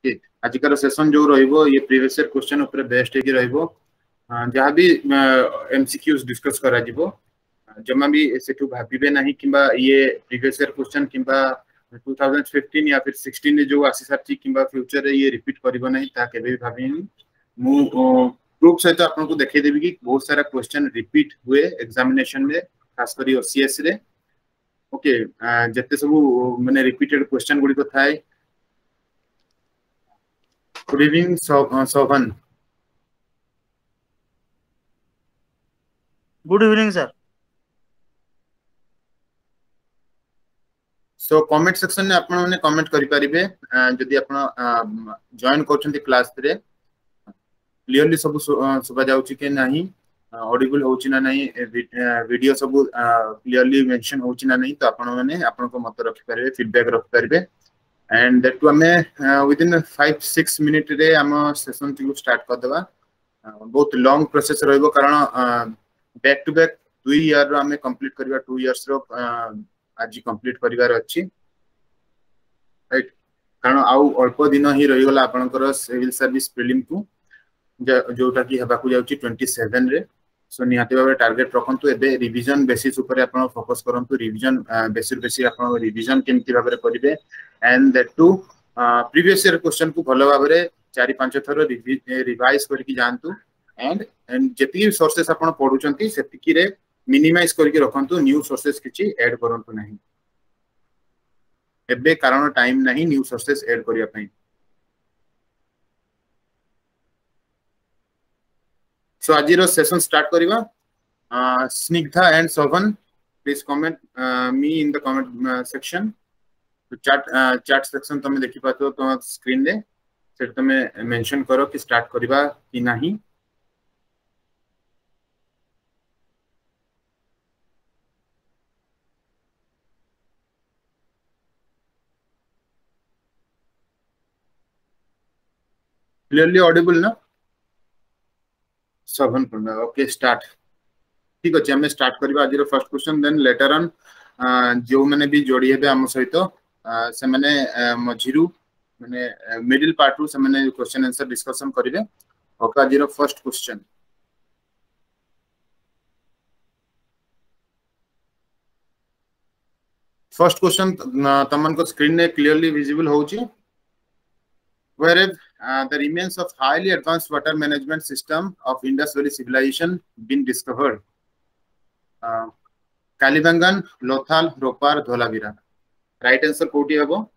Okay आजिकार session जो रहिबो ये प्रीवियस ईयर क्वेश्चन ऊपर बेस्ड है कि रहिबो जहाँ भी एमसीक्यूज डिस्कस करा जिवो जमा भी सेठू भाबिबे नहीं किबा ये प्रीवियस ईयर क्वेश्चन किबा 2015 या फिर 16 रे जो आसी सारची किबा फ्यूचर रे ये रिपीट करिवो नहीं ता केबे भी भाबिनी मु ग्रुप सहित आपन को देखे देबी कि बहुत सारा क्वेश्चन रिपीट हुए एग्जामिनेशन में खास करी ओसीएस रे ओके जत्ते सब माने रिपीटेड क्वेश्चन गुडी को थाए good evening Sobhan good evening sir so comment section में आपण माने कमेंट करि परिबे जदि आपण जॉइन करछन्ती क्लास रे क्लियरली सब सुबा जाउची के नाही ऑडिबल होउची ना नाही वीडियो सब क्लियरली मेंशन होउची ना नाही तो आपण माने आपण को मत रखि परिबे फीडबैक रखि परिबे एंड दैट टू हमें विद इन 5-6 मिनिट रे हम सेशन को स्टार्ट कर देबा बहुत लॉन्ग प्रोसेस रहइबो कारण बैक टू बैक 2 ईयर रो हमें कंप्लीट करबा 2 इयर्स रो आज कंप्लीट करिवार अछि राइट कारण आउ अल्प दिन ही रहि गला आपनकर सिविल सर्विस प्रीलिम को जोटा कि हेबा को जाउची 27 रे सो निहाती भाबे टारगेट रखंतु एबे रिवीजन बेसिस ऊपर आपण फोकस करंतु रिवीजन बेसिस आपण रिवीजन केमति भाबे करिवे and that to previous year question को भलो भाबे 4-5 थरो रिवाइज करके जानतु एंड जेति सोर्सेस आपण पढुचंती सेति रे मिनिमाइज करके रखंतु न्यू सोर्सेस किछि ऐड करंतु नहीं एबे कारण टाइम नहीं न्यू सोर्सेस ऐड करिया पई सो आज रो सेशन स्टार्ट करिवा Snigdha and Sobhan please comment me in the comment section तो चैट सेक्शन तमे देखि पातो तो स्क्रीन रे सेट तमे मेंशन करो कि स्टार्ट करिवा कि नहीं क्लियरली ऑडिबल ना सोभन पंडा ओके स्टार्ट ठीक अछि हमें स्टार्ट करबा आज रो first question then later on जो माने भी जोड़ी हेबे हम सहित से माने मझिरु माने मिडिल पार्ट रु से माने क्वेश्चन आंसर डिस्कशन करिवे ओका आज रो फर्स्ट क्वेश्चन तमन को स्क्रीन ने क्लियरली विजिबल होउची whereas the remains of highly advanced water management system of Indus Valley civilization been discovered. Kalibangan, Lothal, Ropar, Dholavira. Right answer koti habo.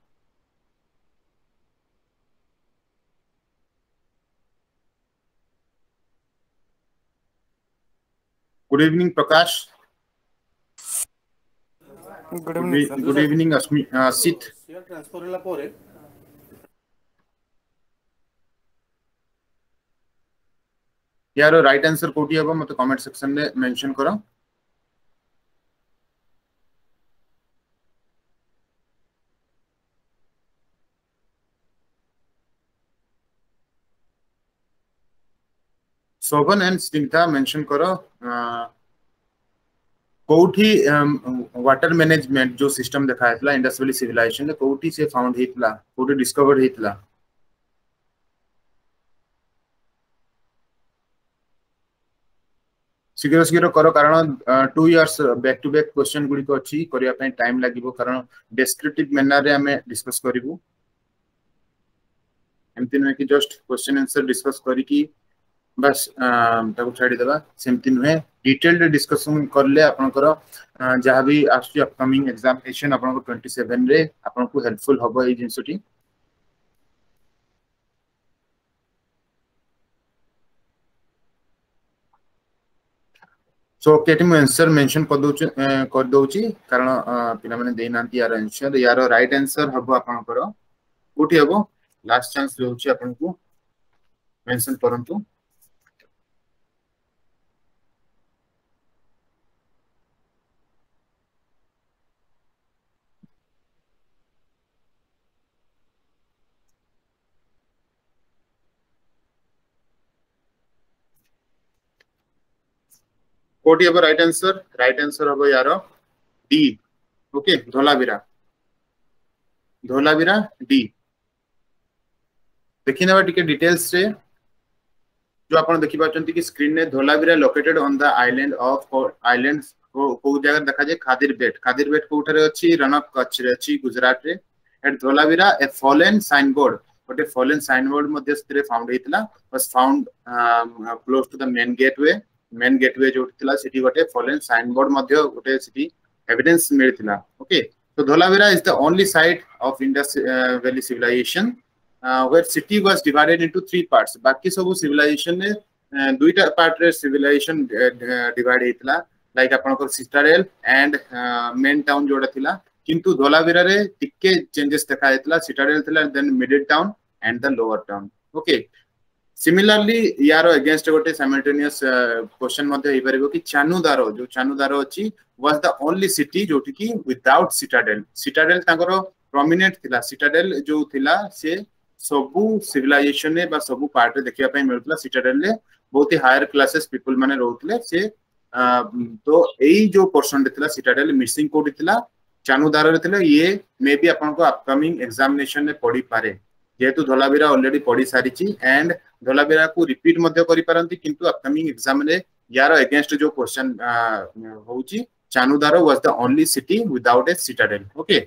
Good evening, Prakash. Good evening sir Good evening, Sit. Transfer होला परे यार right answer कोटी हबो मते comment section में mention करो सोभन and Snigdha mention करो कोठी वाटर मैनेजमेंट जो सिस्टम देखायतला इंडस वैली सिविलाइजेशन ने कोठी से फाउंड हितला कोठी डिस्कवर्ड हितला शीघ्र शीघ्र करो कारण 2 years back to back question गुडी को अछि करिया पय टाइम लागिवो कारण डिस्क्रिप्टिव मैनर रे हमें डिस्कस करिवु एमति न कि जस्ट क्वेश्चन आंसर डिस्कस करी कि बस ताको छाडी देबा सेमति नहे डिटेल्ड डिस्कशन करले आपनकर जहां भी आसी अपकमिंग एग्जामिनेशन आपनको 27 रे आपनको हेल्पफुल होबो ए जिंसटी सो केटी मु आंसर मेंशन कर दोची कारण पिला माने देई नांती यार आंसर यार राइट आंसर हबो आपनकर कोठी हबो लास्ट चांस रहउची आपनको मेंशन करंतु कोटी हबो राइट आंसर हबो यार डी ओके धोलावीरा डी देखि नेबा टिके डिटेल्स रे जो आपण देखि पाचंती कि स्क्रीन ने Dholavira located on the island of islands को जगह देखा जाय खादिर बेट कोठरे अछि रणक कच्छ रे अछि गुजरात रे at Dholavira a fallen sign board गोटे फॉलन साइन बोर्ड मध्ये स्थिरे फाउंड हेतला was found close to the main gateway जो थिला सिटी गोटे फॉलन साइन बोर्ड मध्ये गोटे सिटी एविडेंस मिलथिला ओके तो Dholavira is the only site of Indus Valley Civilisation where city was divided into 3 parts बाकी सब civilization ने दुईटा पार्ट रे civilization डिवाइड हेतला लाइक आपन को सिटाडेल एंड मेन टाउन जोडा थिला किंतु धोलावीरा रे टिके चेंजेस देखा हेतला सिटाडेल थिला then middle town and the lower town okay similarly यारो अगेंस्ट गोटे साइमल्टेनियस क्वेश्चन मध्ये हे परबो कि चानुदारो अछि वाज द ओनली सिटी जोटी कि विदाउट सिटाडेल तांकर प्रोमिनेंट थिला सिटाडेल जो थिला से सबु सिविलाइजेशन ने बा सबु पार्ट देखिया पय मिलतला सिटाडेल ले बहुत ही हायर क्लासेस पीपल माने रहउतले से तो एई जो पोर्शन देतला सिटाडेल मिसिंग कोड थिला चानुदार रे थिला ये मे बी आपन को अपकमिंग एग्जामिनेशन में पड़ी पारे जेतु धोलावीरा ऑलरेडी पड़ी सारिची एंड धोलावीरा को रिपीट मध्ये करि पारंती किंतु अपकमिंग एग्जाम रे यारो अगेंस्ट जो क्वेश्चन होउची Chanhudaro was the only city without a citadel okay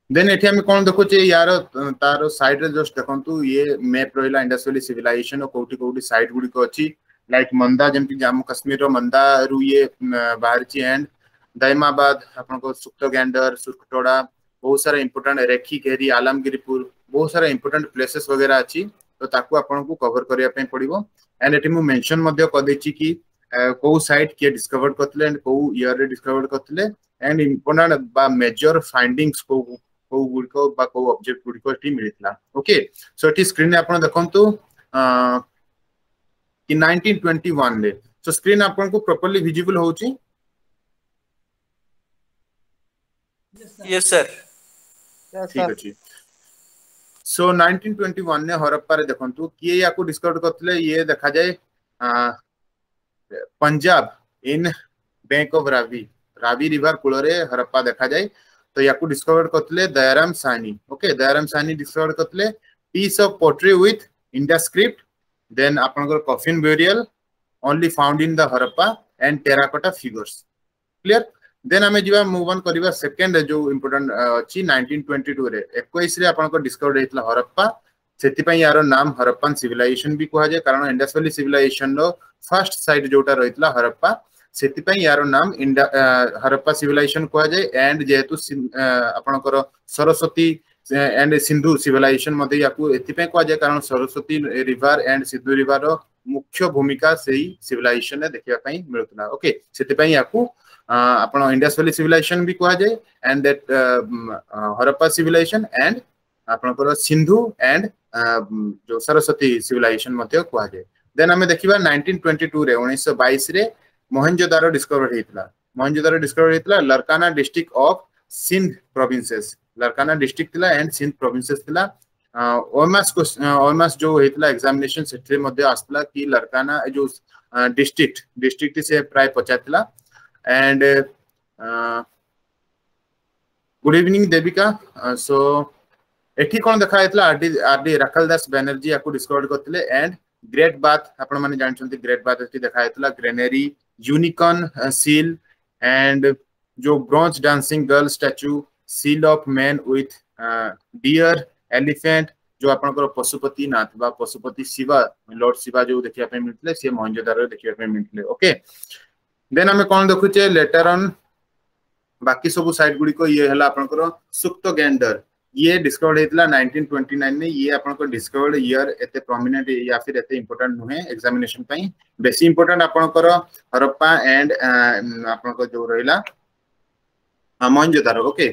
then एठी हम कोन देखो जे यार तारो साइड रे जस्ट देखंतु ये मैप रहिला इंडस वैली सिविलाइजेशन और कोठी साइड गुडी को अछि लाइक मंदा जेमति जम्मू कश्मीर रो मंदा रु ये बाहर छि एंड दाइमाबाद आपन को सुक्तगेंडर सुरकटोड़ा बहुत सारा इंपोर्टेंट रेखी घेरी आलमगिरीपुर बहुत सारा इंपोर्टेंट प्लेसेस वगैरह अछि तो ताकू आपन को कवर करिया पे पड़िबो एंड एठी मु मेंशन मध्ये क देछि कि को साइट के डिस्कवर करतले एंड को ईयर रे डिस्कवर करतले एंड इंपोर्टेंट बा मेजर फाइंडिंग्स को गुडको बा को ऑब्जेक्ट गुडको टी मिलितला ओके सो इट स्क्रीन ने आपण देखंतु कि 1921 ले सो स्क्रीन आपण को प्रॉपर्ली विजिबल होउची यस सर ठीक अछि सो 1921 ने हरप्पा रे देखंतु किए याको डिस्कवर करतले ये देखा जाय Punjab in bank of Ravi river कुलरे हरप्पा देखा जाय तो याकू डिस्कवर करतले दयाराम सानी ओके दयाराम सानी डिस्कवर करतले piece of pottery with India script then आपनकर coffin burial only found in the Harappa and terracotta figures clear then हमें जीवा मूव ऑन करबा सेकंड जो इंपोर्टेंट अछि 1922 रे 21 रे आपनकर डिस्कवर हेतला हरप्पा सेति पई यारो नाम हरप्पन सिविलाइजेशन भी कहआ जाय कारण Indus Valley civilisation row first sight जोटा रहितला हरप्पा सेति पई यारो नाम हरप्पा सिविलाइजेशन कहआ जाय एंड जेतु आपनकर सरस्वती एंड सिंधु सिविलाइजेशन मध्ये याकू एति पई कहआ जाय कारण Saraswati river and Sindhu river रो मुख्य भूमिका सेही सिविलाइजेशन ने देखिया पई मिलतला ओके सेति पई याकू आपण इंडस वैली सिविलाइजेशन भी कहआ जाय and that Harappa civilisation and आपनकर सिंधु एंड जो सरस्वती सिविलाइजेशन मध्ये कहआ जाय देन हमें देखिबा 1922 रे 1922 रे मोहनजोदारो डिस्कवर हेतला Larkana district of Sindh provinces Larkana district थिला एंड सिंध प्रोविंसेस थिला ओमास जो हेतला एग्जामिनेशन सेटरे मध्ये आस्तला कि लरकाना जो डिस्ट्रिक्ट से प्राय 50 थिला and good evening Devika so एठी कोन देखा हेतला आरडी राखलदास बनर्जी याकू डिस्कवर करथिले एंड ग्रेट बाथ आपण माने जानछंती ग्रेट बाथ एठी देखा हेतला ग्रेनरी यूनिकॉर्न सील एंड जो bronze dancing girl statue seal of man with deer elephant जो आपनकर पशुपति नाथ बा पशुपति शिवा लॉर्ड शिवा जो देखिया पे मिलतले से मोहनजोदारो देखिया पे मिलतले ओके देन हमें कोन देखुचे लेटर ऑन बाकी सब साइड गुडी को ये हला आपनकर सुक्तगेंडर ये डिस्कवर्ड हेतला 1929 में ये आपनको डिस्कवर्ड ईयर एते प्रोमिनेंट या फिर एते इंपोर्टेंट नुहे एग्जामिनेशन पई बेसी इंपोर्टेंट आपनकर हरप्पा एंड आपनको जो रहिला मोहनजोदारो ओके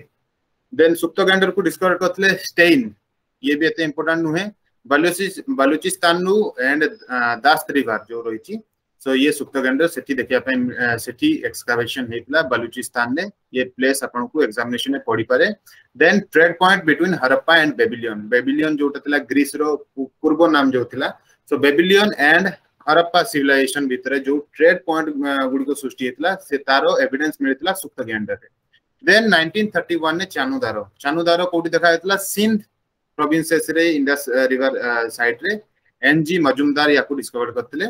देन सुक्तगेंडर को डिस्कवर करतले स्टेइन ये भी एते इंपोर्टेंट नुहे बलूचिस्तान नु एंड दास्त रिवर जो रहिची सो ये सुक्तगेंडर सेठी देखिया पे सेठी एक्सकवेशन हेतला बलूचिस्तान ने ये प्लेस आपन को एग्जामिनेशन में पड़ी पारे then trade point between Harappa and Babylon जो तला ग्रीस रो पूर्व नाम जो थिला so Babylon and Harappa civilisation भीतर जो ट्रेड पॉइंट गुडी को सृष्टि हेतला से तारो एविडेंस मिलतला सुक्तगेंडर रे देन 1931 ने चानुदारो कोठी देखा हेतला सिंध प्रोविंसेस रे इंडस रिवर साइड रे एनजी मजुमदार याकू डिस्कवर करथिले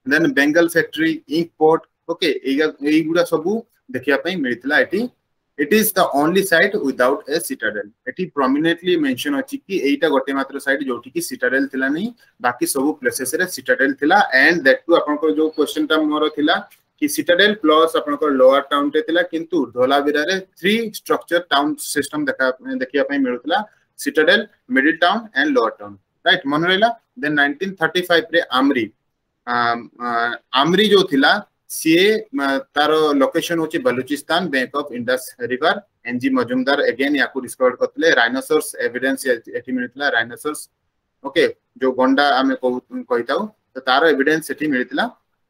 then bangle factory ink pot okay एई गुडा सबु देखिया पई मिलितला एटी it is the only site without a citadel एटी प्रोमिनेंटली मेंशन अछि कि एटा गोटे मात्र साइट जोठी कि सिटाडेल थिला नहीं बाकी सब प्लेसेस रे सिटाडेल थिला एंड दैट टू आपन को जो क्वेश्चन टा मोर थिला कि सिटाडेल प्लस आपन को लोअर टाउन टे थिला किंतु धोलावीरा रे थ्री स्ट्रक्चर टाउन सिस्टम देखिया पई मिलुतला citadel middle town and lower town right मन रहला देन 1935 रे आमरी जो थिला सीए तारो लोकेशन होची Baluchistan bank of Indus river NG Majumdar again याकू डिस्कवर करथले राइनोसॉर्स एविडेंस एठी मिलतला राइनोसॉर्स ओके जो गोंडा आमे कहिताउ तो तारो एविडेंस एठी मिलतला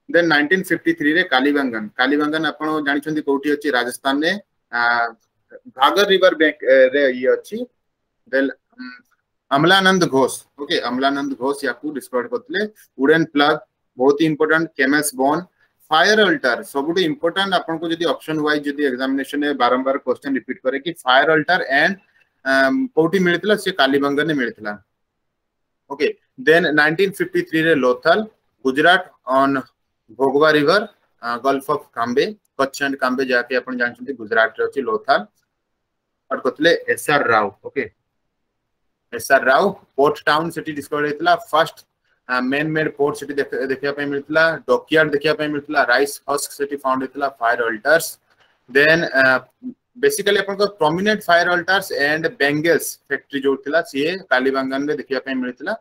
देन 1953 रे कालीबंगन आपण जानि छथि कोठी अछि राजस्थान ने घाघर रिवर बैंक रे ये अछि देन अमलानंद घोष ओके अमलानंद घोष याकू डिस्कवर करथले वुडन प्लग बहुत ही important camels bone fire altar सबुठ इंपोर्टेंट आपन को जदी ऑप्शन वाइज जदी एग्जामिनेशन में बारंबार क्वेश्चन रिपीट करे कि फायर अल्टर एंड कोठी मिलतला से कालीबंगन ने मिलतला ओके देन 1953 रे Lothal Gujarat on Bhogava river gulf of Cambay Kutch and Cambay जाके आपन जानछथि गुजरात रे अछि लोथल और कतले SR Rao okay SR Rao port town city discover हेतला first man made port city देखिया पे मिलतला डॉकयार्ड देखिया पे मिलतला राइस हस्क सिटी फाउंड हेतला फायर अल्टर्स देन बेसिकली अपन को prominent fire altars and bangles factory जो थिला सी कालीबंगन रे देखिया पे मिलतला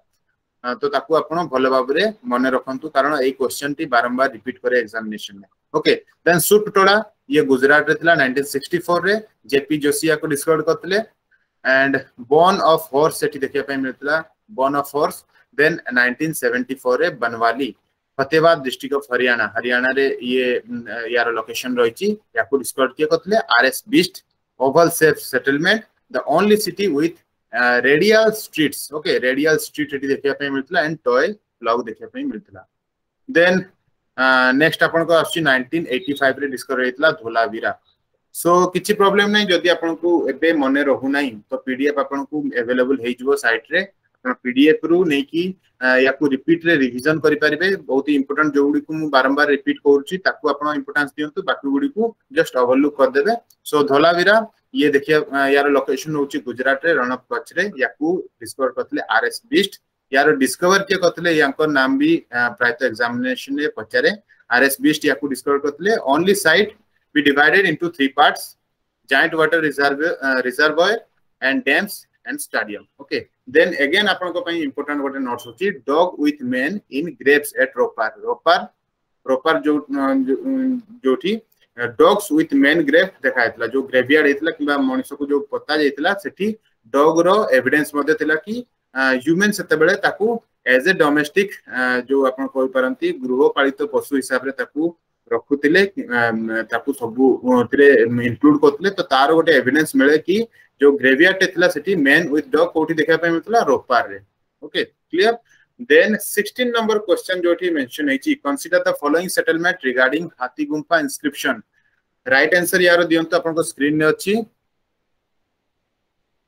तो ताकू आपण भलो भाबरे मने रखंतु कारण एई क्वेश्चन टी बारंबार रिपीट करे एग्जामिनेशन में ओके देन सुटटोड़ा ये गुजरात रे थिला 1964 रे जेपी जोशिया को डिस्कवर करतले and bone of horse city देखिया पे मिलतला बोन ऑफ हॉर्स देन 1974 रे बनवाली फतेहाबाद डिस्ट्रिक्ट ऑफ हरियाणा रे ये यार लोकेशन रहिची याकू डिस्कवर किया करतले RS beast Oval safe settlement the only city with radial streets okay radial street eighty देखिया पे मिलतला एंड टॉय ब्लॉग देखिया पे मिलतला देन नेक्स्ट आपन को आछि 1985 रे डिस्कवर हेतला धोलावीरा सो किछि प्रॉब्लम नै जदी आपन को एबे मने रहु नै तो पीडीएफ आपन को अवेलेबल हे जबो साइट रे पीडीएफ रु नै कि याकू रिपीट रे रिवीजन करि परिबे बहुत ही इंपोर्टेंट जो गुडी को मु बारंबार रिपीट करूची ताकू आपण इंपोर्टेंस दियंतु बाकी गुडी को जस्ट ओवरलुक कर देबे सो धोलावीरा ये देखिए यार लोकेशन होची गुजरात रे रणप कच्छ रे याकू डिस्कवर करथले आरएस बीस्ट यार डिस्कवर के करथले यांकर नाम भी प्रायत एग्जामिनेशन रे पचारे आरएस बीस्ट याकू डिस्कवर करथले only site be divided into three parts giant water reservoir and dams and stadium okay then again आपन को पई इंपोर्टेंट गोटे नोट्स होची dog with men in graves at Ropar जोठी डॉग्स विथ मेन ग्रेव देखा हेतला जो ग्रेवयार्ड हेतला किबा मनुष्य को जो पता जायतला सेठी डॉग रो एविडेंस मध्ये थिला कि ह्यूमन सेते बेले ताकू एज ए डोमेस्टिक जो आपन कोइ परंती गृहपालित पशु हिसाब रे ताकू रखुतिले ताकू सबु तरे इंक्लूड करतले तो तार गोटे एविडेंस मिले कि जो ग्रेवयार्ड थिला सेठी मैन विथ डॉग कोठी देखा पे मिलतला रोपार रे okay clear then 16 number question जोठी मेंशन हेची consider the following settlement regarding Hathi Gumpha inscription right answer यार दियंतु आपन को स्क्रीन ने अछि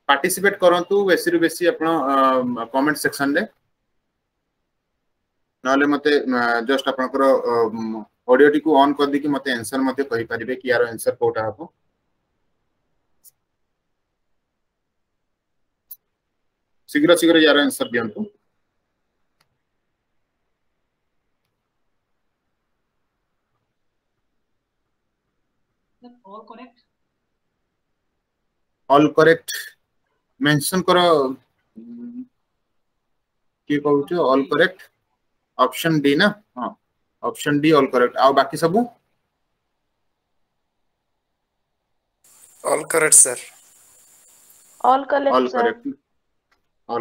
पार्टिसिपेट करंतु बेसी रु बेसी आपन कमेंट सेक्शन रे नाले मते जस्ट आपन को ऑडियो टी को ऑन कर दी कि मते आंसर मते कहि परिबे कि यार आंसर कोटा हबो शीघ्र यार आंसर दियंतु ऑल करेक्ट मेंशन करो की कहू छ ऑल करेक्ट ऑप्शन डी ना हां ऑप्शन डी ऑल करेक्ट आ बाकी सब all correct sir all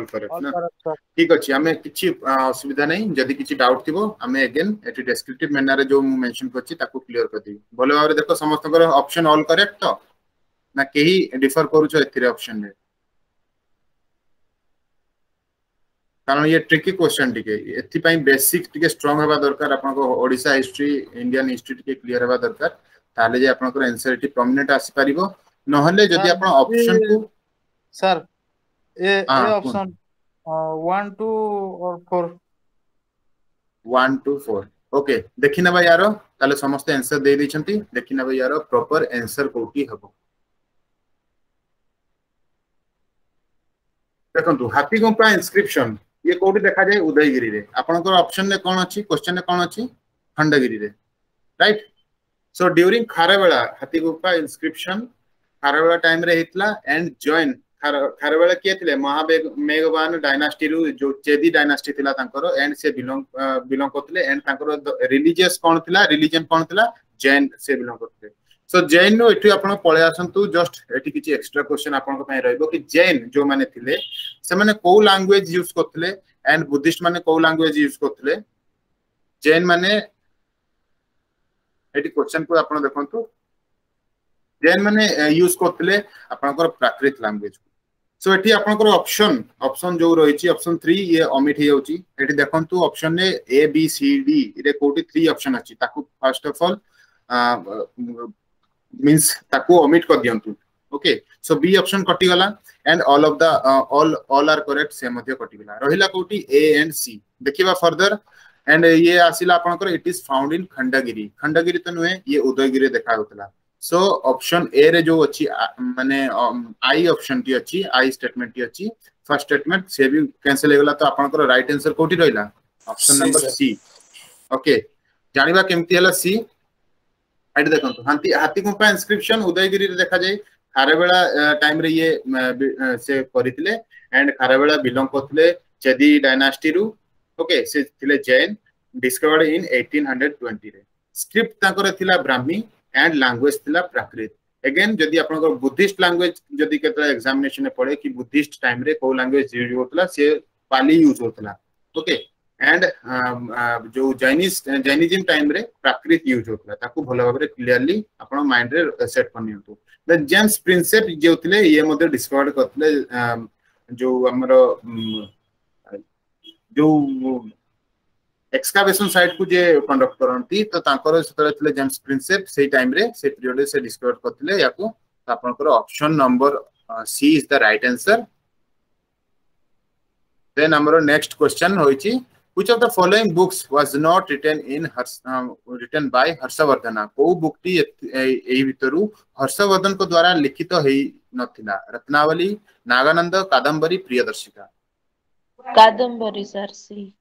correct ना ठीक अछि हमें किछि असुविधा नहीं जदी किछि डाउट थिबो हमें अगेन एटी डिस्क्रिप्टिव मैनर रे जो मेंशन करछि ताको क्लियर कर दी बोले बारे देखो समस्त कर ऑप्शन ऑल करेक्ट तो ना केही डिफर करू छ एथिरे ऑप्शन रे कारण ये ट्रिकी क्वेश्चन टिके एथि पई बेसिक टिके स्ट्रांग हेबा दरकार आपन को ओडिसा हिस्ट्री इंडियन हिस्ट्री टिके क्लियर हेबा दरकार ताले जे आपन को आंसर टी प्रोमिनेंट आसी परिबो नहले जदि आपण ऑप्शन को सर ए हाँ, ऑप्शन 1 2 और 4 1 2 4 ओके देखि ना भाई यारो ताले समस्त आंसर दे दी छंती देखि ना भाई यारो प्रॉपर आंसर कोठी हबो देखंतु हाथी गुंफा इंस्क्रिप्शन ये कोठी देखा जाय उदयगिरी रे आपनकर ऑप्शन ने कोन अछि क्वेश्चन ने कोन अछि खंडगिरी रे राइट सो ड्यूरिंग खारवेला हाथी गुंफा इंस्क्रिप्शन खारवेला टाइम रे हितला एंड जॉइन खारवेला के थिले महामेघवान डायनास्टी रु जो चेदी डायनास्टी थिला तांकर एंड से बिलोंग करथिले एंड तांकर रिलीजियस कोन थिला रिलीजन कोन थिला जैन से बिलोंग करथिले सो जैन नो एठी आपण पळे आसंतु जस्ट एठी किछि एक्स्ट्रा क्वेश्चन आपण को पय रहइबो कि जैन जो माने थिले से माने को लैंग्वेज यूज करथिले एंड बुद्धिस्ट माने को लैंग्वेज यूज करथिले जैन माने एठी क्वेश्चन को आपण देखंतु जैन माने यूज करथिले आपनकर प्राकृत लैंग्वेज सो एठी आपनकर ऑप्शन जो रहिछि ऑप्शन 3 ये ओमिट हे जाउछि एठी देखंतु ऑप्शन ने ए बी सी डी रे कोठी 3 ऑप्शन अछि ताकू फर्स्ट ऑफ ऑल मींस ताकू ओमिट कर दियंतु ओके सो बी ऑप्शन कटि गला and all of the all are correct से मध्ये कटि गला रहिला कोठी ए एंड सी देखिबा फर्दर एंड ये आसिला आपनकर it is found in Khandagiri तो नुहे ये उदयगिरी देखा होतला सो ऑप्शन ए रे जो अछि माने आई ऑप्शन टी अछि आई स्टेटमेंट टी अछि फर्स्ट स्टेटमेंट से भी कैंसिल हे गला तो आपनकर राइट आंसर कोठी रहिला ऑप्शन नंबर सी ओके जानिबा केमती हला सी एट देखंतु हाथी गुंफा इंस्क्रिप्शन उदयगिरी रे देखा जाय खारवेला टाइम रे ये से करितले एंड खारवेला बिलोंग करथले चेदी डायनास्टी रु ओके से थिले जैन डिस्कवर्ड इन 1820 रे स्क्रिप्ट ताकर थिला ब्राह्मी एंड लैंग्वेज थिला प्राकृत अगेन जदि आपनकर बुद्धिस्ट लैंग्वेज जदि केतला एग्जामिनेशन में पड़े कि बुद्धिस्ट टाइम रे को लैंग्वेज यूज होतला से पाली यूज होतला ओके एंड जो जैनिज्म टाइम रे प्राकृत यूज होतला ताकू भलो भाबरे क्लियरली आपण माइंड रे सेट करनियंतु द जेम्स प्रिंसेप जे थिले ये मध्ये डिस्कवर्ड करथले जो हमरो जो एक्सकावेशन साइट को जे कंडक्ट करंती तो तांकर सेतले थिले जेम्स प्रिंसेप से टाइम रे से पीरियड रे से डिस्कवर करथिले याको आपनकर option number C is the right answer then हमरो नेक्स्ट क्वेश्चन होईची which of the following books was not written by Harshavardhana को बुकटी एही भितरु हर्षवर्धन को द्वारा लिखित हेई नथिला रत्नावली नागानंद कादंबरी प्रियदर्शिका कादंबरी सर सी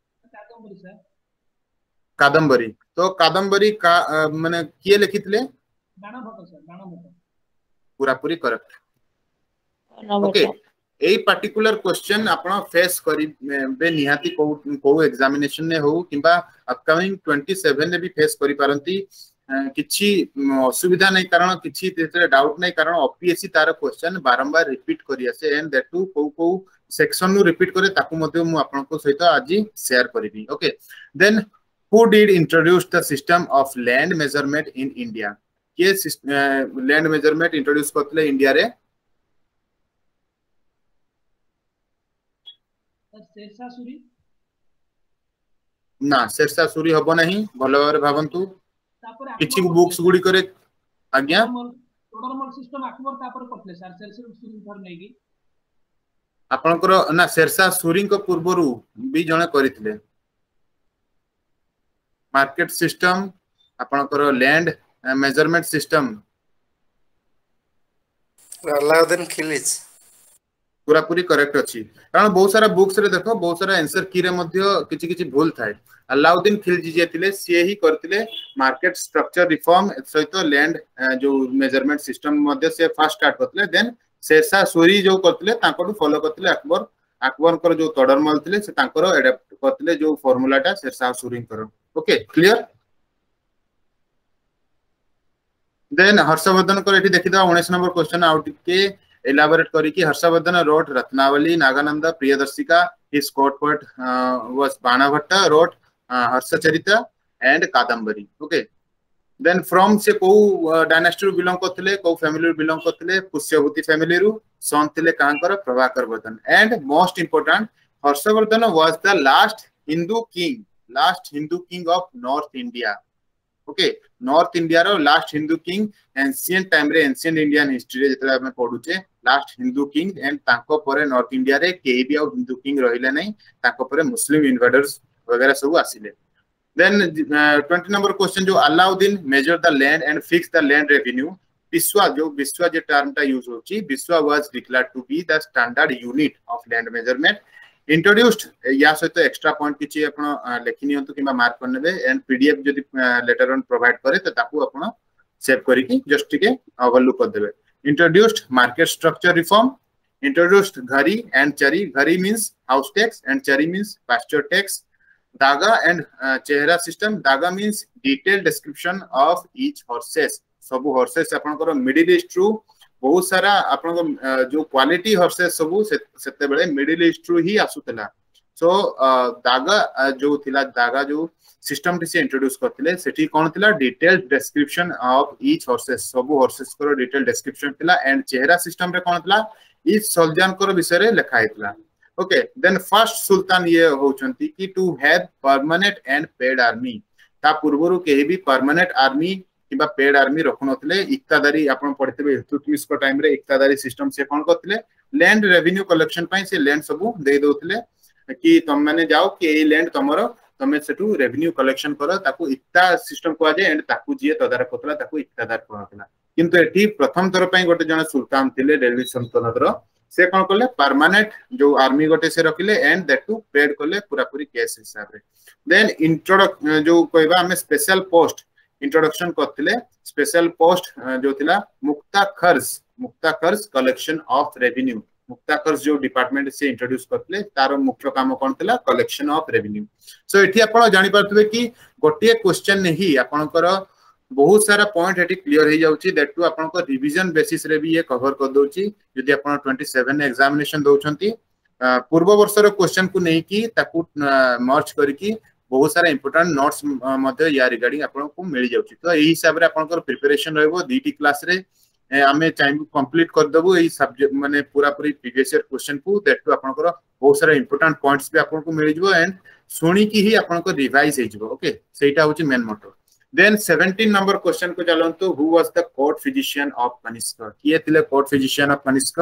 कादंबरी तो कादंबरी का माने किए लिखितले बाणभट्ट सर बाणभट्ट पूरा पूरी करेक्ट ओके एई पर्टिकुलर क्वेश्चन आपण फेस करी बे निहाती को एग्जामिनेशन ने हो किबा अपकमिंग 27 ने भी फेस करी पारंती किछि असुविधा नै कारण किछि तेरे डाउट नै कारण ओपीएससी तार क्वेश्चन बारंबार रिपीट करी आसे एंड दैट टू को सेक्शन नु रिपीट करे ताकू मध्ये मु आपण को सहित आज शेयर करबी okay then who did introduce the system of land measurement in India के land measurement introduce करथले इंडिया रे शेरशाह ना शेरशाह सूरी हबो नहीं भलो बारे भाबंतु किछि बुक्स गुडी करे आज्ञा टोडरमल सिस्टम अकबर तापर करथले सर शेरशाह सूरी धर नै की आपनकर ना शेरशाह सूरी को पूर्वरु भी जणे करितले मार्केट सिस्टम आपनकर land measurement system Alauddin Khilji पूरा पूरी करेक्ट अछि कारण बहुत सारा बुक्स रे देखो बहुत सारा आंसर की रे मध्य किछि किछि भूल थाए अलाउद्दीन खिलजी जे थिले से ही करथिले मार्केट स्ट्रक्चर रिफॉर्म सहित लैंड जो मेजरमेंट सिस्टम मध्य से फर्स्ट स्टार्ट करथिले देन शेरशाह सूरी जो करथिले तांको फॉलो करथिले अकबर कर जो तोडरमल थिले से तांको एडाप्ट करथिले जो फार्मूलाटा शेरशाह सूरी कर ओके क्लियर देन हर्षवर्धन को एठी देखि दा 19 नंबर क्वेश्चन आउट के एलाबोरेट करी कि Harshavardhana wrote Ratnavali Nagananda Priyadarshika his court poet was Banabhatta wrote Harshacharita and Kadambari okay then from से को डायनास्टी रु बिलोंग करथिले को फैमिली रु बिलोंग करथिले पुष्यभूति फैमिली रु सन थिले कांकर Prabhakar Vardhan and most important Harshavardhan was the last Hindu king of north India okay north India रो last Hindu king ancient time रे एंशिएंट इंडियन हिस्ट्री जेतला हमें पढुचे लास्ट हिंदू किंग एंड ताको परे नॉर्थ इंडिया रे केही भी हिंदू किंग रहिले नै ताको परे मुस्लिम इन्वेडर्स वगैरह सब आसिले देन 20 नंबर क्वेश्चन जो Alauddin measure the land and fix the land revenue biswa जो टर्म टा यूज होची biswa was declared to be the standard unit of land measurement introduced या सहित एक्स्ट्रा पॉइंट किछि आपण लेखि नियंतु किबा मार्क करनेबे एंड पीडीएफ जदि लेटर ऑन प्रोवाइड करे त ताकू आपण सेव करिकि जस्ट टिके ओवरलुक कर देबे introduced market structure reform introduced ghari and chari ghari means house tax and chari means pasture tax dagh and chehra system dagh means detail description of each horses सब हॉर्सेस आपनकर मिडिल ईस्ट रु बहुत सारा आपन जो क्वालिटी हॉर्सेस सब सेते बेले मिडिल ईस्ट रु ही आसुतला सो दागा जो थिला दागा जो सिस्टम टी से इंट्रोड्यूस करथिले सेठी कोन थिला detail description of each horses सब हॉर्सेस को डिटेल डिस्क्रिप्शन थिला एंड चेहरा सिस्टम रे कोन थिला ईच सल्जान को विषय रे लिखा हितला ओके देन फर्स्ट सुल्तान ये होचंती कि to have permanent and paid army ता पूर्वरु केही भी परमानेंट आर्मी किबा पेड आर्मी रखुनथले इक्तादारी आपण पढितबे इल्तुतमिश को टाइम रे इक्तादारी सिस्टम से कोन करथिले लैंड रेवेन्यू कलेक्शन पई से लैंड सब दे दोथले कि तुम माने जाओ कि ए लैंड तमरो तमे सेटू रेवेन्यू कलेक्शन करो ताकू इक्ता सिस्टम को आजे एंड ताकू जिए तदारक करथला ताकू इक्तादार कहथला किंतु एठी प्रथम थर पई गोटे जन सुल्तान थिले दिल्ली सल्तनत रो से कोन करले परमानेंट जो आर्मी गोटे से रखिले एंड दैट टू पेड करले पूरा पूरी केस हिसाब रे देन इंट्रोडक्शन जो कहबा हमें स्पेशल पोस्ट इंट्रोडक्शन करथिले स्पेशल पोस्ट जो थिला मुक्ता खर्च कलेक्शन ऑफ रेवेन्यू मुक्ता खर्च जो डिपार्टमेंट से इंट्रोड्यूस करथिले तार मुख्य काम कोन थिला कलेक्शन ऑफ रेवेन्यू सो एठी आपण जानि पारथबे कि गोटे क्वेश्चन नहीं आपनकर बहुत सारा पॉइंट एटी क्लियर हो जाउची दैट टू आपन को रिवीजन बेसिस रे भी ये कवर कर दोची यदि आपन 27 एग्जामिनेशन दोचंती पूर्व वर्ष रो क्वेश्चन को नहीं कि ताकू मर्ज करके बहुत सारा इंपोर्टेंट नोट्स मध्ये या रिगार्डिंग आपन को मिल जाउची तो एही हिसाब रे आपन को प्रिपरेशन रहबो डीटी क्लास रे हमें टाइम कंप्लीट कर देबो एही सब्जेक्ट माने पूरा पूरी प्रीवियस ईयर क्वेश्चन को दैट टू आपन को बहुत सारा इंपोर्टेंट पॉइंट्स भी आपन को मिल जबो एंड सुनी की ही आपन को रिवाइज हे जबो ओके सेटा होची main motto then 17 number question को चलंतु who was the court physician of Kanishka किए थिले कोर्ट फिजिशियन ऑफ कनिष्क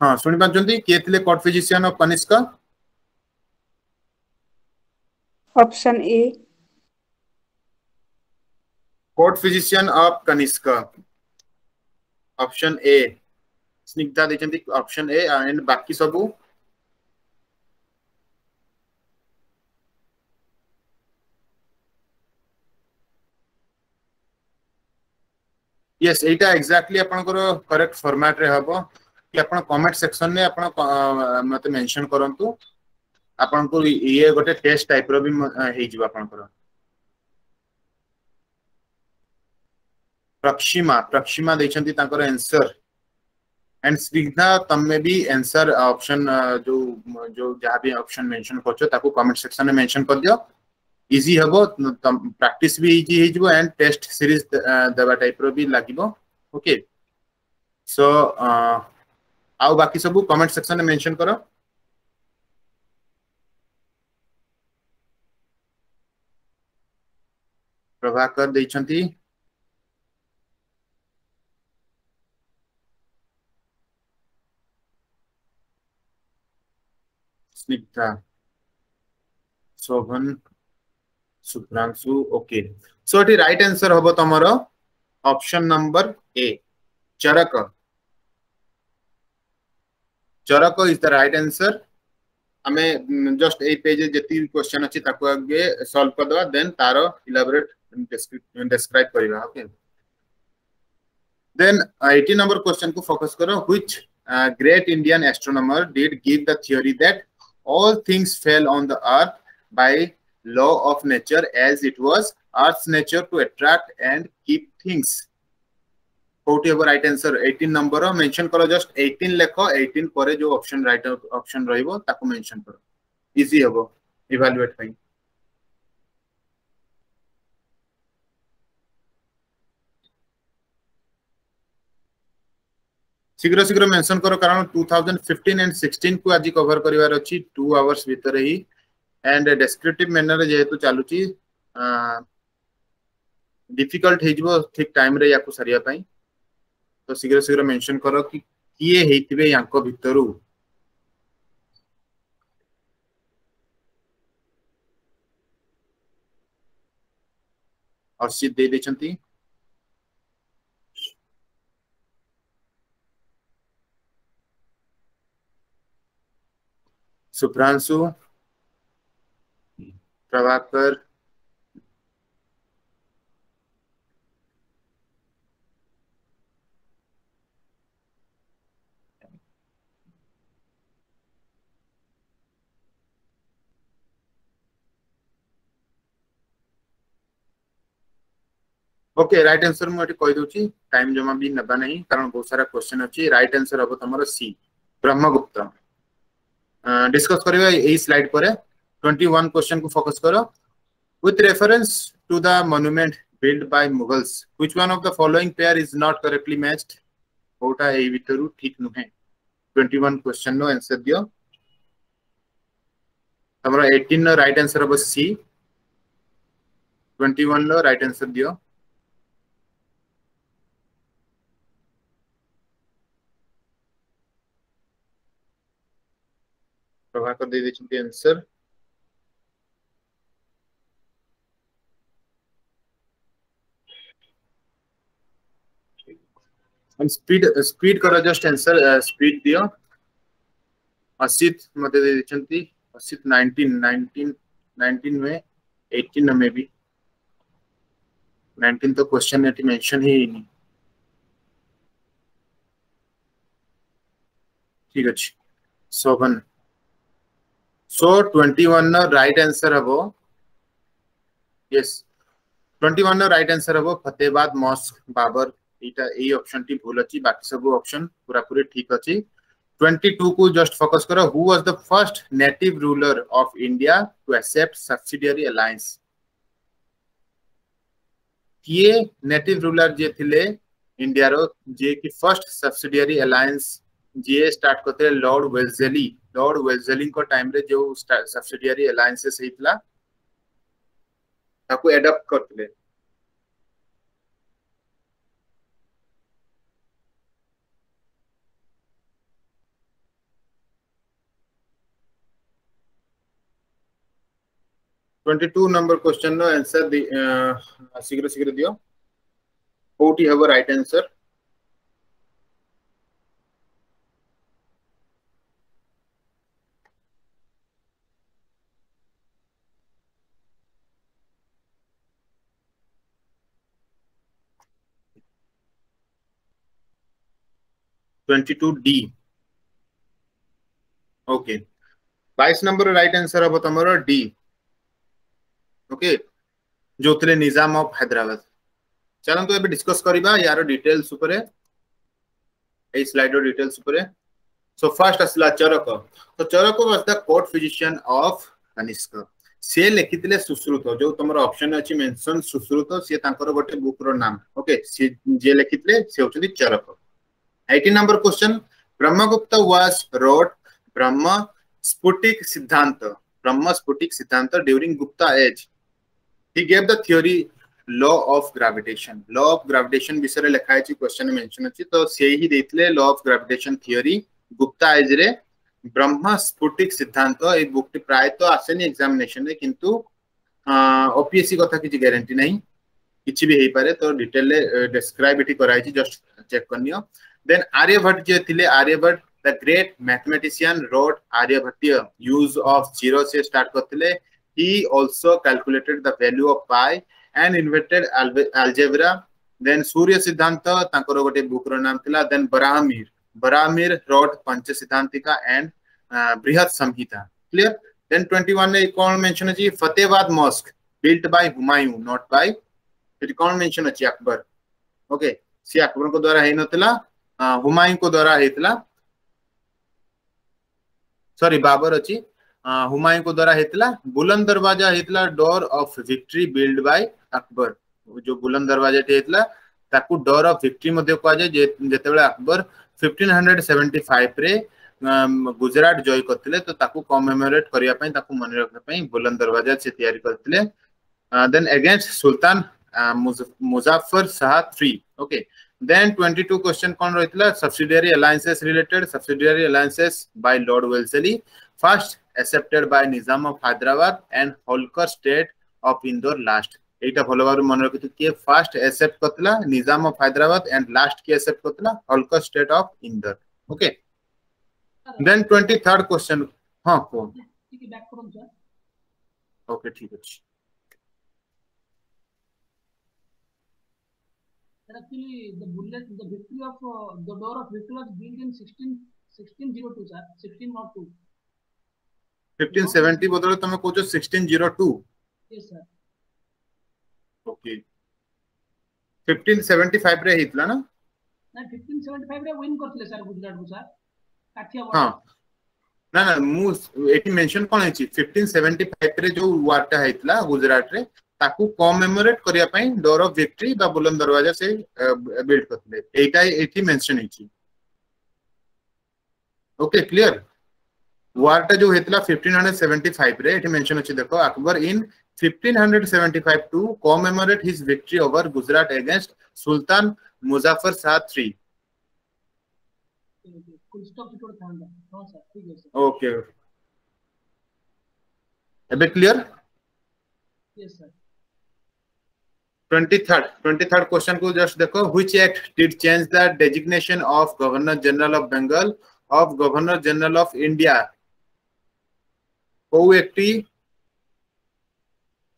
हां सुनि पाछंती किए थिले court physician of Kanishka option A court physician of Kanishka option A Snigdha देचंती ऑप्शन ए एंड बाकी सब यस एटा एग्जैक्टली आपनकर करेक्ट फॉर्मेट रे हबो कि आपन कमेंट सेक्शन में आपन मते मेंशन करंतु आपन को ये गोटे टेस्ट टाइप रो भी हे जिवो आपनकर प्रक्षिमा देचंती ताकर आंसर एंड स्निग्धा तमे भी आंसर ऑप्शन जो जो जहां भी ऑप्शन मेंशन करछो ताको कमेंट सेक्शन में मेंशन कर दियो इजी हबो प्रैक्टिस भी इजी हे जिवो एंड टेस्ट सीरीज देवा टाइप रो भी लागिवो ओके सो आउ बाकी सब कमेंट सेक्शन में मेंशन करो प्रभाकर देचंती Snigdha Shobhan Supranshu okay so it right answer हबो तमरो option number A Charaka is the right answer हमें जस्ट ए पेज जति क्वेश्चन अछि ताको आगे सॉल्व कर दवा देन तारो इलैबोरेट डिस्क्राइब करिवा ओके देन 18 नंबर क्वेश्चन को फोकस करो which great Indian astronomer did give the theory that all things fell on the earth by law of nature as it was earth's nature to attract and keep things कोटी over right answer 18 number mention करो just 18 लेखो 18 परे जो option right option रहइबो ताको mention करो easy हबो evaluate पई शीघ्र शीघ्र मेंशन करो कारण 2015 एंड 16 को आज कवर करिवार अछि 2 आवर्स भीतर ही एंड डेस्क्रिप्टिव मैनर रे जेहेतु चालुची डिफिकल्ट हे जिवो ठीक टाइम रे याको सरिया पई तो शीघ्र शीघ्र मेंशन करो कि किए हेतिबे याको भीतरु अर्षित दे देछंती Supranshu Prabhakar okay right answer मु एटी कहि दोची टाइम जमा भी नबा नहीं कारण बहुत सारा क्वेश्चन अछि राइट आंसर अब तमरो सी ब्रह्मगुप्त डिस्कस करिवा एई स्लाइड पर 21 क्वेश्चन को फोकस करो with reference to the monument built by Mughals which one of the following pair is not correctly matched Kota एई भितरु ठीक नुहे 21 क्वेश्चन नो आंसर दियो तमरो 18 नो राइट आंसर अब सी 21 no right answer दियो प्रभाकर दे देछंती answer and speed करो just answer speed दियो असित मते दे देछंती असित 19 में 18 में भी 19 तो क्वेश्चन एटी मेंशन ही नहीं ठीक अछि शोभन सो 21 नो राइट आंसर हबो यस 21 नो राइट आंसर हबो फतेहाबाद मॉस्क बाबर इटा ए ऑप्शन टी भूल अछि बाकी सब ऑप्शन पूरा पूरी ठीक अछि 22 को जस्ट फोकस करो who was the first native ruler of India to accept subsidiary alliance किए नेटिव रूलर जे थिले इंडिया रो जे की फर्स्ट सब्सिडियरी अलायंस जे स्टार्ट करते लॉर्ड वेल्जेली को टाइम रे जो सब्सिडियरी अलायंसेस हेतला ताको एडॉप्ट करतले twenty two number question no answer शीघ्र शीघ्र दियो कोटी have right answer twenty two D okay 22 number right answer अब तमरो डी ओके जो थे निजाम ऑफ हैदराबाद चलंतु एबे डिस्कस करिबा यार डिटेल्स ऊपर ए स्लाइड डिटेल्स ऊपर सो फर्स्ट असला चरक तो Charaka was the court physician of Kanishka से लिखितले सुश्रुत जो तमरो ऑप्शन अछि मेंशन सुश्रुत से तांकर गोटे बुक रो नाम ओके से जे लिखितले से होचि Charak 18 number question Brahmagupta was wrote Brahma Sphutika Siddhanta during Gupta age he gave the theory law of gravitation विषय लिखा है क्वेश्चन मेंशन अछि तो से ही देथिले law of gravitation theory Gupta age रे ब्रह्म स्फुटिक सिद्धांत ए बुक टी प्राय तो आसेनी एग्जामिनेशन रे किंतु ओपीएससी कथा किछि गारंटी नहीं किछि भी हेई पारे तो डिटेल ले डिस्क्राइब इटी कराई छी जस्ट चेक करनियो देन आर्यभट्ट जे थिले Aryabhata the great mathematician wrote Aryabhatiya use of zero से स्टार्ट करथिले he also calculated the value of pi and invented algebra then surya siddhanta तांकर गोटे बुक रो नाम थिला then बराहमीर wrote punch Siddhantika and बृहत संहिता क्लियर then 21 ने कौन मेंशन अछि Fatehabad mosque built by Humayun not by फिर कौन मेंशन अछि अकबर ओके सी अकबर को द्वारा हे नथिला हुमायूं को द्वारा हेतला सॉरी बाबर अछि हुमायूं को द्वारा हेतला बुलंद दरवाजा हेतला door of victory build by Akbar जो बुलंद दरवाजा हेतला ताकू डोर ऑफ विक्ट्री मध्ये को जाय जेतेबेले अकबर 1575 रे गुजरात जय करथिले तो ताकू कमेमोरेट करिया पई ताकू मन रखा पई बुलंद दरवाजा से तैयारी करथिले देन अगेंस्ट सुल्तान Muzaffar Shah III okay then 22 question कोन रहितला subsidiary alliances related subsidiary alliances by lord Wellesley first accepted by Nizam of Hyderabad and Holkar state of Indore last एटा भलो बार मन रखित के फर्स्ट एक्सेप्ट करतला Nizam of Hyderabad and last के एक्सेप्ट करतला Holkar state of Indore okay then 23rd question हां को ठीक है बैक करूं सर ओके ठीक है actually the victory of the door of victory was built in 1602 sir 1602 1570 बदले तमे कोचो 1602 yes sir ओके 1575 रे हितला ना ना 1575 रे विन करथले सर गुजरात को सर काठिया हां ना ना मु एटी मेंशन कोन है 1575 रे जो वारटा हितला गुजरात रे ताकू कमेमोरेट करिया पई डोर ऑफ विक्ट्री बा बुलंद दरवाजा से बिल्ड करथले एटा एटी मेंशन हिची ओके क्लियर वारटा जो हेतला 1575 रे एटी मेंशन अछि देखो Akbar in 1575 to commemorate his victory over Gujarat against Sultan Muzaffar Shah III full stop की थोड़ा ध्यान दो हां सर ठीक है सर ओके एबे clear yes sir 23rd question को जस्ट देखो which act did change the designation of governor general of Bengal of governor general of India को एक्टी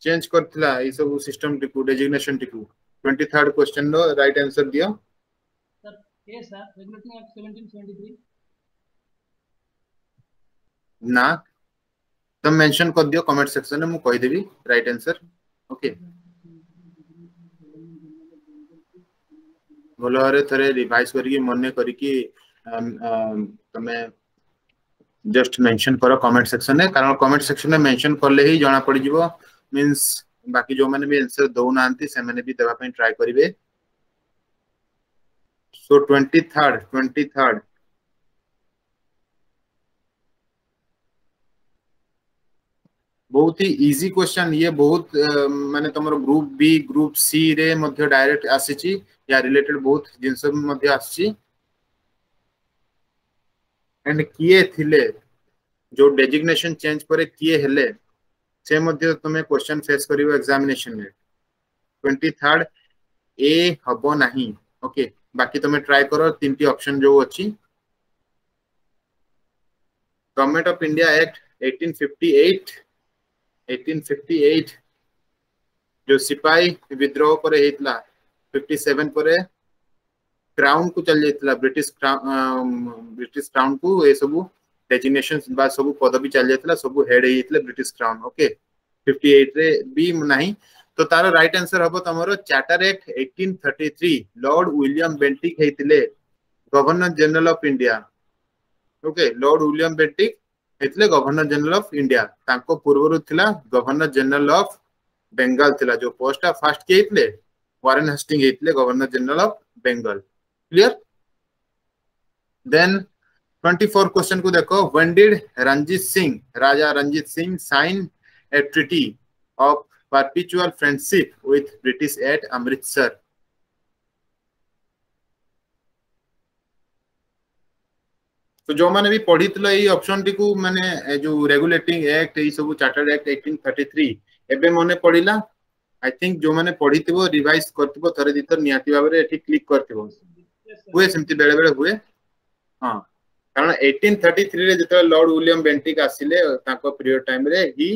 चेंज करथला ई सब सिस्टम टिकू डेजिग्नेशन टिकू 23rd question no right answer दियो sir A sir regulating act 1773 ना तुम मेंशन कर दियो कमेंट सेक्शन में मु कहि देबी राइट आंसर ओके भलो रे थरे रिवाइज करिके मने करिके तमे जस्ट मेंशन करो कमेंट सेक्शन में कारण कमेंट सेक्शन में मेंशन करले ही जाना पड़ जिवो मींस बाकी जो माने भी आंसर दो नांती से माने भी देबा पई ट्राई करिवे सो 23rd बहुत ही इजी क्वेश्चन ये बहुत माने तमरो ग्रुप बी ग्रुप सी रे मध्य डायरेक्ट आसीची या रिलेटेड बहुत जिंस मध्य आसी एंड किए थिले जो डेजिग्नेशन चेंज करे किए हेले से मध्य तमे क्वेश्चन फेस करिवो एग्जामिनेशन में 23rd ए हबो नाही ओके बाकी तमे ट्राई करो तीनटी ऑप्शन जो अछि गवर्नमेंट ऑफ इंडिया एक्ट 1858 जो सिपाही विद्रोह पर हेतला 57 पर क्राउन को चल जेतला ब्रिटिश क्राउन को ए सब डेजिग्नेशन बा सब पदवी चल जेतला सब हेड हेतले ब्रिटिश क्राउन ओके 58 रे बी नाही तो तार राइट आंसर हबो तमरो charter act 1833 lord William Bentinck हेतले governor general of India okay lord William Bentinck हेतले गवर्नर जनरल ऑफ इंडिया तांको पूर्वरु थिला गवर्नर जनरल ऑफ बंगाल थिला जो पोस्ट फर्स्ट के हेतले वारेन हेस्टिंग हेतले governor general of Bengal clear then 24 question को देखो when did Raja Ranjit Singh sign a treaty of perpetual friendship with British at Amritsar तो जो माने भी पढ़ितलो ई ऑप्शन टी को माने जो रेगुलेटिंग एक्ट ई सब चार्टर्ड एक्ट 1833 एबे मने पढ़िला आई थिंक जो माने पढ़ितबो रिवाइज करतबो थरे दितर नियाती भाबरे एठी क्लिक करतबो हुए सेमती बेले बेले हुए हां कारण 1833 रे जत लॉर्ड विलियम बेंटिक आसिले ताको पीरियड टाइम रे ही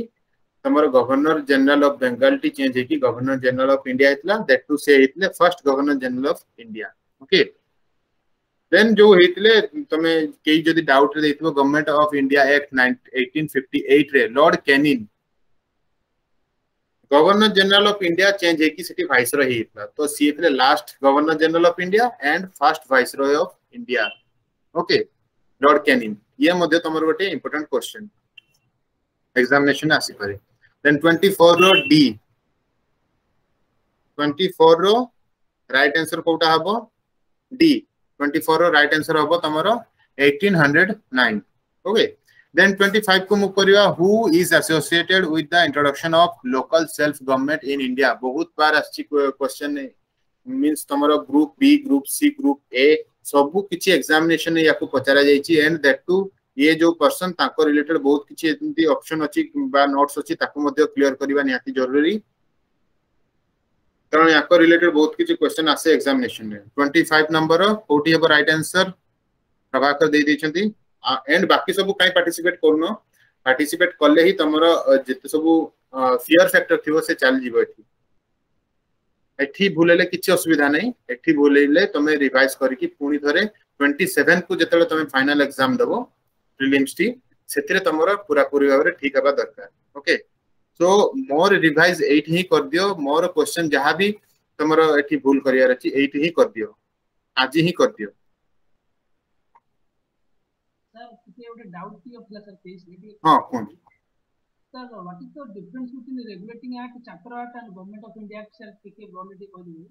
तमर गवर्नर जनरल ऑफ बंगाल टी चेंज है कि गवर्नर जनरल ऑफ इंडिया इतला दैट टू से इतले first governor general of India okay then जो हेतले तमे केई जदी डाउट रे देथिबो गवर्नमेंट ऑफ इंडिया एक्ट 1858 रे lord Canning governor general of India change है कि सिटी वाइसरॉय हेतला तो सी इतले last governor general of India and first viceroy of India okay lord canine ये मध्ये तमर गोटे इंपोर्टेंट क्वेश्चन एग्जामिनेशन आसी पारे देन 24 रो डी 24 रो राइट आंसर कोटा हबो डी 24 रो राइट आंसर होबो तमरो 1809 ओके देन 25 को मूव करिवा who is associated with the introduction of local self government in India बहुत बार आछि क्वेश्चन मींस तमरो group B group C group A सबु किछि एग्जामिनेशन या को पचारा जाईची एंड दैट टू ये जो पर्सन ताको रिलेटेड बहुत किछि एंती ऑप्शन अछि बा नोट्स अछि ताको मध्ये क्लियर करबा निहाती जरूरी कारण याको रिलेटेड बहुत किछि क्वेश्चन आसे एग्जामिनेशन में 25 नंबर कोठी हेबो राइट आंसर प्रभाकर दे दैछंती एंड बाकी सब काई पार्टिसिपेट करनो पार्टिसिपेट करले ही तमरो जते सब फियर फैक्टर थिवो से चल जीवो एठी भूलेले किछि असुविधा नै एठी भूलेले तमे रिवाइज करिकि पुनी थरे 27 को जतले तमे फाइनल एग्जाम दबो प्रीलिम्स टी सेतिरे तमरो पूरा पूरी भाबरे ठीक हबा दरकार ओके सो मोर रिवाइज एट ही कर दियो मोर क्वेश्चन जहां भी तमरो एठी भूल करिया रछि एट ही कर दियो आज ही कर दियो सर किते ओटे डाउट की ऑफ सर प्लीज लेकिन हां कोन sir what is the difference between regulating act chapter 8 and government of India act sir किके गवर्नमेंट को दिए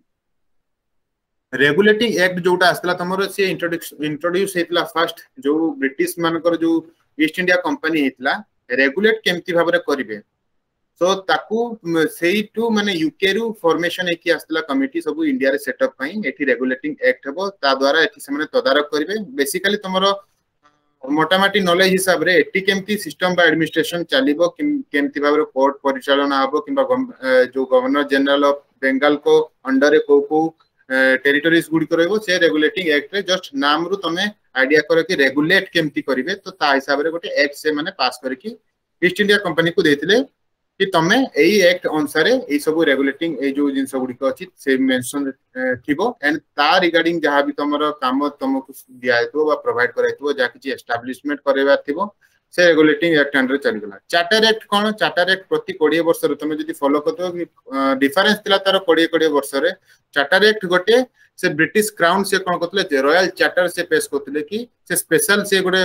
रेगुलेटिंग एक्ट जोटा आस्तला तमरो से इंट्रोड्यूस हेतला फर्स्ट जो ब्रिटिश मानकर जो ईस्ट इंडिया कंपनी हेतला रेगुलेट केमती भाबरे करिवे सो ताकू सेही टू माने यूके रु फॉर्मेशन एकी आस्तला कमिटी सब इंडिया रे सेटअप पई एठी रेगुलेटिंग एक्ट हेबो ता द्वारा एठी से माने तदारक करिवे बेसिकली तमरो मोटामाटी नॉलेज हिसाब रे एटी केमती सिस्टम बा एडमिनिस्ट्रेशन चलिबो केमती भाबरे कोर्ट परिचालन हबो किबा जो गवर्नर जनरल ऑफ बंगाल को अंडर रे को टेरिटरीज गुडी करबो से रेगुलेटिंग एक्ट रे जस्ट नाम रु तमे आईडिया करो कि रेगुलेट केमती करिवे तो ता हिसाब रे गोटे एक्ट से माने पास करके ईस्ट इंडिया कंपनी को देथिले कि तमे एई एक्ट अनुसार एई सब रेगुलेटिंग ए जो जिंस गुडी को अछि से मेंशन थिबो एंड ता रिगार्डिंग जहां भी तमरो काम तमको दिया हेतो बा प्रोवाइड कराइतो जा किछि एस्टैब्लिशमेंट करेबा थिबो से रेगुलेटिंग एक्ट अंडर चली गला चार्टर एक्ट कोन चार्टर एक्ट प्रति 20 वर्ष रे तमे जदी फॉलो करतो कि डिफरेंस तिला तार 20 वर्ष रे चार्टर एक्ट गोटे से ब्रिटिश क्राउन से कोन करतले रॉयल चार्टर से पेश करतले कि से स्पेशल से गोटे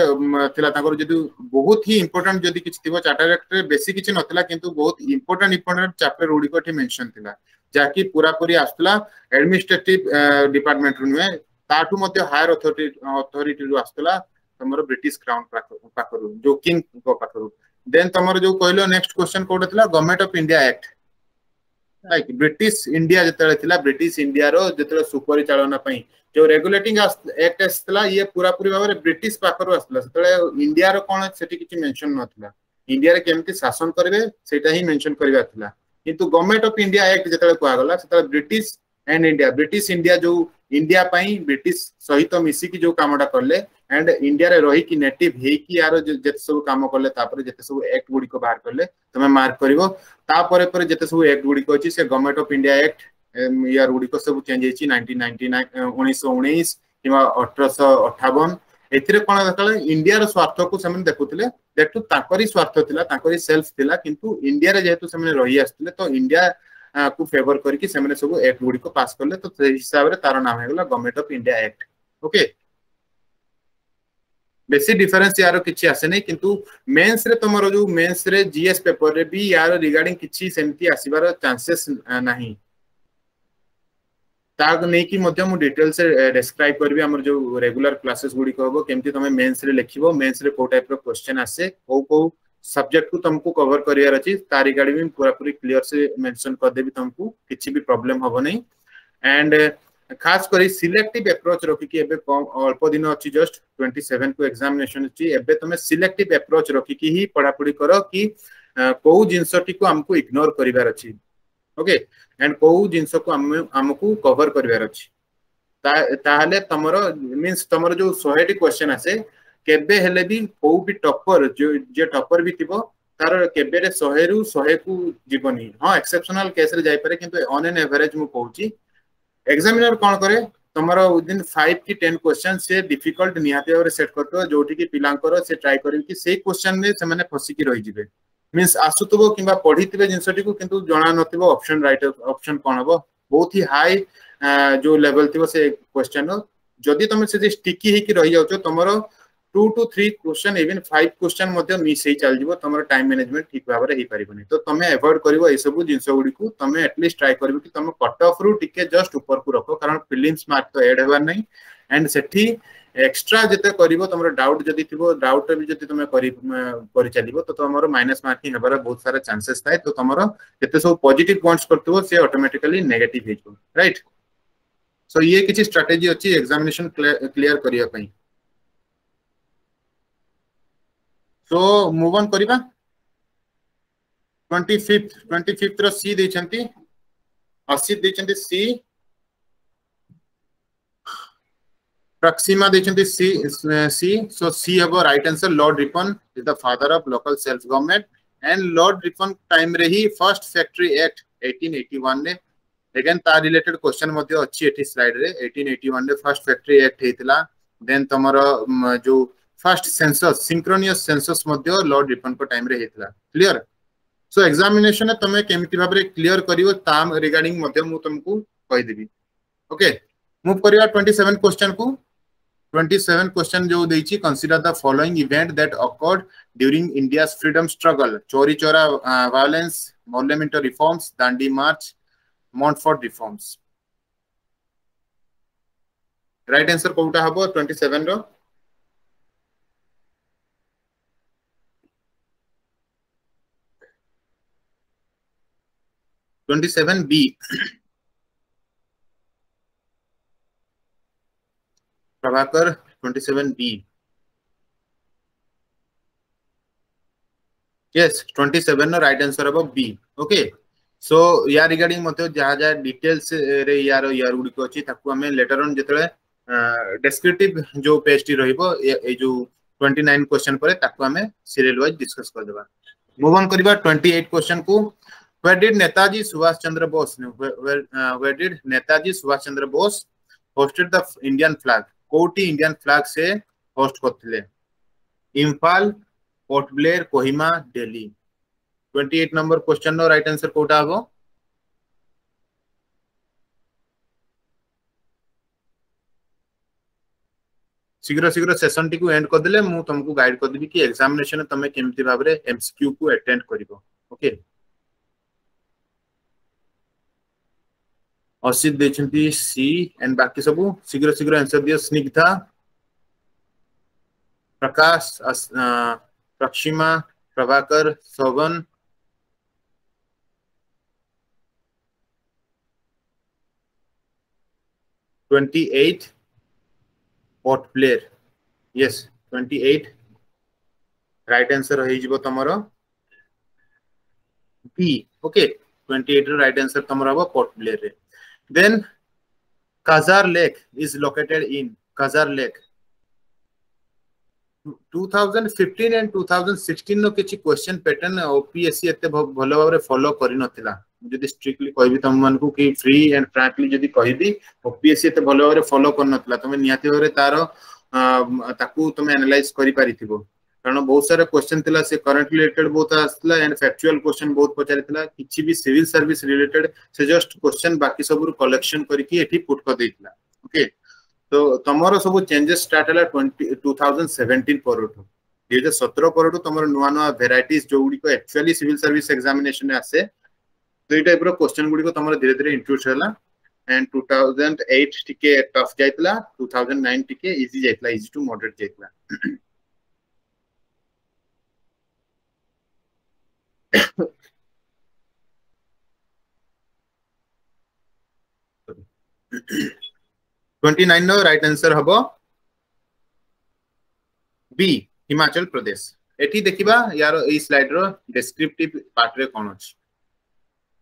थिला ताकर जदी बहुत ही इंपोर्टेंट जदी किछि थिबो चार्टर एक्ट रे बेसी किछि नथिला किंतु बहुत इंपोर्टेंट चैप्टर उडी कोठी मेंशन थिला जाकी पूरा पूरी आस्तला एडमिनिस्ट्रेटिव डिपार्टमेंट रु नुए ताटू मध्ये हायर अथॉरिटी रु आस्तला तमरो ब्रिटिश क्राउन पाखरु जो किंग को पाखरु देन तमरो जो कहलो नेक्स्ट क्वेश्चन कोड थिला government of India act like British India जतले थिला ब्रिटिश इंडिया रो जतले सुपरिचालन पई जो रेगुलेटिंग एक्ट असला ये पूरा पूरी भाबरे ब्रिटिश पाखरु असला तले इंडिया रो कोन सेठी किछि मेंशन नथिला इंडिया रे केमति शासन करबे सेटा ही मेंशन करबा थिला किंतु गवर्नमेंट ऑफ इंडिया एक्ट जतले कोआ गला सेतले British and India British India जो इंडिया पई ब्रिटिश सहित मिसी की जो कामडा करले एंड इंडिया रे रही की नेटिव हे की यार जते सब काम करले तापर जते सब एक्ट गुडी को बाहर करले तमे मार्क करिवो तापर पर जते सब एक्ट गुडी को अछि से गवर्नमेंट ऑफ इंडिया एक्ट यार गुडी को सब चेंज हेछि 1999 1919 किबा 1858 एथिरे कोन देखले इंडिया रो स्वार्थ को समान देखुतले देखु ताकरी स्वार्थ थिला ताकरी सेल्फ थिला किंतु इंडिया रे जेतु समान रही आस्तले तो इंडिया को फेवर करके सेमने सब एक्ट गुडी को पास करले तो हिसाब रे तार नाम हेगला government of India act okay बेसी डिफरेंस यारो किछि आसे नै किंतु मेंस रे तमरो जो मेंस रे जीएस पेपर रे भी यारो रिगार्डिंग किछि सेमती आसीबार चांसेस नाही ताग नै कि मध्य मु डिटेल से डिस्क्राइब करबी हमर जो रेगुलर क्लासेस गुडी को होबो केमती तमे मेंस रे लिखिबो मेंस रे को टाइप रो क्वेश्चन आसे को सब्जेक्ट को तुमको कवर करियर अछि ता रिगार्डिंग पूरा पूरी क्लियर से मेंशन कर देबी तुमको किछि भी प्रॉब्लम होबो नै एंड खास करी सिलेक्टिव अप्रोच रखी कि एबे अल्प दिन अछि जस्ट 27 को एग्जामिनेशन अछि एबे तमे सिलेक्टिव अप्रोच रखी कि ही पढा पढी करो कि को जिंसटी को हमको इग्नोर करिवार अछि ओके एंड को जिंस को हमको कवर करिवार अछि ताहले तमरो मींस तमरो जो 100 टी क्वेश्चन आसे केबे हेले भी को भी टॉपर जो जे टॉपर भी थिबो तार केबे रे 100 रु 100 को जीवनी हां एक्सेप्शनल केस रे जाय पारे किंतु ऑन एन एवरेज मु कहूची एग्जामिनर कोन करे तमरो विदिन 5 की 10 क्वेश्चन से डिफिकल्ट निहाते और सेट करतो जोठी की पिलांकर से ट्राई करिन कि से क्वेश्चन में से माने फसी की रहि जिवे मींस आसुतबो किबा पढितबे जिंसटी को किंतु जणा नथिबो ऑप्शन राइट ऑप्शन कोन हबो बहुत ही हाई जो लेवल थिबो से क्वेश्चन जदी तमे से स्टिकी हे की रहि जाउछो तमरो 2 to 3 क्वेश्चन इवन 5 क्वेश्चन मध्ये मिस हे चल जिवो तमरो टाइम मैनेजमेंट ठीक भाबरे हे परिबनी तो तमे अवॉइड करिवो ए सब जिंस गुडी को तमे एटलीस्ट ट्राई करिवो कि तमे कट ऑफ रु टिके जस्ट ऊपर को रखो कारण प्रीलिम्स मार्क तो ऐड हेबार नै एंड सेठी एक्स्ट्रा जते करिवो तमरो डाउट जदी थिबो डाउट भी जदी तुमे करि चलिबो तो तमरो माइनस मार्किंग हेबार बहुत सारा चांसेस थाए तो तमरो जते सब पॉजिटिव पॉइंट्स करथिबो से ऑटोमेटिकली नेगेटिव हेजो राइट सो ये किछि स्ट्रेटजी अछि एग्जामिनेशन क्लियर करिया पई सो मूव ऑन करिबा 25th रो सी दैछंती 80 दैछंती सी Proxima दैछंती सी so C हबो right answer Lord Ripon is the father of local self government and Lord Ripon time रे ही फर्स्ट फैक्ट्री एक्ट 1881 ने अगेन ता रिलेटेड क्वेश्चन मध्ये अछि एठी स्लाइड रे 1881 रे फर्स्ट फैक्ट्री एक्ट हेतिला देन तमरो जो फर्स्ट सेंसस सिंक्रोनियस सेंसस मध्ये लॉर्ड रिपन को टाइम रे हेतिला क्लियर सो एग्जामिनेशन तमे केमिति भाबरे क्लियर करिवो ताम रिगार्डिंग मध्ये मु तुमको कहि देबी ओके मूव करिया 27 क्वेश्चन को 27 क्वेश्चन जो देछि consider the following event that occurred during India's freedom struggle Chauri Chaura violence parliamentary reforms Dandi march Montford reforms right answer कोटा हबो 27 रो B Prabhakar 27 B yes 27 no right answer हबो B okay so yeah regarding मते जहा जहा डिटेल्स रे यार गुडी को अछि ताकू हमें लेटर ऑन जतले डिस्क्रिप्टिव जो पेज टी रहइबो ए जो 29 क्वेश्चन परे ताकू हमें सीरियल वाइज डिस्कस कर देबा मूव ऑन करिबा 28 क्वेश्चन को where did Netaji Subhash Chandra Bose where did Netaji Subhash Chandra Bose hosted the Indian flag कोटी इंडियन फ्लैग से होस्ट करथिले Imphal Port Blair Kohima Delhi 28 number question no right answer कोटा हबो शीघ्र शीघ्र सेशन टी को एंड कर देले मु तुमको गाइड कर देबी कि एग्जामिनेशन तमे केमति भाबरे एमसीक्यू को अटेंड करिवो ओके असित देछंती सी एंड बाकी सब शीघ्र शीघ्र आंसर दियो स्निग्धा प्रकाश प्रक्षिमा प्रभाकर सोगन (28) Port Blair yes 28 right answer होई जिवो तमरो बी ओके 28 रो राइट आंसर तमरो हबो पोर्ट ब्लेयर रे then Kazar Lake is located in Kazar Lake 2015 and 2016 no किछि क्वेश्चन पैटर्न ओपीएससी एते भलो भाबरे फॉलो करि नथिला जदी स्ट्रिक्टली कहबी तम मन को कि फ्री एंड फ्रैंकली जदी कहबी ओपीएससी एते भलो भाबरे फॉलो कर नथिला तमे नियाती भाबरे तारो ताकू तमे एनालाइज करि पारिथिबो कारण बहुत सारा क्वेश्चन थिला से करंट रिलेटेड बहुत आसला एंड फैक्चुअल क्वेश्चन बहुत पचारिथिला किछि भी सिविल सर्विस रिलेटेड से जस्ट क्वेश्चन बाकी सब कलेक्शन करके एठी पुट कर देथिला ओके तो तमरो सब चेंजेस स्टार्ट हला 2017 परटू 2017 परटू तमरो नुवा नुवा वेराइटीज जो गुडी को एक्चुअली सिविल सर्विस एग्जामिनेशन में आसे तो ई टाइप रो क्वेश्चन गुडी को तमरो धीरे धीरे इंट्रोड्यूस हला एंड 2008 टिके टफ जाइतला 2009 टिके इजी जाइतला इजी टू मॉडरेट जाइतला 29 नो राइट आंसर हबो बी हिमाचल प्रदेश एठी देखिबा यार ए स्लाइड रो डिस्क्रिप्टिव पार्ट रे कोन अछि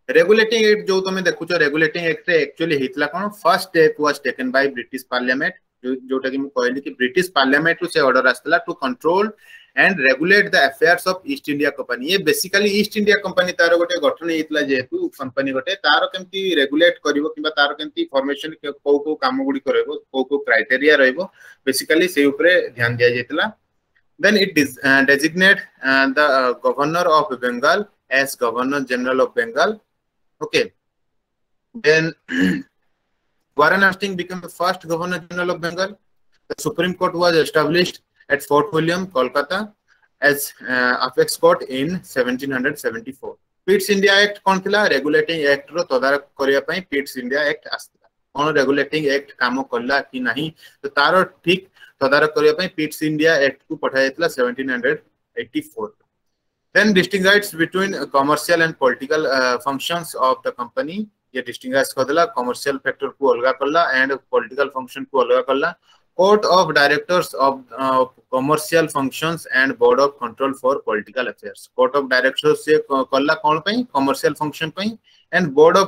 रेगुलेटिंग एक्ट जो तमे देखुचो रेगुलेटिंग एक्ट रे एक्चुअली हितला कोन first step was taken by British parliament जोटा कि मु कहली कि ब्रिटिश पार्लियामेंट रो से ऑर्डर आस्तला to control and regulate the affairs of East India company ये बेसिकली ईस्ट इंडिया कंपनी तार गोटे गठन हेतला जेतु कंपनी गोटे तार केमती रेगुलेट करिवो किबा तार केमती फॉर्मेशन को काम गुडी करबो को क्राइटेरिया रहइबो बेसिकली से ऊपर ध्यान दिया जेतला then it designate the governor of Bengal as governor general of Bengal okay then Warren Hastings became the first Governor General of Bengal. The Supreme Court was established at Fort William, Kolkata, as apex court in 1774. Pitt's India Act कौन थिला regulating act रो तदारक करिया पई Pitt's India Act आस्थिला कौन regulating act काम कला कि नहीं तो तार ठीक तदारक करने ପାଇଁ पिट्स इंडिया एक्ट को पठाया 1784 then distinguishes between commercial and political functions of the company ये distinguish करला commercial factor को अलग करला and political function को अलग करला court of directors of commercial functions and board of control for political affairs court of directors से करला कौन ପାଇଁ commercial function ପାଇଁ and board of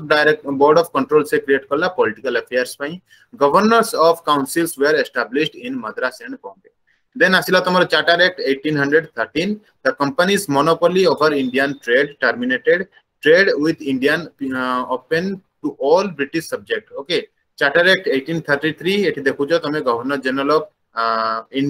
control से create करला political affairs ପାଇଁ governors of councils were established in Madras and Bombay then asila tomar charter act 1813 the company's monopoly over Indian trade terminated trade with Indian open to all British subject okay charter act 1833 एठी देखुजो तमे governor general of इन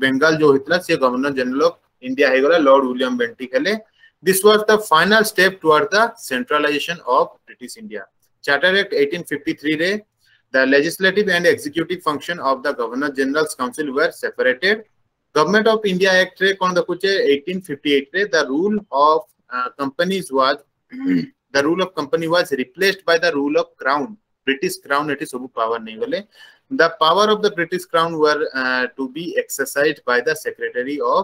बंगाल जो हितला से governor general of India हे गला Lord William Bentinck हेले this was the final step toward the centralization of British India charter act 1853 रे the legislative and executive function of the governor general's council were separated government of India act रे कोन दकुचे 1858 रे the rule of companies was the rule of company was replaced by the rule of crown British crown eighty सब power नहीं गले the power of the British crown were to be exercised by the secretary of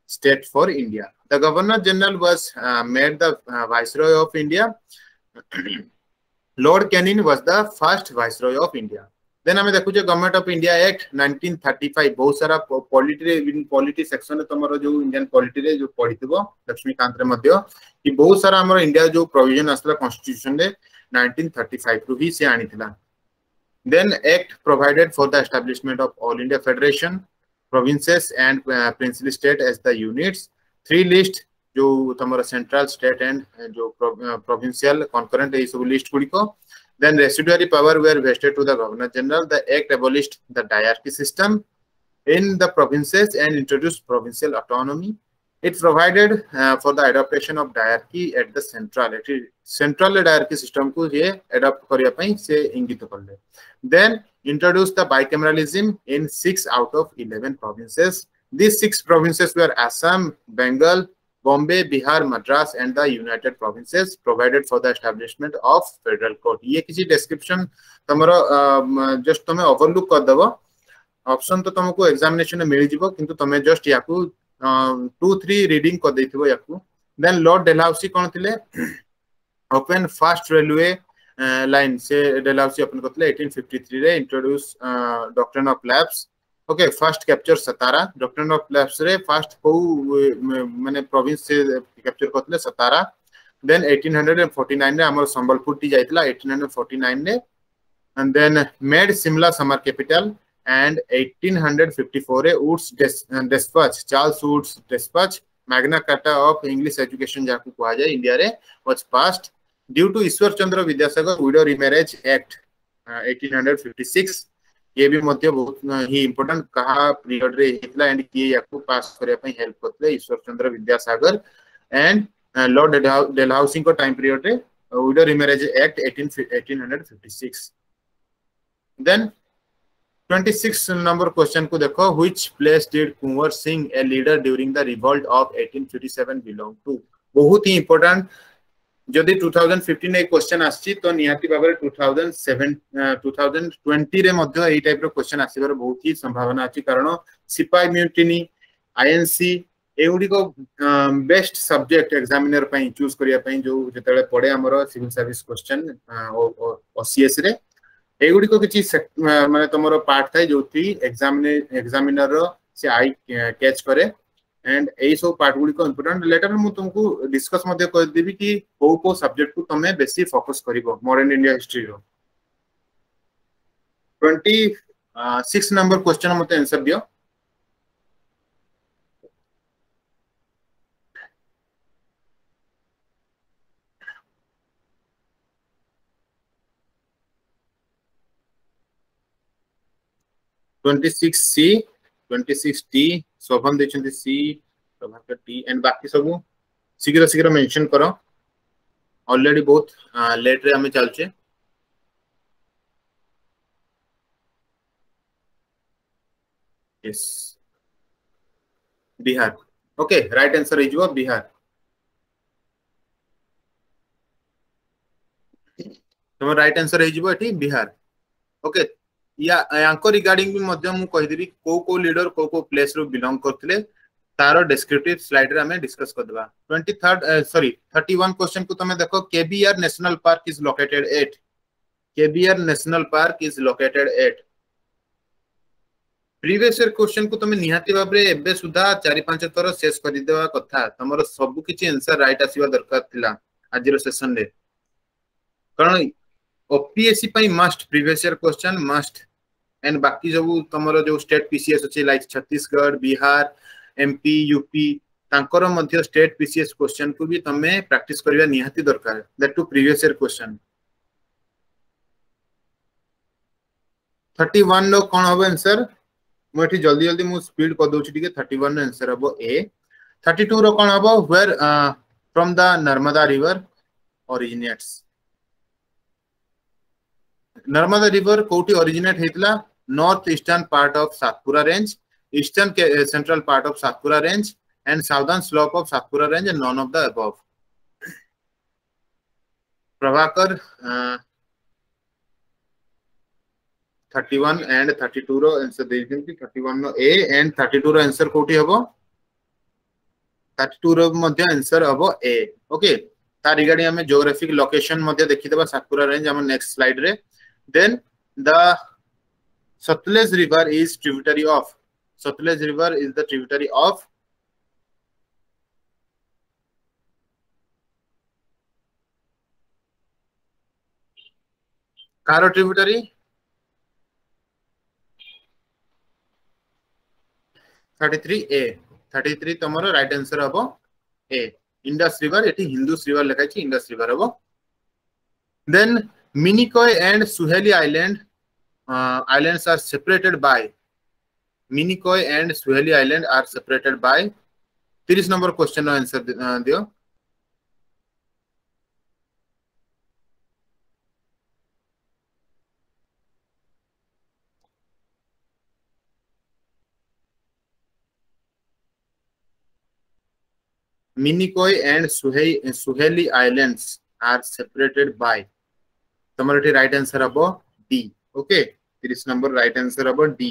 state for India the governor general was made the viceroy of India Lord Canning was the first viceroy of India then हमें देखु जे government of India act 1935 बहुत सारा polity section में तमरो जो Indian polity रे जो पढितबो लक्ष्मीकांत रे मध्य कि बहुत सारा हमर इंडिया जो प्रोविजन असला कॉन्स्टिट्यूशन रे 1935 रु ही से आनिथिला then act provided for the establishment of all India federation provinces and princely state as the units three list जो तमरो सेंट्रल स्टेट एंड जो प्रोविंशियल कॉन्करेंट ए सब लिस्ट गुडी को then residuary power were vested to the governor general the act abolished the diarchy system in the provinces and introduced provincial autonomy it provided for the adaptation of diarchy at the central diarchy system को ये adopt करिया पई से इंगित करले then introduced the bicameralism in 6 out of 11 provinces these 6 provinces were Assam Bengal Bombay, Bihar, Madras and the United Provinces provided for the establishment of federal court. ये किसी description तमरो just तमे overlook कर दबो option तो तुमको examination में मिल जिवो किंतु तमे just याकू 2-3 reading कर देथिबो याकू then Lord Dalhousie कोन थिले open fast railway line से Dalhousie अपन करथिले 1853 रे introduce doctrine of lapse okay first capture Satara doctrine of lapse रे first को माने province से capture करथिले Satara then 1849 रे हमर संबलपुर टी जाइतला 1849 रे and then made Simla summer capital and 1854 रे Woods Dispatch Charles Woods Dispatch Magna Carta of English education Jakhu कहा जाय इंडिया रे was passed due to Ishwar Chandra Vidyasagar widow remarriage act 1856 ये भी मध्य बहुत ही इंपोर्टेंट कहा पीरियड रे हितला एंड किए याकू पास करे पई हेल्प करले Ishwar Chandra Vidyasagar and lord Dalhousie को टाइम पीरियड रे widow remarriage act 1856 then 26 number question को देखो which place did Kunwar Singh a leader during the revolt of 1857 belong to बहुत ही इंपोर्टेंट जदि 2015 एक क्वेश्चन आछि तो निहाती बाबरे 2020 रे मध्य एई टाइप रो क्वेश्चन आसीबार बहुत ही संभावना अछि कारण सिपाही म्यूटिनी आईएनसी एउडी को बेस्ट सब्जेक्ट एग्जामिनर पई चूज करिया पई जो जेतेले पडे हमरो सिविल सर्विस क्वेश्चन ओसीएस रे एउडी को किछि माने तमरो पार्ट थाय जोथि एग्जामिनर रो से आई कैच करे एंड ए सब पार्ट गुडी को इंपोर्टेंट लेटर मु तुमको डिस्कस मध्ये कर देबी कि को सब्जेक्ट को तमे बेसी फोकस करिवो मॉडर्न इंडिया हिस्ट्री रो 26 नंबर क्वेश्चन मते आंसर दियो सी 26 टी सोभन देचंती सी प्रभाकर टी एंड बाकी सब शीघ्र शीघ्र मेंशन करो ऑलरेडी बहुत लेट रे हमें चलचे yes Bihar okay right answer is Bihar तुम right answer is Bihar okay yeah यांको रिगार्डिंग भी मध्य मु कहि देबी को लीडर को प्लेस रो बिलोंग करथिले तारो डिस्क्रिप्टिव स्लाइड रे हमें डिस्कस कर देबा 31 क्वेश्चन को तमे देखो KBr national park is located at KBr national park is located at previous year question को तमे निहाती भाबरे एबे सुधा 4-5 थर शेष कर देबा कथा तमरो सब किछि आंसर राइट आसीबा दरकार थिला आज रो सेशन रे कारण ओपीएससी पई must previous year question must and बाकी जो तमरो जो स्टेट पीसीएस अछि like Chhattisgarh Bihar MP UP तांकर मध्य स्टेट पीसीएस क्वेश्चन को भी तमे प्रैक्टिस करबा निहाती दरकार that to previous year question 31 no कोन होबो आंसर मु एठी जल्दी जल्दी मु स्पीड कर दउछि ठीक है 31 नो आंसर होबो ए 32 रो कोन होबो where from the Narmada river originates Narmada river कोठी ओरिजिनेट हेतला north eastern part of Satpura range eastern central part of Satpura range and southern slope of Satpura range and none of the above. Prabhakar 31 and 32 रो answer देइछन्ती 31 no A and 32 रो answer कोठी हबो 32 रो मध्य answer हबो A okay ता regarding हमें ज्योग्राफिक लोकेशन मध्य देखि देबा सातपुरा रेंज हम नेक्स्ट स्लाइड रे then the Satluj river is tributary of Satluj river is the tributary of Karo tributary 33A 33 तमरो राइट आंसर हबो ए इंडस रिवर एटी हिंदूस रिवर लिखा छी इंडस रिवर हबो then Minicoy and Suheli islands are separated by Minicoy and Suheli Island are separated by 30 number question no answer दियो Minicoy and Suheli islands are separated by तमरो right answer हबो D okay 30 number right answer हबो D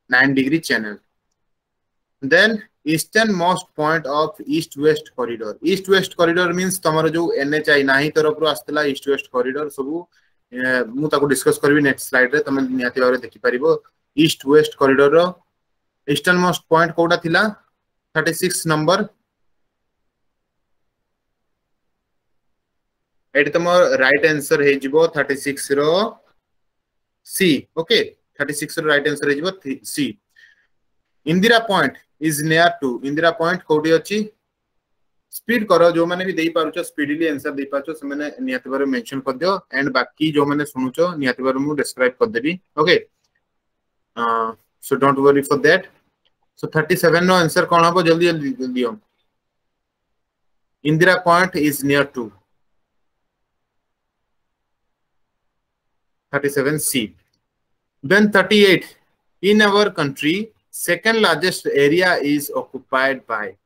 9 degree channel then eastern most point of east west corridor means तमरो जो NHI नाही तरफ रो आस्तला east west corridor सब मु ताको डिस्कस करबी नेक्स्ट स्लाइड रे तमे नियाती बारे देखि परिबो east west corridor रो eastern most point कोडा थिला 36 नंबर एटी तम राइट आंसर हे जिवो 36 रो सी ओके 36 रो राइट आंसर हे जिवो C Indira point is near to Indira point कोडी अछि स्पीड करो जो माने भी देई पारुचो स्पीडली आंसर देई पारुचो से माने नियत बारे मेंशन कर दियो एंड बाकी जो माने सुनुचो नियत बारे मु डिस्क्राइब कर देबी okay so don't worry for that so 37 no answer कोन हबो जल्दी जल्दी दियो Indira point is near to 37C. Then 38. In our country, second largest area is occupied by.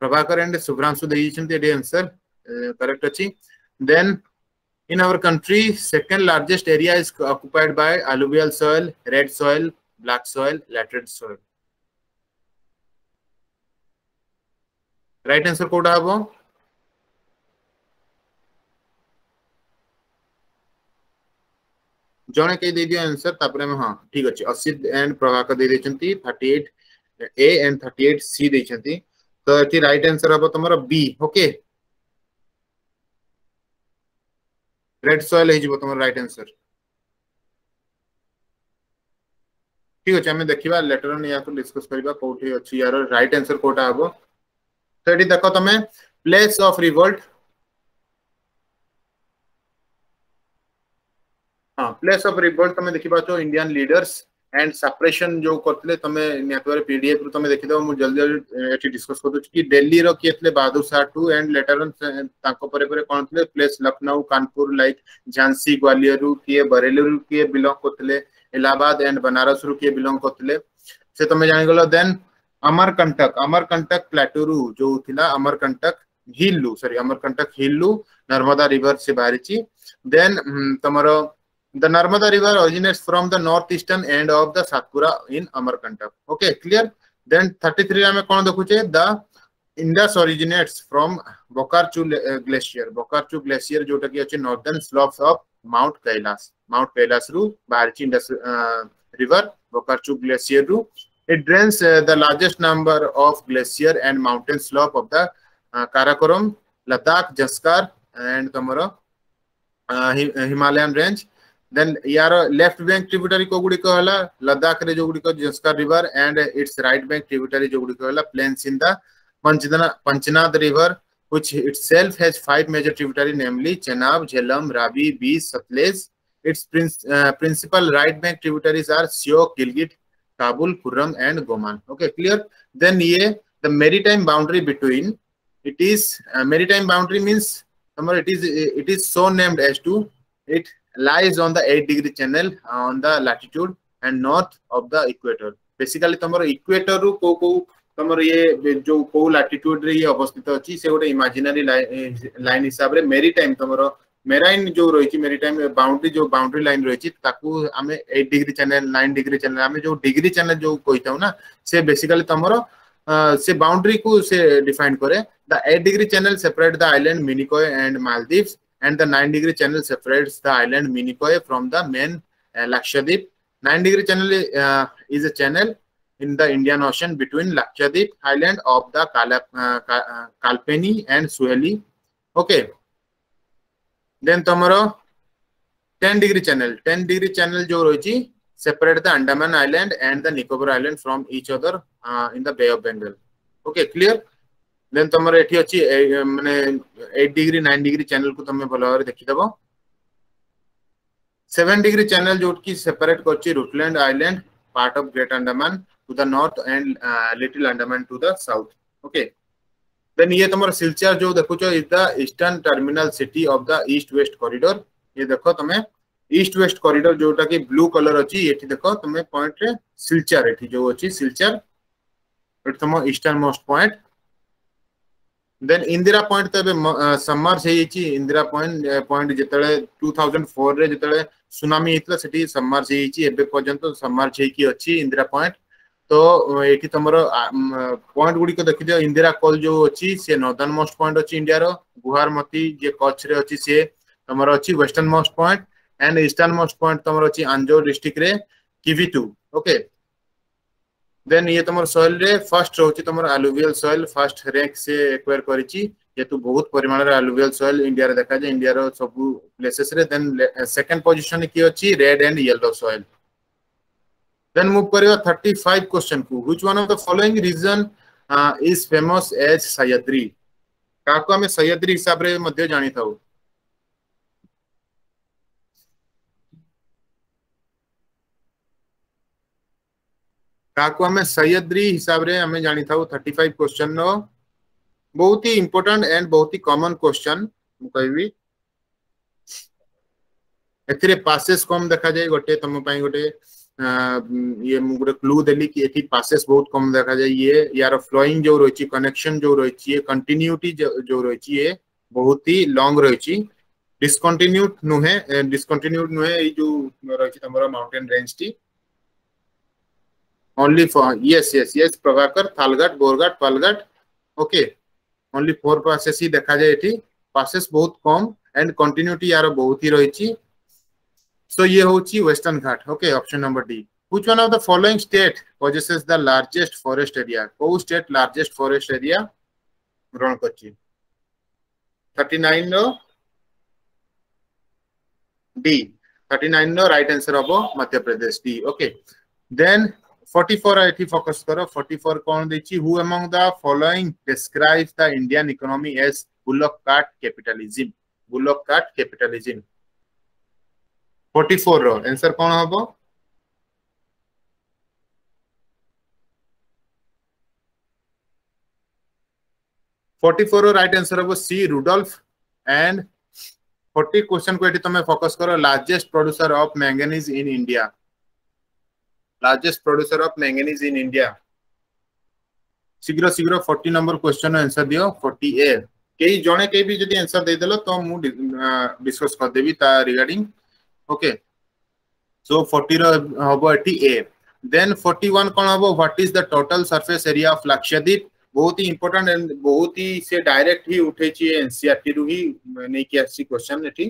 Prabhakar and Subhranshu deyichanti the answer correct achi. Then in our country, second largest area is occupied by alluvial soil, red soil, black soil, laterite soil. Right answer कोडा हबो जने के दे दियो answer तापरे में हां ठीक अछि असित एंड प्रभाकर दे देचंती 38 ए एंड 38 सी देचंती तो एठी राइट आंसर हबो तमरो बी ओके रेड सॉइल हे जिवो तमरो राइट आंसर ठीक अछि हमें देखिबा लेटर ऑन या को डिस्कस करबा कोठी अछि यार राइट आंसर कोटा हबो तो एठी देखो तमे place of revolt place of revolt तमे देखि पाछो इंडियन लीडर्स एंड सप्रेशन जो करतले तमे नेटवर पीडीएफ तमे देखि दो मु जल्दी जल्दी एठी डिस्कस कर दो कि दिल्ली रो केतले Bahadur Shah 2 and later on ताको परे परे कोन थले प्लेस लखनऊ कानपुर लाइक झांसी ग्वालियर रू के बरेली रू के बिलोंग करतले इलाहाबाद एंड बनारस रू के बिलोंग करतले से तमे जानि गलो देन अमरकंटक प्लेटू रू जो थिला अमरकंटक हिल्लू नर्मदा रिवर से बाहरीची then तमरो The Narmada river originates from the northeastern end of the Satpura in Amarkantak. Okay, clear? Then 33 ame kon dekhuche, the Indus originates from Bokarchu glacier. Bokarchu glacier jota ki achi northern slopes of Mount Kailas. Mount Kailas ru baharichi Indus river Bokarchu glacier ru. It drains the largest number of glacier and mountain slope of the Karakoram, Ladakh, Jaskar and tomorrow Himalayan range. Then यार left bank tributary को गुडी को हला लद्दाख रे जो गुडी को Zanskar river and its right bank tributary जो गुडी को हला plains in the Panchnad river which itself has 5 major tributary namely Chenab, Jhelum, Ravi, Beas, Satluj. Its principal right bank tributaries are Syok, Gilgit, Kabul, Khurram and Goman. Okay, clear? Then ye the maritime boundary between it is maritime boundary means it is so named as to it lies on the 8-degree channel on the latitude and north of the equator. Basically तमरो equator ru को तमरो ये जो को latitude रे ये अवस्थित अछि से गोटे imaginary line हिसाब रे maritime तमरो marine जो रहिछि maritime boundary line रहिछि ताकू हमें 8-degree channel 9-degree channel हमें जो degree channel जो कहिताउ ना से basically तमरो से boundary को से define करे. The 8-degree channel separate the island Minicoy and Maldives, and the 9-degree channel separates the island Minicoy from the main Lakshadweep. 9-degree channel is a channel in the Indian Ocean between Lakshadweep island of the Kalpeni and Suheli. Okay. Then tomorrow 10-degree channel. 10-degree channel jo roichi separate the Andaman Island and the Nicobar Island from each other in the Bay of Bengal. Okay, clear? Then तमरो एठी अछि माने 8-degree 9-degree channel को तमे भलो भाबरे देखि दबो. 7-degree channel जोट की separate करछि Rutland Island part of Great Andaman to the north and Little Andaman to the south. Okay. Then ये तमरो Silchar जो देखुछो is the eastern terminal city of the east west corridor. ये देखो तमे east west corridor जोटा की blue color अछि एठी देखो तमे point रे Silchar एठी जो अछि Silchar एठी तमो eastern most point. Then Indira Point तबे submerge हेछि. Indira Point जेतले 2004 रे जेतले सुनामी हितला सेठी submerge हेछि. एबे पर्यंत submerge हेकि अछि Indira Point. तो एठी तमरो पॉइंट गुडी को देखि दियो. इंदिरा कॉल जो अछि से नॉर्दर्न मोस्ट पॉइंट अछि इंडिया रो. गुहारमती जे कच्छ रे अछि से तमरो अछि western most point and eastern most point तमरो अछि अंजोर डिस्ट्रिक्ट रे किविटू. ओके. देन ये तमरो सॉइल रे फर्स्ट रहउछि तमरो अलुवियल सॉइल फर्स्ट रैंक से एक्वायर करिछि जेतु बहुत परिमाण रे अलुवियल सॉइल इंडिया रे देखा जे इंडिया रो सब प्लेसेस रे. देन सेकंड पोजीशन की अछि red and yellow soil. Then move करियो 35 क्वेश्चन को. Which one of the following region is famous as Sahyadri? काको हमें सह्याद्री हिसाब रे मध्य जानि थाउ. काको हमें सह्याद्री हिसाब रे हमें जानि थाउ. 35 क्वेश्चन नो बहुत ही इंपोर्टेंट एंड बहुत ही कॉमन क्वेश्चन मु कहबी. एथिरे पासेस कम देखा जाय. गोटे तम पई गोटे ये मुगरे क्लू देली कि एठी पासेस बहुत कम देखा जाय. ये यार फ्लोइंग जो रहिछि कनेक्शन जो रहिछि कंटिन्यूटी जो रहिछि ये बहुत ही लॉन्ग रहिछि. डिस्कंटिन्यूड नुहे ए जो रहिछि तमरो माउंटेन रेंज टी only for yes Prabhakar Thalghat Borghat Palghat. Okay. Only 4 passes ही देखा जाय. एठी पासेस बहुत कम एंड कंटिन्यूटी यार बहुत ही रहिछि. So ये होची western Ghat. Okay. Option number D. Which one of the following state possesses the largest forest area? को स्टेट लार्जेस्ट फॉरेस्ट एरिया ग्रहण करछि? 39 no D. 39 no right answer हबो Madhya Pradesh D. Okay. Then 44 एठी फोकस करो. 44 कोन देछि? Who among the following describes the Indian economy as bullock cart capitalism? Bullock cart capitalism. 44 row answer कोन हबो? Right answer हबो सी Rudolf. And 40 question को एठी तमे फोकस करो. Largest producer of manganese in India. Largest producer of manganese in India. शीघ्र 40 number question answer दियो. 40 ए केई जणे केई भी जदी आंसर दे देलो तो मु डिस्कस कर देबी ता रिगार्डिंग. ओके. सो 40 रो हबो एटी ए देन 41 कोन हबो what is the total surface area of Lakshadweep बहुत ही इंपोर्टेंट एंड बहुत ही से डायरेक्ट ही उठे छी एनसीईआरटी रु ही नै कि आसी क्वेश्चन एटी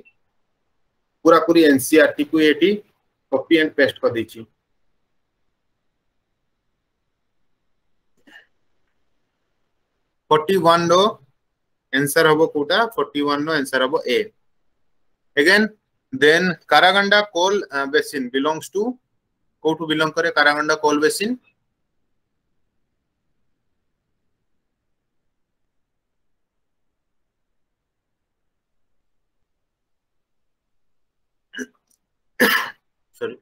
पूरा पूरी एनसीईआरटी को एटी कॉपी एंड पेस्ट कर दी छी 41 रो आंसर हबो कोटा 41 रो आंसर हबो A again then Karaganda coal basin belongs to कोठु बिलोंग करे Karaganda coal basin sorry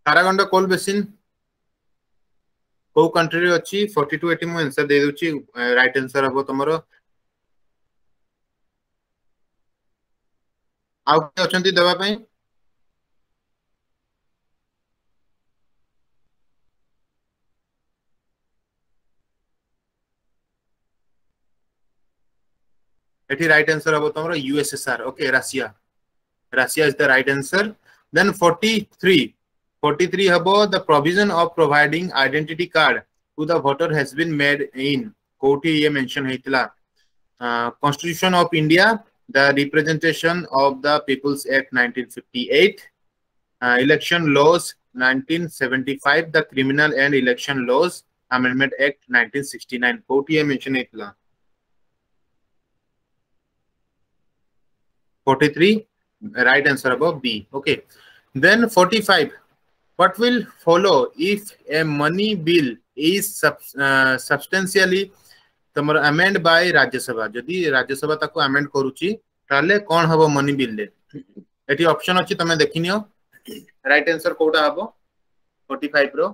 Karaganda coal basin को कंट्री रे अछि 42 80 मु आंसर दे दोछि राइट आंसर हबो तमरो आउ के अछंती देबा पई एठी राइट आंसर हबो तमरो USSR okay Russia is the right answer then 43 habo the provision of providing identity card to the voter has been made in koti ye mention heitla Constitution of India the Representation of the People's Act 1958 Election Laws 1975 the Criminal and Election Laws Amendment Act 1969 koti ye mention heitla 43 right answer above B okay then 45 what will follow if a money bill is substantially तमर amend bye राज्य सभा जदी राज्य सभा ताको amend करूची ताले कोन हबो मनी बिल ले एठी ऑप्शन अछि तमे देखिनियो राइट आंसर कोटा हबो 45 रो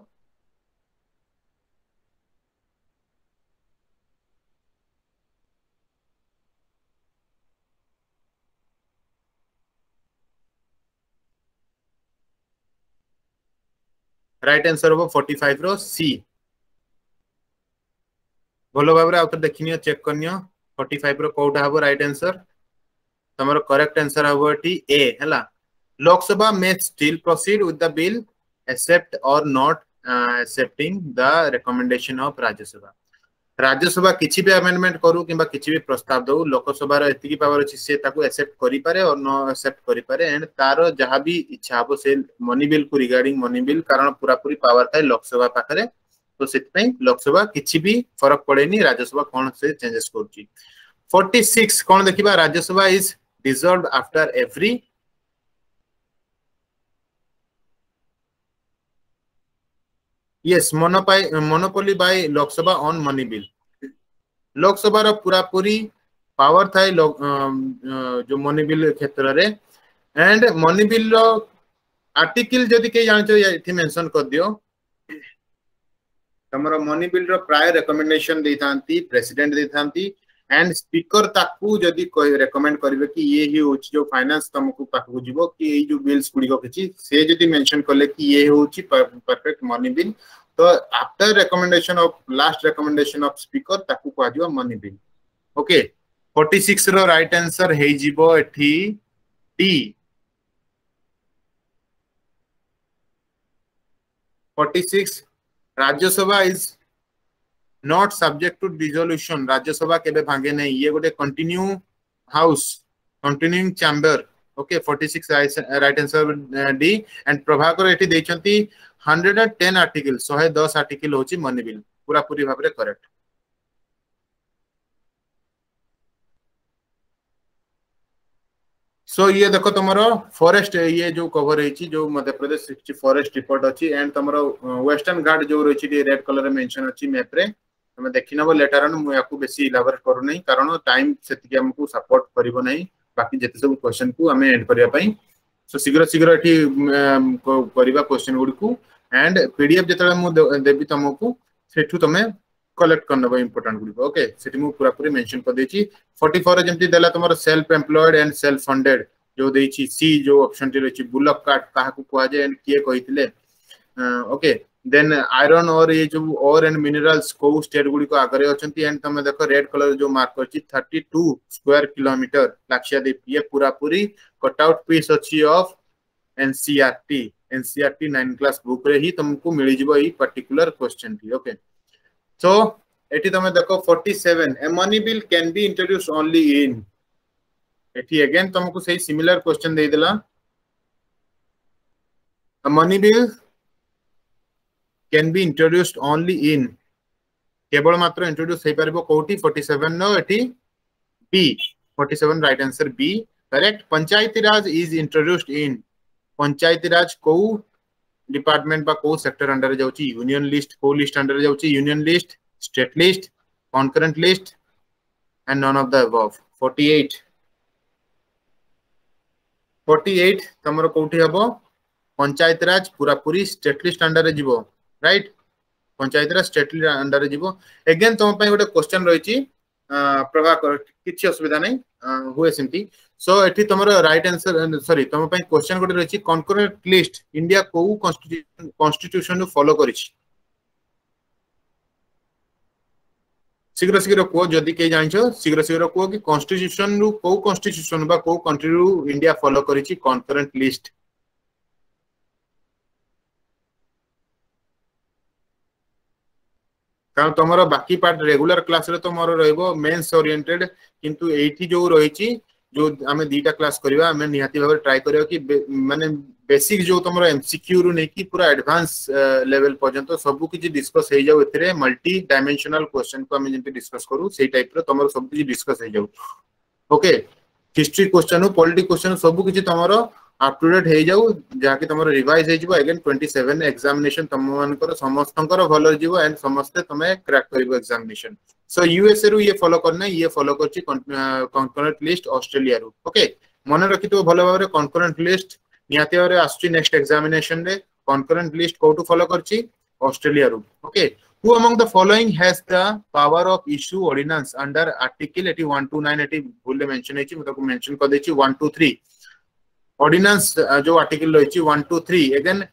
राइट आंसर हो 45 रो सी भलो भाबरे आउतर देखिनियो चेक करनियो 45 रो कोटा हबो राइट आंसर तमरो करेक्ट आंसर हबो एटी ए हला लोकसभा मे still proceed with the bill accept or not accepting the recommendation of Rajya Sabha किछि भी अमेंडमेंट करू किबा किछि भी प्रस्ताव दउ लोकसभा रो एतिकी पावर अछि से ताको एक्सेप्ट करि पारे और नो एक्सेप्ट करि पारे एंड तारो जहां भी इच्छा हबो से मनी बिल को रिगार्डिंग मनी बिल कारण पूरा पूरी पावर थाय लोकसभा पाखरे तो सेत पई लोकसभा किछि भी फरक पड़ेनी राज्यसभा कोन से चेंजेस करछि 46 कोन देखिबा Rajya Sabha is dissolved after every yes monopoly by Lok Sabha on money bill Lok Sabha रो पूरा पूरी पावर थाय जो मनी बिल क्षेत्र रे एंड मनी बिल रो आर्टिकल जदी के जानचो एथि मेंशन कर दियो तमरो मनी बिल रो प्राय रिकमेंडेशन देथांती प्रेसिडेंट देथांती एंड स्पीकर ताकू जदी कोई रेकमेंड करबे कि ये ही होची जो फाइनेंस तुमको पाखु जीवो कि ए जो बिल्स गुडी को किछि से जदी मेंशन करले कि ये होची परफेक्ट मनी बिल तो after recommendation of last recommendation of speaker ताकू को आजियो मनी बिल ओके 46 रो राइट आंसर हे जीवो एठी टी 46 Rajya Sabha is not subject to dissolution Rajya Sabha केबे भांगे नै ये गोटे continue house continuing chamber okay 46 right answer D and Prabhakar एठी देचंती 110 आर्टिकल 110 आर्टिकल होची मनी बिल पूरा पूरी भाबरे करेक्ट सो ये देखो तमरो फॉरेस्ट ये जो कवर रही जो मध्य प्रदेश फॉरेस्ट रिपोर्ट अच्छी एंड तमरो वेस्टर्न घाट जो रही रेड कलर मेंशन अच्छी मैप रे तुम देखिनब लेटर ऑन मु याकू बेसी इलाबोरेट करू नै कारण टाइम सेति हमकु सपोर्ट करिवो नै बाकी जते सब क्वेश्चन को हमें एंड करिया पई सो शीघ्र शीघ्र एठी करिवा क्वेश्चन गुडी को एंड पीडीएफ जतले मु देबी तुमको सेठू तमे कलेक्ट करनबो इंपोर्टेंट गुडी ओके सेठी मु पूरा पूरी मेंशन कर देची 44 जेमति देला तमरो self employed and self funded जो देची सी जो ऑप्शन टी रही बुलक कार्ड काहा को कुआ जे एंड किए कहितले ओके देन आयरन और ये जो और एंड मिनरल्स को स्टेट गुडी को आगरे अछंती एंड तमे देखो रेड कलर जो मार्क करछि 32 स्क्वायर किलोमीटर लाक्षाद्वीप ये पूरा पूरी कट आउट पीस अछि ऑफ एनसीईआरटी 9 क्लास बुक रे ही तुमको मिली जिवो ई पर्टिकुलर क्वेश्चन थी ओके सो एठी तमे देखो 47 a money bill can be introduced only in एठी अगेन तुमको सही सिमिलर क्वेश्चन दे देला a money bill can be introduced only in केवल मात्र इंट्रोड्यूस हे परबो कोठी 47 नो एठी B 47 right answer B correct Panchayati Raj is introduced in Panchayati Raj को डिपार्टमेंट बा को सेक्टर अंडर जाउची यूनियन लिस्ट को लिस्ट अंडर जाउची union list state list concurrent list and none of the above 48 तमरो कोठी हबो पंचायती राज पूरा पूरी स्टेट लिस्ट अंडर जीवो right Panchayati Raj state list under जीवो अगेन तुम पई गोटे क्वेश्चन रहिची प्रभाकर किछि असुविधा नै हुए सेंती सो एठी तमरो राइट आंसर सॉरी तुम पई क्वेश्चन गोटे रहिची कॉन्करेंट लिस्ट इंडिया को कॉन्स्टिट्यूशन नु फॉलो करिछि शीघ्र शीघ्र को जदी के जानिछो शीघ्र शीघ्र को कि कॉन्स्टिट्यूशन नु को कॉन्स्टिट्यूशन बा को कंट्री रू इंडिया फॉलो करिछि कॉन्करेंट लिस्ट कारण तमरो बाकी पार्ट रेगुलर क्लास रे तो मोर रहइबो मेंस ओरिएंटेड किंतु एठी जो रहिछि जो हमें दीटा क्लास करबा हमें निहाती भाबे ट्राई करियो कि माने बेसिक जो तमरो एमसीक्यू रु नै कि पूरा एडवांस लेवल पर्यंत सब किछि डिस्कस हे जाउ एथरे मल्टी डायमेंशनल क्वेश्चन को हमें जेंति डिस्कस करू सेही टाइप रो तमरो सब किछि डिस्कस हे जाउ okay history question polity question सब किछि तमरो अप टू डेट हे जाउ जाकि तमरो रिवाइज हे जिवो अगेन 27 एग्जामिनेशन तम मानकर समस्तंकर भलो जिवो एंड समस्त तमे क्रैक करिवो एग्जामिनेशन सो यूएसए रु ये फॉलो करना ये फॉलो करछि कॉन्करेंट लिस्ट ऑस्ट्रेलिया रु ओके मन रखितो भलो भाबरे कॉन्करेंट लिस्ट निहाती भाबरे आछि नेक्स्ट एग्जामिनेशन रे कॉन्करेंट लिस्ट कोटू फॉलो करछि ऑस्ट्रेलिया रु okay who among the following has the power of issue ordinance under article 129 eighty भूले मेंशन हेछि म ताको मेंशन कर देछि 123 ऑर्डिनेंस जो आर्टिकल रहिछि 123 अगेन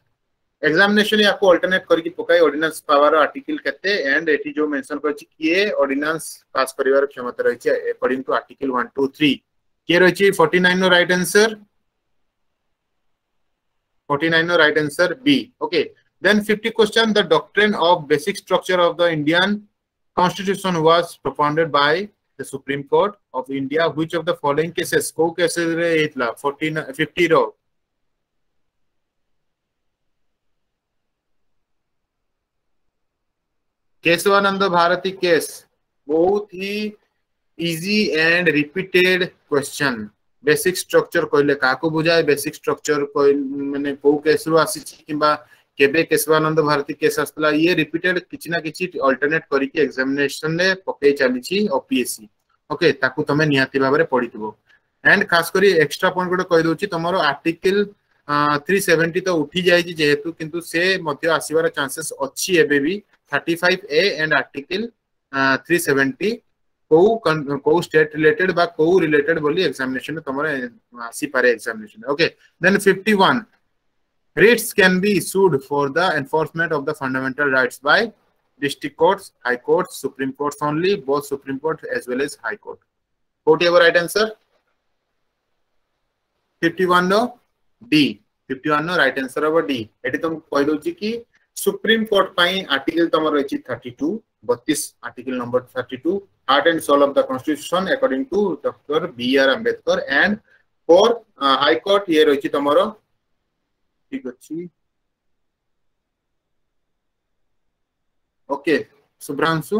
एग्जामिनेशन याको अल्टरनेट करके पकाई ऑर्डिनेंस पावर आर्टिकल केते एंड एटी जो मेंशन करछि किए ऑर्डिनेंस पास करिवार क्षमता रहिछि अकॉर्डिंग टू आर्टिकल 123 के रहिछि 49 no right answer 49 no right answer B okay then 50 question the doctrine of basic structure of the Indian constitution was propounded by the Supreme Court of India which of the following cases को cases रे इतला 50 रो Keshavananda Bharati case बहुत ही easy and repeated question basic structure कहले काको बुझाय basic structure माने को केस रो आसी किबा केबे केशवानंद भारती केस आस्तला ये रिपीटेड किछि ना किछि अल्टरनेट करी के एग्जामिनेशन ले पके चलीछि ओपीएससी ओके ताकू तमे निहाती भाबरे पढितबो एंड खास करी एक्स्ट्रा पॉइंट गोटे कहि दोछि तमरो आर्टिकल 370 तो उठी जाय जे जेहेतु किंतु से मध्य आसीबार चांसेस अछि एबे भी 35A एंड आर्टिकल 370 को स्टेट रिलेटेड बा को रिलेटेड बोली एग्जामिनेशन तमरो आसी पारे examination okay then 51 writs can be issued for the enforcement of the fundamental rights by district courts, high courts, supreme courts only, both supreme court as well as high court. Whatever right answer? 51 no D. 51 no right answer over D. Eighty तुम कहि दोछि कि supreme court पाई article तमर रहिछि 32 article number 32 heart and soul of the constitution according to Dr. B.R. Ambedkar and for high court ये रहिछि तमरो ठीक अछि okay Subhranshu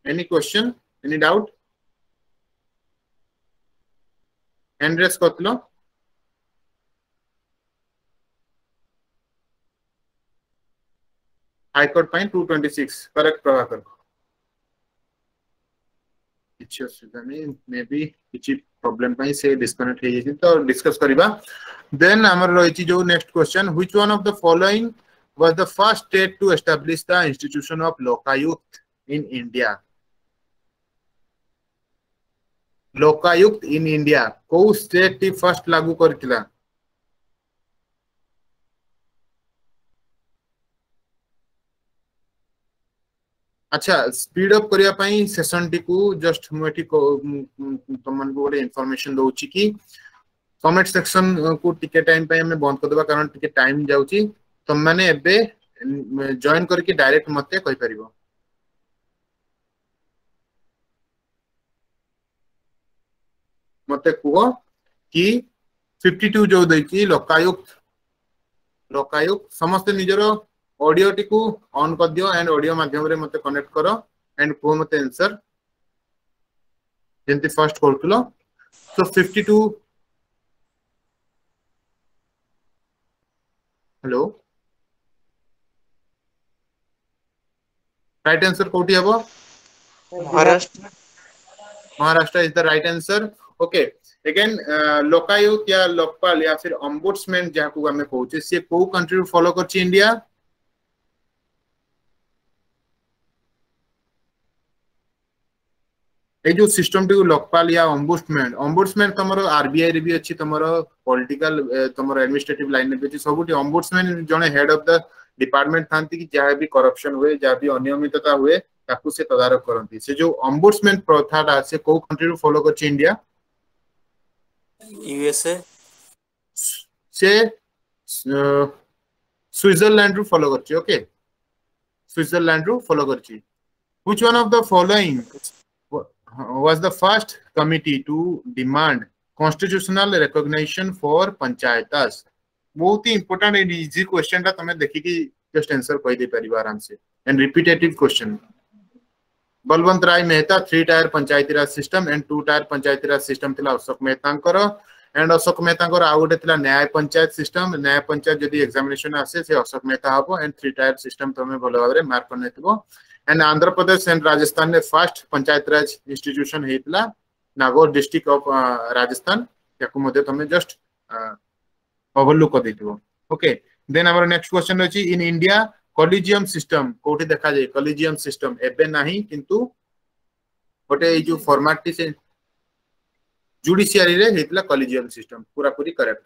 any question any doubt hand raise करतलो हाई कोर्ट पाई 226 करेक्ट प्रभाकर किछि असुविधा नै मे बी किछि प्रॉब्लम पाई से डिस्कनेक्ट हे जेति तो डिस्कस करिबा देन हमर रहिछि जो next question which one of the following was the first state to establish the institution of Lokayukta in India Lokayukta in India को स्टेट टी फर्स्ट लागू करथिला अच्छा स्पीड अप करिया पई सेशन टी को जस्ट मुठी तुमन को गोटे इंफॉर्मेशन दोउची कि कमेंट सेक्शन को टिके टाइम पे हमें बंद कर देबा कारण टिके टाइम जाउची तुम माने एबे जॉइन करके डायरेक्ट मते कहि परिबो मते कुओ कि 52 जो दैची लोकायुक्त समस्त निजर ऑडियो टी को ऑन कर दियो एंड ऑडियो माध्यम रे मते कनेक्ट करो एंड को मते आंसर जेंति फर्स्ट करथलो सो 52 हेलो राइट आंसर कोठी हबो Maharashtra is the right answer okay again Lokayukta या लोकपाल या फिर ऑम्बुड्समैन जहाँ को हमें कहूचे से को कंट्री फॉलो करछि इंडिया ए जो सिस्टम टी लोकपाल या ऑम्बुड्समैन तमरो आरबीआई रे भी अछि तमरो पॉलिटिकल तमरो एडमिनिस्ट्रेटिव लाइन रे भी अछि सबुटी ऑम्बुड्समैन जने हेड ऑफ द डिपार्टमेंट थांती कि जहाँ भी करप्शन हुए जहाँ भी अनियमितता हुए ताकू से तदारक करंती से जो ऑम्बुड्समैन प्रथाटा से को कंट्री फॉलो करछि इंडिया यूएसए से स्विट्जरलैंड रू फॉलो करछि ओके स्विट्जरलैंड रू फॉलो करछि which one of the following was the first committee to demand constitutional recognition for panchayatas बहुत ही इंपोर्टेंट एंड इजी क्वेश्चन ता तमे देखि कि जस्ट आंसर कहि दे परिबा आराम से and repetitive question Balwant Rai Mehta 3 tier Panchayati Raj system and 2 tier Panchayati Raj system थिला अशोक मेहतांकर एंड अशोक मेहतांकर आ गोटे थिला न्याय पंचायत सिस्टम न्याय पंचायत जदी एग्जामिनेशन आसे से अशोक मेहता हबो एंड 3 टायर सिस्टम तमे भलो भाबरे मार्क करनेथिबो एंड आंध्र प्रदेश एंड राजस्थान ने फर्स्ट पंचायत राज इंस्टीट्यूशन हेतला नागौर डिस्ट्रिक्ट ऑफ राजस्थान याकु मध्ये तमे जस्ट ओवरलुक कर देथिबो ओके देन हमर नेक्स्ट क्वेश्चन अछि इन इंडिया कॉलेजियम सिस्टम कोठी देखा जाय कॉलेजियम सिस्टम एबे नाही किंतु गोटे जो फॉर्मेट से जुडिशियरी रे हेतला कॉलेजियम सिस्टम पूरा पूरी करेक्ट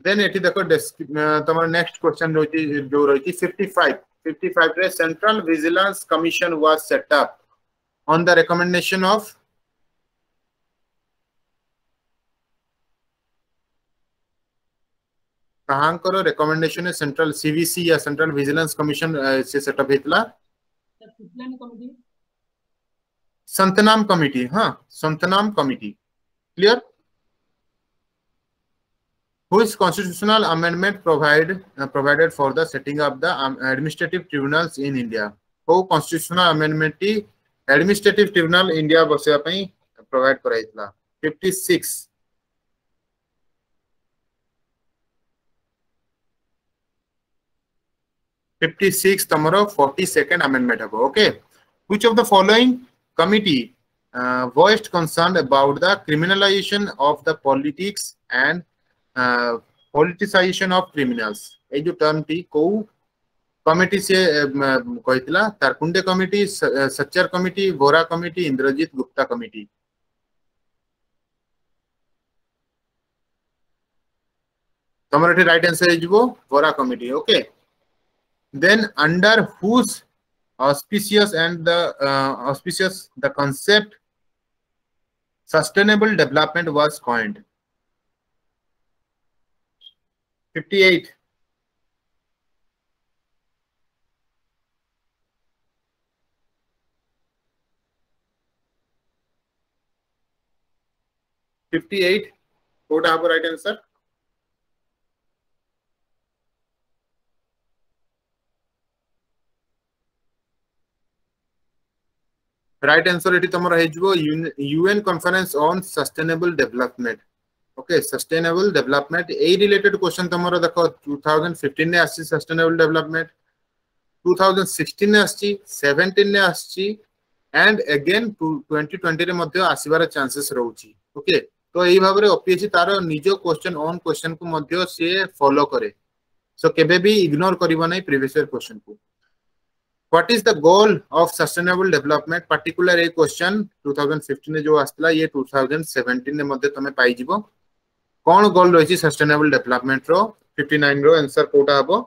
देन एठी देखो तमर नेक्स्ट क्वेश्चन रोती जो रही 55 रे central vigilance commission was set up on the recommendation of कहां करो रिकमेंडेशन है सेंट्रल सीवीसी या सेंट्रल विजिलेंस कमीशन से सेटअप हेतला संतनाम कमिटी हाँ Santhanam committee clear Which constitutional amendment provided for the setting up the administrative tribunals in India? Who constitutional amendment T administrative tribunal India बसेया पई provide कराइतला 56 तमरो 42nd amendment हबो okay which of the following committee voiced concern about the criminalization of the politics and politicization of criminals ए जो term T को committee से कहितला Tarkunde committee Sachar committee Bora committee Indrajit Gupta committee तमरे right answer है जो Bora committee okay then under whose auspicious the concept sustainable development was coined 58 what have right answer right answer एटी तमरा हे जबो UN conference on sustainable development okay sustainable development ए related question तमरा देखो 2015 ने आसी सस्टेनेबल डेवलपमेंट 2016 ने आसी 17 ने आसी एंड अगेन 2020 रे मध्ये आसीबार चांसेस रहउची ओके तो एई भाबरे ओपीएससी तार निजो क्वेश्चन ऑन क्वेश्चन को मध्ये से फॉलो करे सो केबे भी इग्नोर करिवो नै प्रीवियस ईयर क्वेश्चन को What is the goal of sustainable development? Particular a question 2015 जो आस्तिला ये 2017 ने मध्ये तमे पाई जिवो कोन गोल रही सस्टेनेबल डेवलपमेंट रो 59 रो आंसर कोटा हबो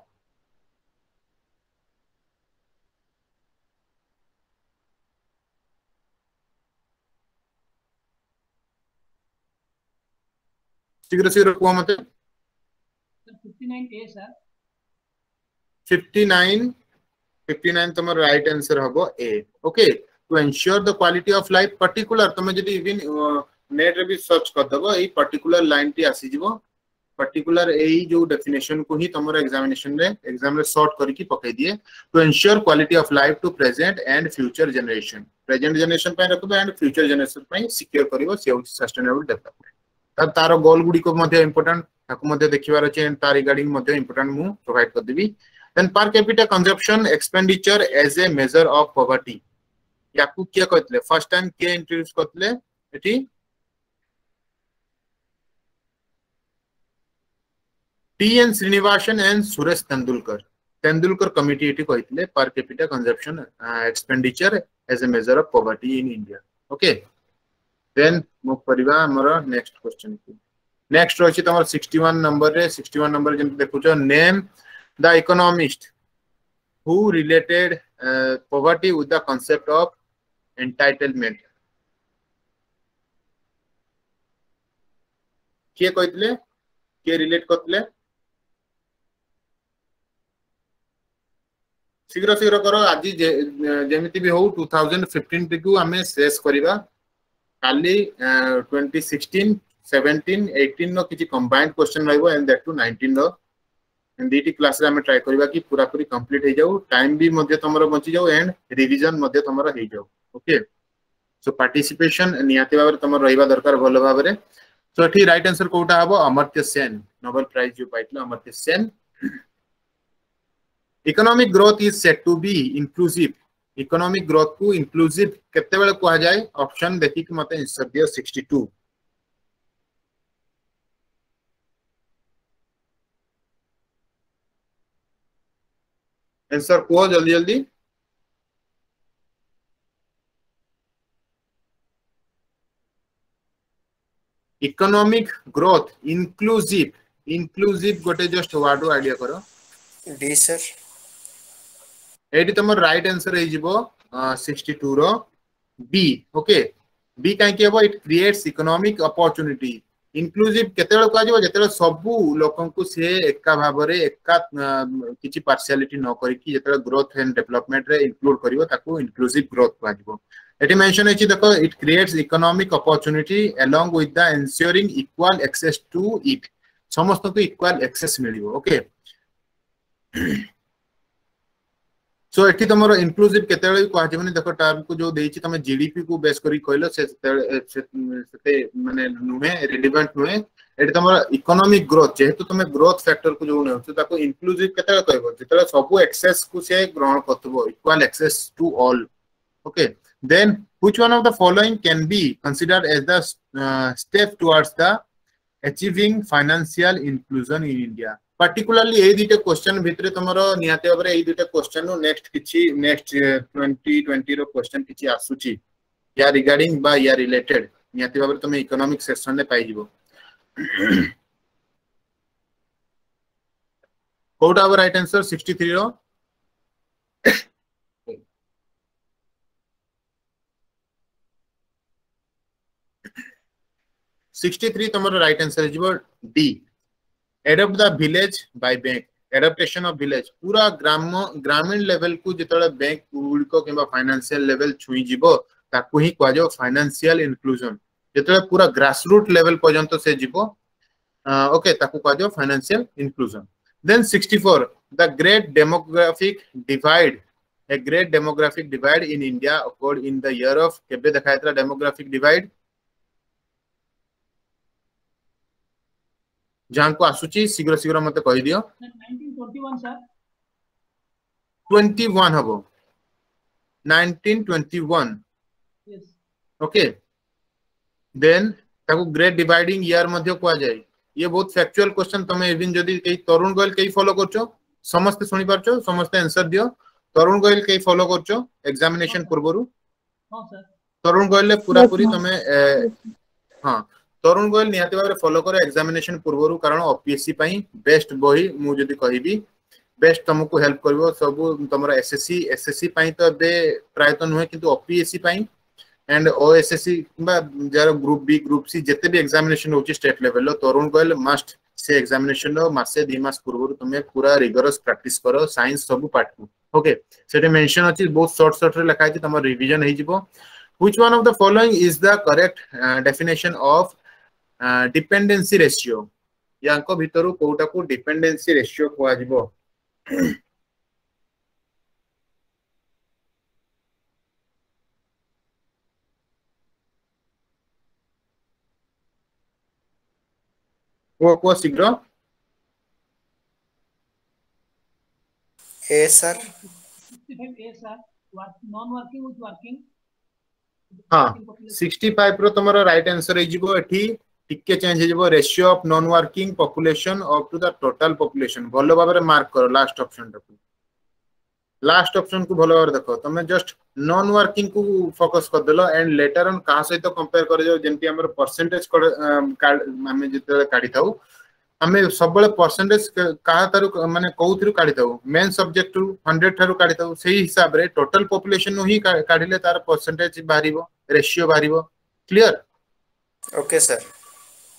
शीघ्र शीघ्र को मते Sir, 59A, sir. 59 तमर राइट आंसर हबो A okay to ensure the quality of life particular तमे जदी इवन नेट रे भी सर्च कर दबो ए पर्टिकुलर लाइन टी आसी जिवो पर्टिकुलर एई जो डेफिनेशन को ही तमर एग्जामिनेशन रे एग्जाम रे सॉर्ट करके पकई दिए to ensure quality of life to present and future generation present generation पे रखबो एंड फ्यूचर जनरेशन पे सिक्योर करिवो सस्टेनेबल डेवलपमेंट तब तार गोल गुडी को मध्ये इंपोर्टेंट ताको मध्ये देखिबार अछि एंड तार रिगार्डिंग मध्ये इंपोर्टेंट मु प्रोवाइड कर देबी then per capita consumption expenditure as a measure of poverty याकू क्या कहतले फर्स्ट टाइम के इंट्रोड्यूस करतले एठी T N. Srinivasan and Suresh Tendulkar committee एटी कहतले per capita consumption expenditure as a measure of poverty in India okay then move करिवा हमर नेक्स्ट क्वेश्चन की नेक्स्ट रहछि तमर 61 नंबर रे 61 नंबर जेम देखुछो name the economist who related poverty with the concept of entitlement के कहतले के रिलेट करतले शीघ्र शीघ्र करो आज जेमिति भी हो 2015 को हमें शेष करिवा खाली 2016 17 18 नो किछि कंबाइंड क्वेश्चन रहइबो एंड दैट टू 19 रो एंड डीटी क्लास रे हम ट्राई करबा कि पूरा पूरी कंप्लीट हे जाऊ टाइम भी मध्ये तमरो बंची जाऊ एंड रिवीजन मध्ये तमरो हे जाऊ ओके सो पार्टिसिपेशन नियाति भाबरे तमरो रहिबा दरकार भलो भाबरे सो एठी राइट आंसर कोटा हबो अमर्त्य सेन नोबेल प्राइज जो पाइतलो Amartya Sen economic growth is set to be inclusive economic growth को इंक्लूसिव केते बेले को जाय ऑप्शन देखि कि मते आंसर दियो 62 आंसर को जल्दी जल्दी इकोनॉमिक ग्रोथ इंक्लूसिव गोटे जस्ट वर्ड आइडिया करो डी सर एडी तमर राइट आंसर हे जिवो 62 रो बी ओके बी काहे कि हबो it creates economic opportunity inclusive केते बेले को आजिवो जेते सबु लोकन को से एका भाबरे एका किछि पार्शियलिटी न करी कि जेते ग्रोथ एंड डेवलपमेंट रे इंक्लूड करिवो ताको इंक्लूसिव ग्रोथ को आजिवो एटी मेंशन है देखो it creates economic opportunity along with the ensuring equal access to it समस्त को इक्वल एक्सेस मिलिवो ओके सो एठी तमरो इंक्लूसिव केते बेले को आजिवनी देखो टर्म को जो देछि तमे जीडीपी को बेस करी कहलो से माने नुहे रिलेवेंट नुहे एठी तमरो इकोनॉमिक ग्रोथ जेहेतु तमे ग्रोथ फैक्टर को जो नेउ ताको इंक्लूसिव केते बेले कहबो जेते सब एक्सेस को से ग्रहण करतबो equal access to all okay then which one of the following can be considered as the step towards the achieving financial inclusion in India particularly ए दुटा क्वेश्चन भितरे तमरो नियाते बारे ए दुटा क्वेश्चन नो नेक्स्ट 2020 रो क्वेश्चन किछि आसुची या रिगार्डिंग बा या related नियाते बारे तमे इकोनॉमिक सेक्शन ले पाइ जिवो कोड आवर राइट आंसर 63 रो 63 तमरो राइट आंसर जिवो D adopt the village by bank adoption of village पूरा ग्रामीण लेवल को जेतले बैंक गुड़िको किबा फाइनेंशियल लेवल छुई जिवो ताकू ही कह जो फाइनेंशियल इंक्लूजन जेतले पूरा ग्रास रूट लेवल पर्यंत से जिवो ओके ताकू कह जो financial inclusion then 64 the great demographic divide a great demographic divide in India occurred in the year of केबे देखायतला डेमोग्राफिक डिवाइड जहां को आसुची शीघ्र शीघ्र मते कहि दियो 1921 सर 21 हबो 1921 यस ओके देन ताको ग्रेट डिवाइडिंग ईयर मध्ये को आ जाय ये बहुत फैक्चुअल क्वेश्चन तमे इवन जदी कई तरुण गोयल कई फॉलो करछो समस्त सुनि पारछो समस्त आंसर दियो तरुण गोयल कई फॉलो करछो एग्जामिनेशन पूर्वरु हां सर तरुण गोयल ले पूरा पूरी तमे हां तरुण गोयल निहाती भाबरे फॉलो करो एग्जामिनेशन पूर्वरु कारण ओपीएससी पई बेस्ट बही मु जदी कहिबी बेस्ट तुमको हेल्प करबो सब तुमरा एसएससी पई तो बे प्राय तो नुहे किंतु ओपीएससी पई एंड ओएसएससी बा जार ग्रुप बी ग्रुप सी जते भी एग्जामिनेशन होची state level Tarun Goyal must से एग्जामिनेशन रो मासे 2 मास पूर्व तुमे पूरा रिगरस प्रैक्टिस करो साइंस सब पार्ट को ओके सेटे मेंशन अछि बहुत शॉर्ट रे लिखा अछि तमर रिवीजन हे जिवो which one of the following is the correct definition of dependency ratio यांको भितरु कोटा को डिपेंडेंसी रेशियो को आजिवो वो शीघ्र A, sir. 65A, sir. Non-working with working. हाँ 65 रो तमरो राइट आंसर हे जिवो एठी टिके चेंज हे जिवो ratio of non working population up to the total population भलो भाबरे मार्क करो लास्ट ऑप्शन को भलो भाबरे देखो तमे जस्ट नॉन वर्किंग को फोकस कर देलो एंड लेटर ऑन का सहित कंपेयर कर जो जेंति हमर परसेंटेज हमें जिते काढी थाउ हमें सबले परसेंटेज का तारु माने कोउथरु काढी थाउ मेन सब्जेक्ट 100 थारु काढी थाउ सेही हिसाब रे टोटल पॉपुलेशन नु ही काढिले तार परसेंटेज बाहरिबो रेशियो बाहरिबो क्लियर Okay, sir.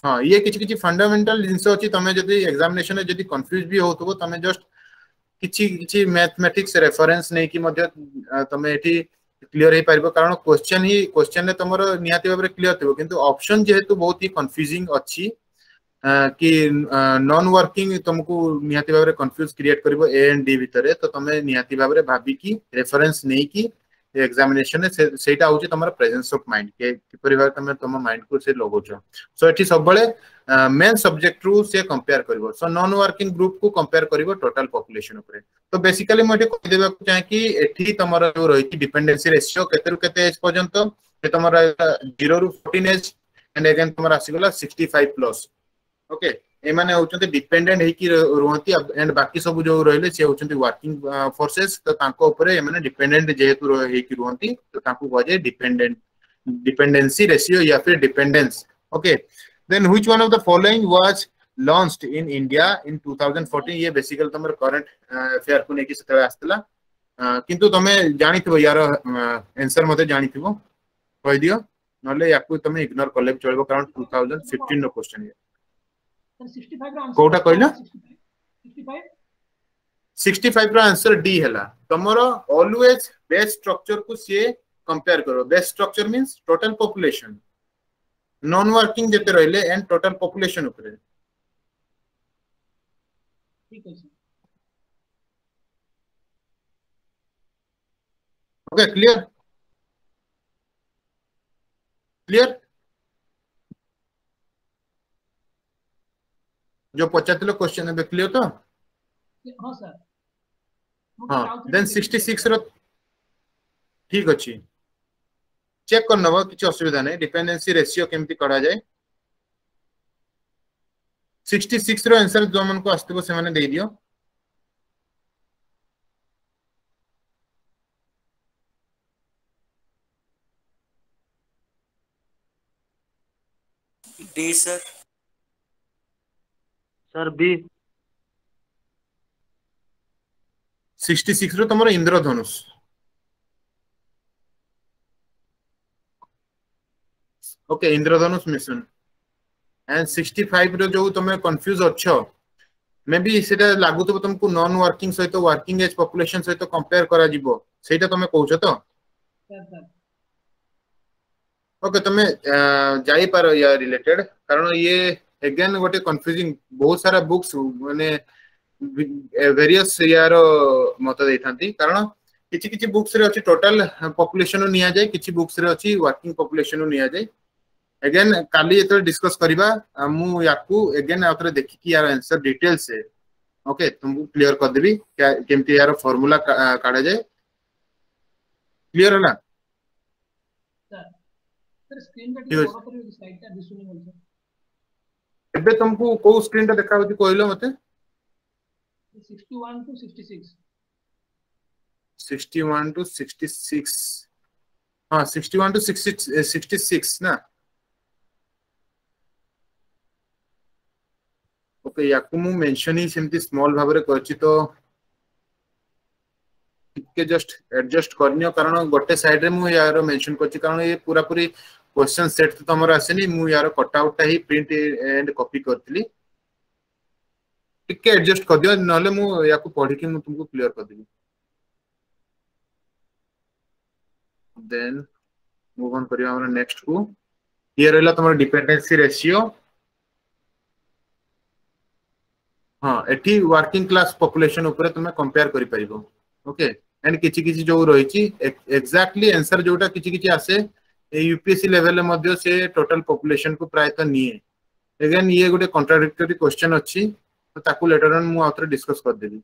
हाँ ये किछि फंडामेंटल जिंस अछि तमे जदी एग्जामिनेशन जदी कंफ्यूज भी होतबो तमे जस्ट किछि मैथमेटिक्स रेफरेंस नै कि मध्य तमे एठी क्लियर हे पारिबो कारण क्वेश्चन ने तमरो नियाति भाबरे क्लियर थिबो किंतु ऑप्शन जेहेतु बहुत ही कंफ्यूजिंग अछि कि नॉन वर्किंग तुमको निहाती भाबरे कंफ्यूज क्रिएट करिवो ए एंड डी भितरे तो तमे निहाती भाबरे भाबी की रेफरेंस नै की एग्जामिनेशन ने सेटा होची तमरा प्रेजेंस ऑफ माइंड के परिवार तमे तम माइंड को से लगोचो सो एठी सबले मेन सब्जेक्ट रु से कंपेयर करिवो सो नॉन वर्किंग ग्रुप को कंपेयर करिवो टोटल पॉपुलेशन ऊपर तो बेसिकली म एठी कहि देबा चाहे कि एठी तमरा जो रही डिपेंडेंसी रेशियो केते रु केते एज पर्यंत के तमरा 0 रु 14 एज एंड अगेन तमरा आसी गला 65 प्लस ओके ए माने होचंते डिपेंडेंट है कि रहंती एंड बाकी सब जो रहले से होचंती वर्किंग फोर्सेस तो तांको ऊपर ए माने डिपेंडेंट जेहेतु है कि रहंती तो तांको कहे डिपेंडेंसी रेशियो या फिर dependence okay then which one of the following was launched in India in 2014 ये बेसिकली तमर करंट अफेयर को नेकी सतले आस्तला किंतु तमे जानिथिबो यार आंसर मते जानिथिबो कहि दियो नले याकू तमे इग्नोर करले चलबो कारण 2015 नो क्वेश्चन है Sir, 65 रो आंसर कोटा कहला 65 65 रो आंसर डी हैला तमरो ऑलवेज बेस स्ट्रक्चर को से कंपेयर करो base structure means total population non working जेते रहले एंड टोटल पॉपुलेशन ऊपर ठीक है सर ओके क्लियर जो पचातलो क्वेश्चन है क्लियर तो हां सर हाँ देन 66 रो ठीक अछि चेक कर नबो किछ असुविधा नै डिपेंडेंसी रेशियो केमति करा जाय 66 रो आंसर जो मन को आस्तबो से माने दे दियो D, sir. सर बी 66 रो तमरो Indradhanush okay Indradhanush mission and 65 रो जो तुम कंफ्यूज अच्छो मे बी सेटा लागु तो तुमको नॉन वर्किंग सहित वर्किंग एज पॉपुलेशन सहित कंपेयर करा जिवो सेटा तुम कहउछ तो सर ओके तुम जाई पारो या रिलेटेड कारण ये अगेन गोटे कंफ्यूजिंग बहुत सारा बुक्स माने वेरियस यार मत देथांती कारण किछि किछि बुक्स रे अछि टोटल पॉपुलेशन निया जाय किछि बुक्स रे अछि वर्किंग पॉपुलेशन निया जाय अगेन काली एतो डिस्कस करिबा मु याकू अगेन आउतरे देखि कि यार आंसर डिटेल से ओके तुमको क्लियर कर देबी केमती यार फार्मूला काढा जाय क्लियर होला सर स्क्रीन पे बड़ा कर स्लाइड ता दिसुनी बोल सर एबे तुमको को स्क्रीन ता देखा होती कहलो मते 61 to 66 61 to 66 हाँ 61 to 66 ना ओके याकू मु मेंशन ही सेमती स्मॉल भाबरे करछि तो टिके जस्ट एडजस्ट करनियो कारण गोटे साइड रे मु यार मेंशन करछि कारण ये पूरा पूरी क्वेश्चन सेट तो हमर आसेनी मु यार cutout he print and copy करतली टिके एडजस्ट कर दियो नले मु याकू पढी के मु तुमको क्लियर कर देबी देन मूव ऑन करियो हमर नेक्स्ट को ये रहला तमर डिपेंडेंसी रेशियो हां एठी वर्किंग क्लास पॉपुलेशन ऊपर तुमे कंपेयर करि परिबो ओके एंड किछि किछि जो रहिछि एग्जैक्टली आंसर जोटा किछि किछि आसे यूपीएससी लेवल ले मध्ये से टोटल पॉपुलेशन को प्राय त निए अगेन ये गोटे कॉन्ट्राडिक्टरी क्वेश्चन अछि तो ताकू लेटर ऑन मु आउटर डिस्कस कर देबी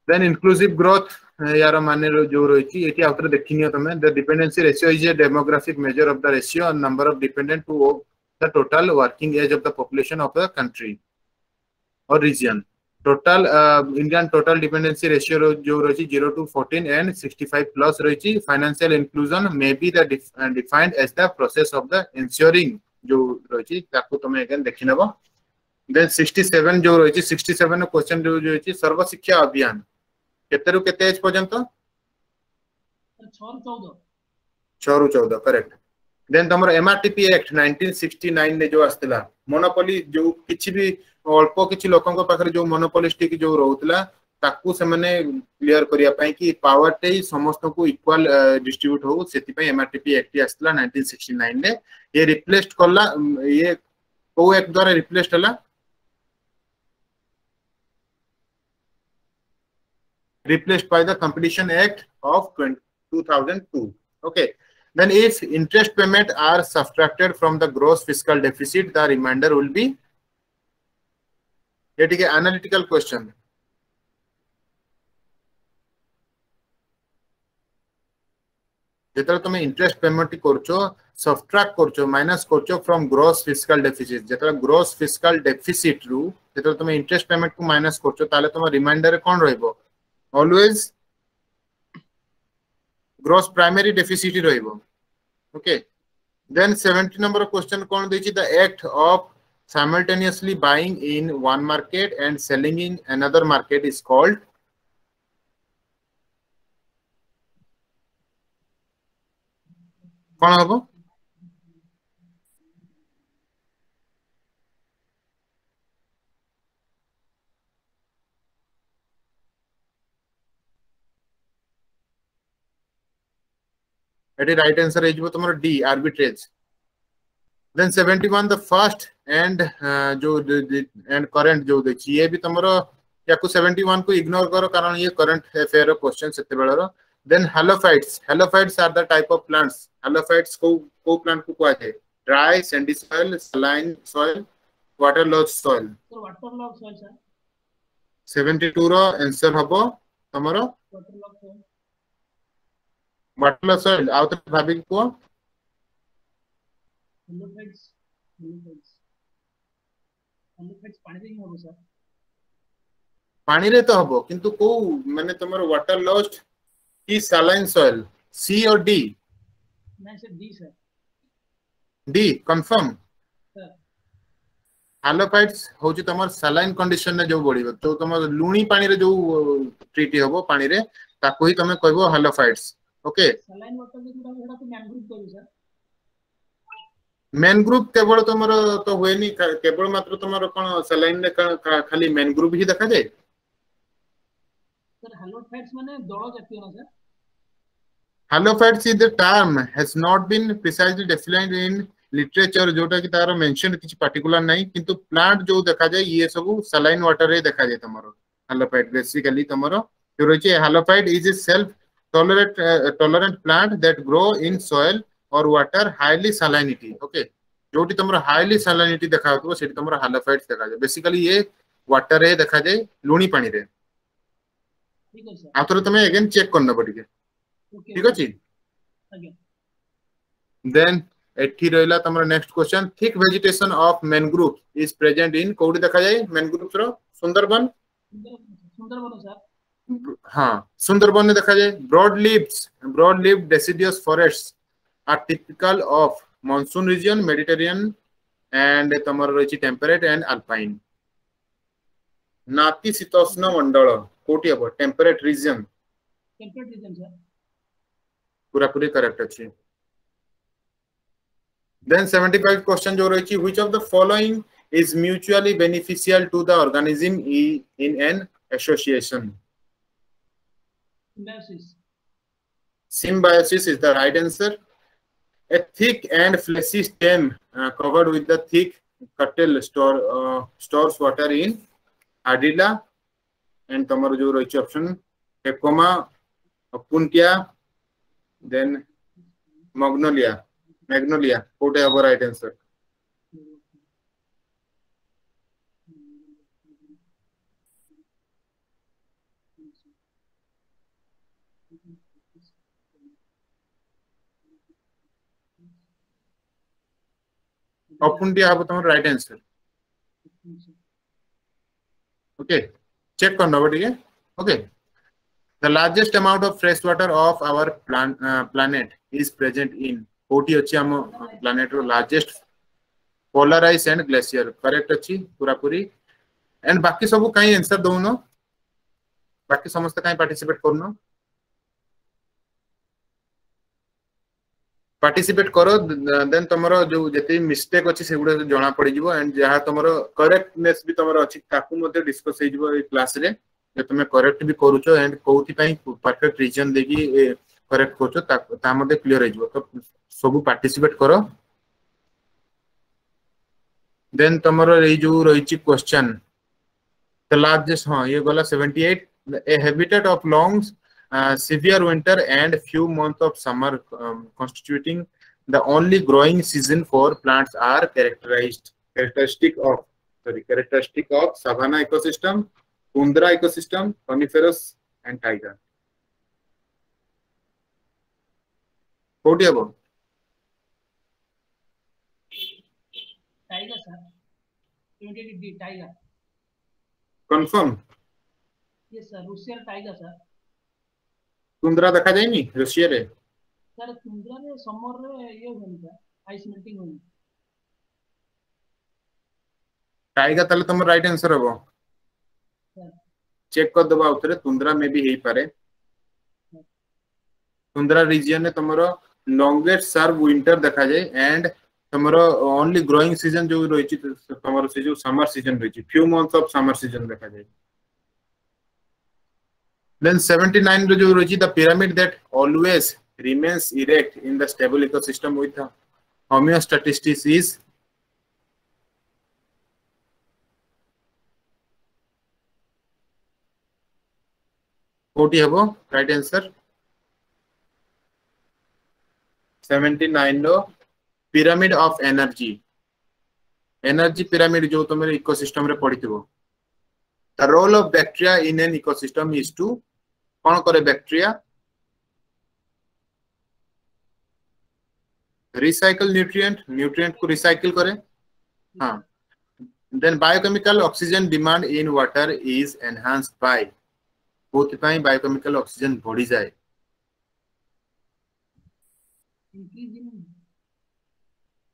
देन इंक्लूसिव ग्रोथ यार माने जो रहिछि एठी आउटर देखिनियो तमे the dependency ratio is a demographic measure of the ratio on number of dependent to the total working age of the population of the country or region total Indian total dependency ratio जो रही 0 to 14 and 65 plus रही financial inclusion may be the defined as the process of the ensuring जो रही ताको तमे again देखि नबो then 67 जो रही 67 क्वेश्चन जो रही सर्व शिक्षा अभियान केते रु केते एज पर्यंत 6 ରୁ 14 करेक्ट देन तमर एमआरटीपी एक्ट 1969 ने जो आस्तला मोनोपोली जो किछि भी अल्प किछि लोकन को पाखरे जो मोनोपोलिस्टिक जो रहउतला ताकू से माने क्लियर करिया पई कि पावर टे समस्त को इक्वल डिस्ट्रीब्यूट हो सेति पई एमआरटीपी एक्ट आस्तला 1969 ने ये रिप्लेस्ड करला ये को एक्ट द्वारा रिप्लेस्ड हला replaced by the competition act of 2002 okay then if interest payment are subtracted from the gross fiscal deficit the remainder will be it is an analytical question जेतरा तुम interest payment करछो subtract करछो minus करछो from gross fiscal deficit जेतरा gross fiscal deficit रु जेतरा तुम interest payment को माइनस करछो ताले तुम रिमाइंडर कोन रहइबो always gross primary deficit रहिबो okay then 70 number question कोन दैछि the act of simultaneously buying in one market and selling in another market is called कोन हबो एटी राइट आंसर है तुम्हारा D arbitrage then 71 the first and जो and current जो देखि ये भी तुम्हारा याकू 71 को इग्नोर करो कारण ये करंट अफेयर क्वेश्चन सेते बेलरो then halophytes are the type of plants halophytes को प्लांट को कहै dry sandy soil saline soil water logged soil sir water logged soil sir 72 रो आंसर हबो तुम्हारा water logged soil water soil out भाबी को हैलोफाइट्स पानी रे हो सर पानी रे तो हबो किंतु को माने तमर वाटर लॉस्ट की सलाइन सॉइल सी और डी नहीं sir D sir D confirm sir halophytes होची तमर सलाइन कंडीशन ने जो बढिबो तो तमर लुणी पानी रे जो ट्रीट हबो पानी रे ताको ही तमे कहबो हैलोफाइट्स ओके सलाइन वाटर में जोड़ा तो मैंग्रोव करू सर मैनग्रोव केवल तुमर तो होएनी केवल मात्र तुमर कोन सलाइन ने खाली मैनग्रोव ही देखा जाए सर हैलोफाइट्स माने दଳ जातीय ना sir halophytes is the term has not been precisely defined in literature जोटा कि तार मेंशन किछि पर्टिकुलर नहीं किंतु प्लांट जो देखा जाए ये सब सलाइन वाटर रे देखा जाए तुमर हैलोफाइट बेसिकली तुमर जो रही halophyte is a self tolerant plant that grow in soil or water highly salinity okay जोटी तुमरा हाईली salinity देखा होतो सेठी तुमरा हैलोफाइट्स देखा जाए बेसिकली ये वाटर रे देखा जाए लुणी पानी रे ठीक है सर आथरो तमे अगेन चेक करना पड़िके ओके ठीक अछि अगेन देन एठी रहला तुमरा next question thick vegetation of mangrove is present in कोडी देखा जाए मैनग्रोव रो सुंदरबन सर हाँ सुंदरबन में देखा जाए broad leaved deciduous forests are typical of monsoon region Mediterranean and तमर रही टेम्परेट एंड अल्पाइन नातिशीतोष्ण मंडल कोटी अब temperate region temperate region sir पूरा पूरी करेक्ट अछि then 75 question जो रही which of the following is mutually beneficial to the organism in an association symbiosis is the right answer a thick and fleshy stem covered with the thick cuttle stores water in adila and tomorrow जो रही option Hecoma opuntia then magnolia what is our right answer opuntia have tomorrow right answer okay check करना पड़ेगा okay the largest amount of fresh water of our planet is present in कोटी अछि हम planet row largest polar ice and glacier correct अछि पूरा पूरी and बाकी सब काई आंसर दोनो बाकी समस्त काई पार्टिसिपेट करनो पार्टिसिपेट करो देन तमरो जो जति मिस्टेक अछि सेगुडा जणा पड़ी जिवो एंड जहा तमरो करेक्टनेस भी तमरो अछि ताकू मध्ये डिस्कस हे जिवो ए क्लास रे जे तुमे करेक्ट भी करूचो एंड कोउथि पई परफेक्ट रीजन देकी करेक्ट करचो ता मध्ये क्लियर हे जिवो तो सब पार्टिसिपेट करो देन तमरो ए जो रहिची क्वेश्चन द लार्जेस्ट हां ये गला 78 a habitat of long severe winter and few months of summer constituting the only growing season for plants are characteristic of savanna ecosystem tundra ecosystem coniferous and taiga कोटी अब tiger sir 28 D tiger confirm yes sir रूसियर tiger sir tundra देखा जायनी Russia रे sir tundra रे summer रे ये होनता आइस मेल्टिंग होन टाइगर तले तुम राइट आंसर हबो चेक कर दबा उतरे तुंद्रा में भी हेई पारे तुंद्रा रीजन ने तमरो लॉन्गेस्ट सर्व विंटर देखा जाय एंड तमरो ओनली ग्रोइंग सीजन जो रहिची तमरो से जो समर सीजन रहिची few months of summer season देखा जाय then 79 रो जो रहिची the pyramid that always remains erect in the stable ecosystem with homeostasis is कोटी हबो राइट आंसर 79 रो pyramid of energy pyramid जो तुमरे इकोसिस्टम रे पडिथिबो the role of bacteria in an ecosystem is to कोन करे बैक्टीरिया रिसाइकल न्यूट्रिएंट को recycle करे हां then biochemical oxygen demand in water is enhanced by both पाई बायोकेमिकल ऑक्सीजन बढ़ी जाए इंक्रीज इन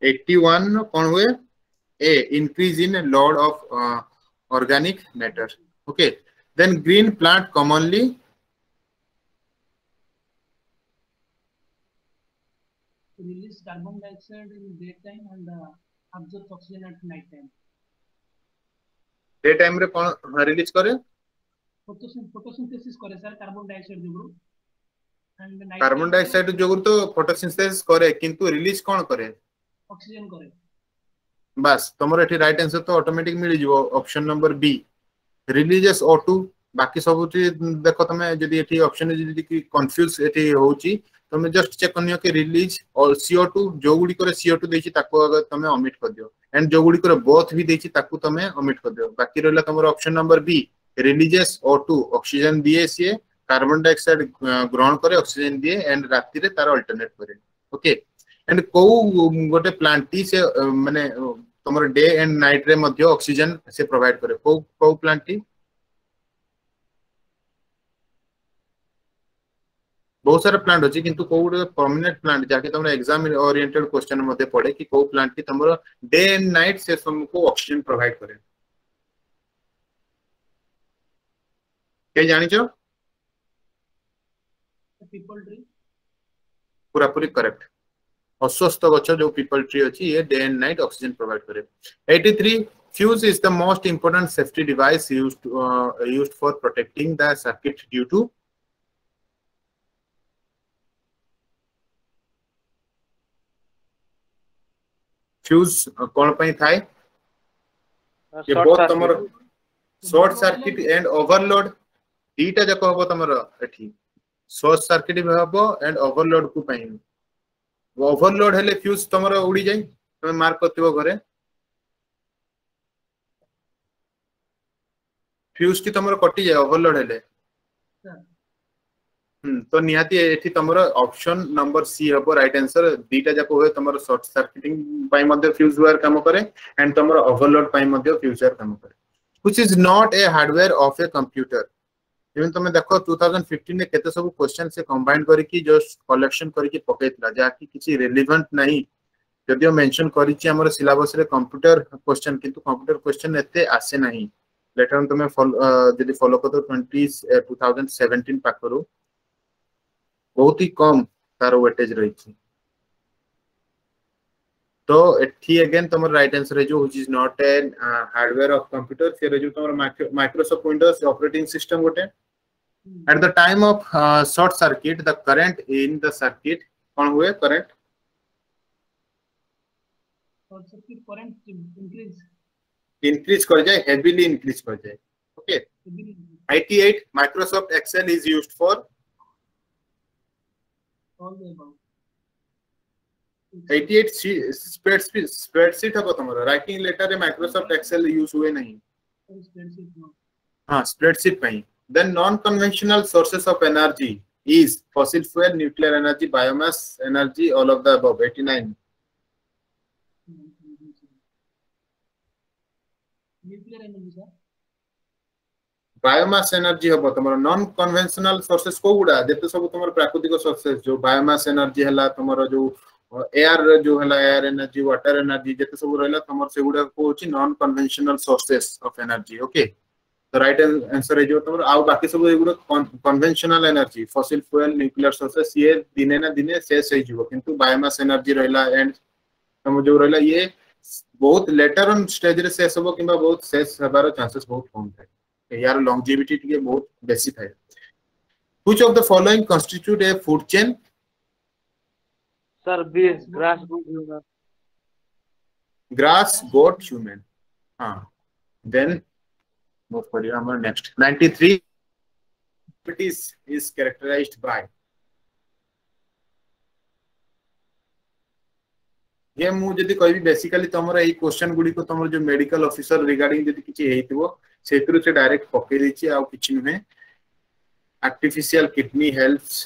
81 कौन हुए a increase in load of organic matter okay then green plant commonly release carbon dioxide in daytime and absorb oxygen at night time day time रे कौन release करे photosynthesis करे sir carbon dioxide जोगु and night carbon dioxide जोगु तो photosynthesis करे किंतु release कौन करे ऑक्सीजन करे बस तमरो एठी राइट आंसर तो ऑटोमेटिक मिल जिवो option number B releases O2 बाकी सब देखो तमे जदी एठी ऑप्शन जदी कि कंफ्यूज एठी होची तमे जस्ट चेक करनियो कि रिलीज और CO2 जो गुडी करे CO2 देछि ताको अगर तमे ओमिट कर दियो एंड जो गुडी करे बोथ भी देछि ताको तमे ओमिट कर दियो बाकी रहला तमरो option number B releases O2 oxygen दिए से कार्बन डाइऑक्साइड ग्रहण करे ऑक्सीजन दिए एंड राति रे तार अल्टरनेट करे ओके एंड को गोटे प्लांट टी से माने तमरो डे एंड नाइट रे मध्ये ऑक्सीजन से प्रोवाइड करे को प्लांट टी बहुत सारा प्लांट अछि किंतु कोउडे परमानेंट प्लांट जाके तमरे एग्जाम ओरिएंटेड क्वेश्चन मध्ये पड़े कि को प्लांट की तमरो डे एंड नाइट से तुमको ऑक्सीजन प्रोवाइड करे के जानिचो पीपल ट्री पूरा पूरी करेक्ट अस्वस्थ गछ जो पीपल ट्री अछि ये day and night oxygen provide करे 83 fuse is the most important safety device used for protecting the circuit due to fuse कोन पई थाए ये बहुत तमर शॉर्ट सर्किट एंड ओवरलोड दीटा जक हबो तमर एठी शॉर्ट सर्किट भी हबो एंड ओवरलोड को पई ओवरलोड हेले फ्यूज तमर उड़ी जाय तमे मार्क करथिबो घरे फ्यूज की तमर कटि जाय ओवरलोड हेले तो निहाती एठी तमर ऑप्शन नंबर सी हबो राइट आंसर दीटा जक होय तमर शॉर्ट सर्किटिंग पई मध्ये फ्यूज वायर काम करे एंड तमर ओवरलोड पई मध्ये फ्यूज वायर काम करे which is not a hardware of a computer even तमे देखो 2015 ने केते सब क्वेश्चन से कंबाइन करी कि जस्ट कलेक्शन करी कि पकेतला जा कि किछि रिलेवेंट नहीं जदियो मेंशन करी छि हमर सिलेबस रे कंप्यूटर क्वेश्चन किंतु कंप्यूटर क्वेश्चन एते आसे नहीं लेटर तमे जदी फॉलो करतो 2017 पाखरो बहुत ही कम तार वेटेज रही थी तो एठी अगेन तमर राइट आंसर है जो which is not an hardware of computer फिर जो तमर माइक्रोसॉफ्ट विंडोज ऑपरेटिंग सिस्टम गोटे at the time of short circuit the current in the circuit कोन हुए current short circuit current increase कर जाए हेवीली इंक्रीज कर जाए okay 88 Microsoft Excel is used for all the above 88 spreadsheet है तमरो writing letter रे माइक्रोसॉफ्ट एक्सेल यूज हुए नहीं spreadsheet no हां स्प्रेडशीट पई then non conventional sources of energy is fossil fuel nuclear energy biomass energy all of the above 89 nuclear energy sir biomass energy हबो तमरो non conventional sources को गुडा जेते सब तमरो प्राकृतिक सोर्सेस जो बायोमास एनर्जी हला तमरो जो एयर जो हला एयर एनर्जी वाटर एनर्जी जेते सब रहला तमरो से गुडा को होची non conventional sources of energy okay तो राइट आंसर है जो तमरो आ बाकी सब एगुडा conventional energy fossil fuel nuclear sources ये दिने ना दिने शेष होई जीवो किंतु बायोमास एनर्जी रहला एंड तमरो जो रहला ये बहुत लेटर ऑन स्टेज रे शेष होबो किबा बहुत शेष हबार चांसेस बहुत कम है यार लॉन्जेविटी के बहुत बेसी है which of the following constitute a food chain sir B grass goat human grass goat human हां then move for our next 93 activities is characterized by ये मु जदी कहबी बेसिकली तमरा ए क्वेश्चन गुडी को तमर जो मेडिकल ऑफिसर रिगार्डिंग जदी किछि हेतिबो सेतरु से डायरेक्ट पके दिछि आ किछि नुहे आर्टिफिशियल किडनी हेल्प्स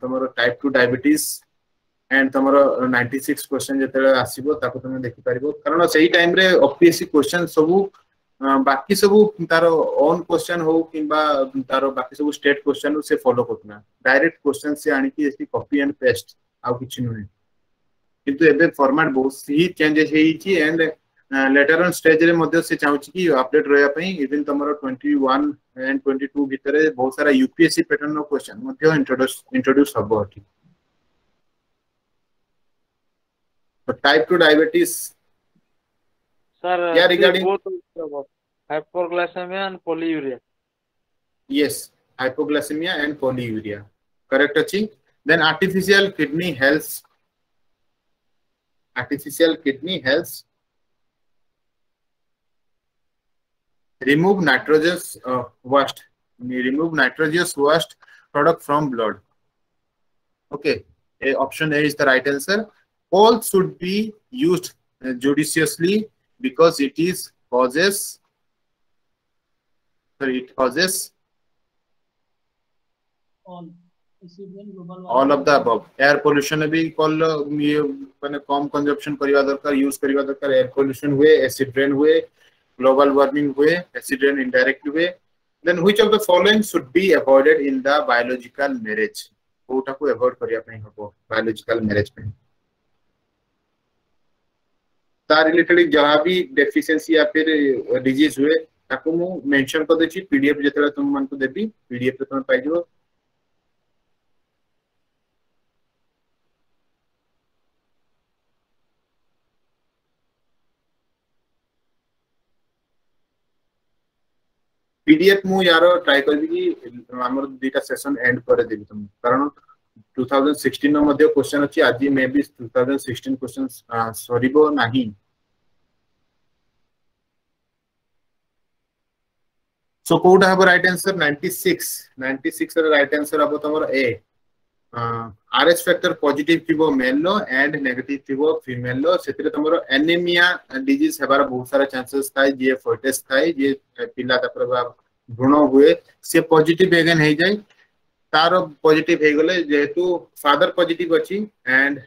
तमर टाइप 2 डायबिटीज एंड तमर 96 क्वेश्चन जते आसीबो ताको तमे देखि परिबो कारण सेही टाइम रे ओपीएससी क्वेश्चन सबु बाकी सबु तारो ओन क्वेश्चन हो किबा तारो बाकी सबु स्टेट क्वेश्चन से फॉलो करतना डायरेक्ट क्वेश्चन से आनी कि एसी कॉपी एंड पेस्ट आ किछि नुहे किंतु एबे फॉर्मेट बहुत सी चेंजेस हेई छि एंड लेटर ऑन स्टेज रे मध्ये से चाहूची कि अपडेट रहया पई इवन तमरो 21 एंड 22 भितरे बहुत सारा यूपीएससी पैटर्न नो क्वेश्चन मध्ये इंट्रोड्यूस हबो अछि तो टाइप 2 डायबिटीज सर क्या regarding hypoglycaemia and polyuria yes hypoglycaemia and polyuria correct अछि then artificial kidney health remove nitrogenous waste product from blood okay option A is the right answer coal should be used judiciously because it causes all of the above air pollution भी कल माने कम consumption करिवा दरकार use करिवा दरकार air pollution हुए acid rain हुए global warming हुए acid rain indirect हुए then which of the following should be avoided in the biological marriage कोटा को अवॉइड करिया पई हबो बायोलॉजिकल मैरिज पे तार रिलेटेड जहां भी डेफिशिएंसी या फिर डिजीज हुए ताको मु मेंशन कर देछि पीडीएफ जेतला तुम मन को देबी पीडीएफ तुम पाइ जो पीडीएफ मु यार ट्राई करबी कि हमर दुटा सेशन एंड करे देबी तुम कारण 2016 नो मध्ये क्वेश्चन अछि आज मे बी 2016 क्वेश्चंस सरीबो नाही so code have right answer 96 रे राइट आंसर अब तमर ए आरएच फैक्टर पॉजिटिव थिबो मेल लो एंड नेगेटिव थिबो फीमेल लो सेतिरे तमर एनीमिया डिजीज हेबार बहुत सारा चांसेस थाई जे फोर्टेस थाई जे पिला तापर भ्रूण हुए से पॉजिटिव एगेन हे जाय तार पॉजिटिव हे गले जेहेतु फादर पॉजिटिव अछि and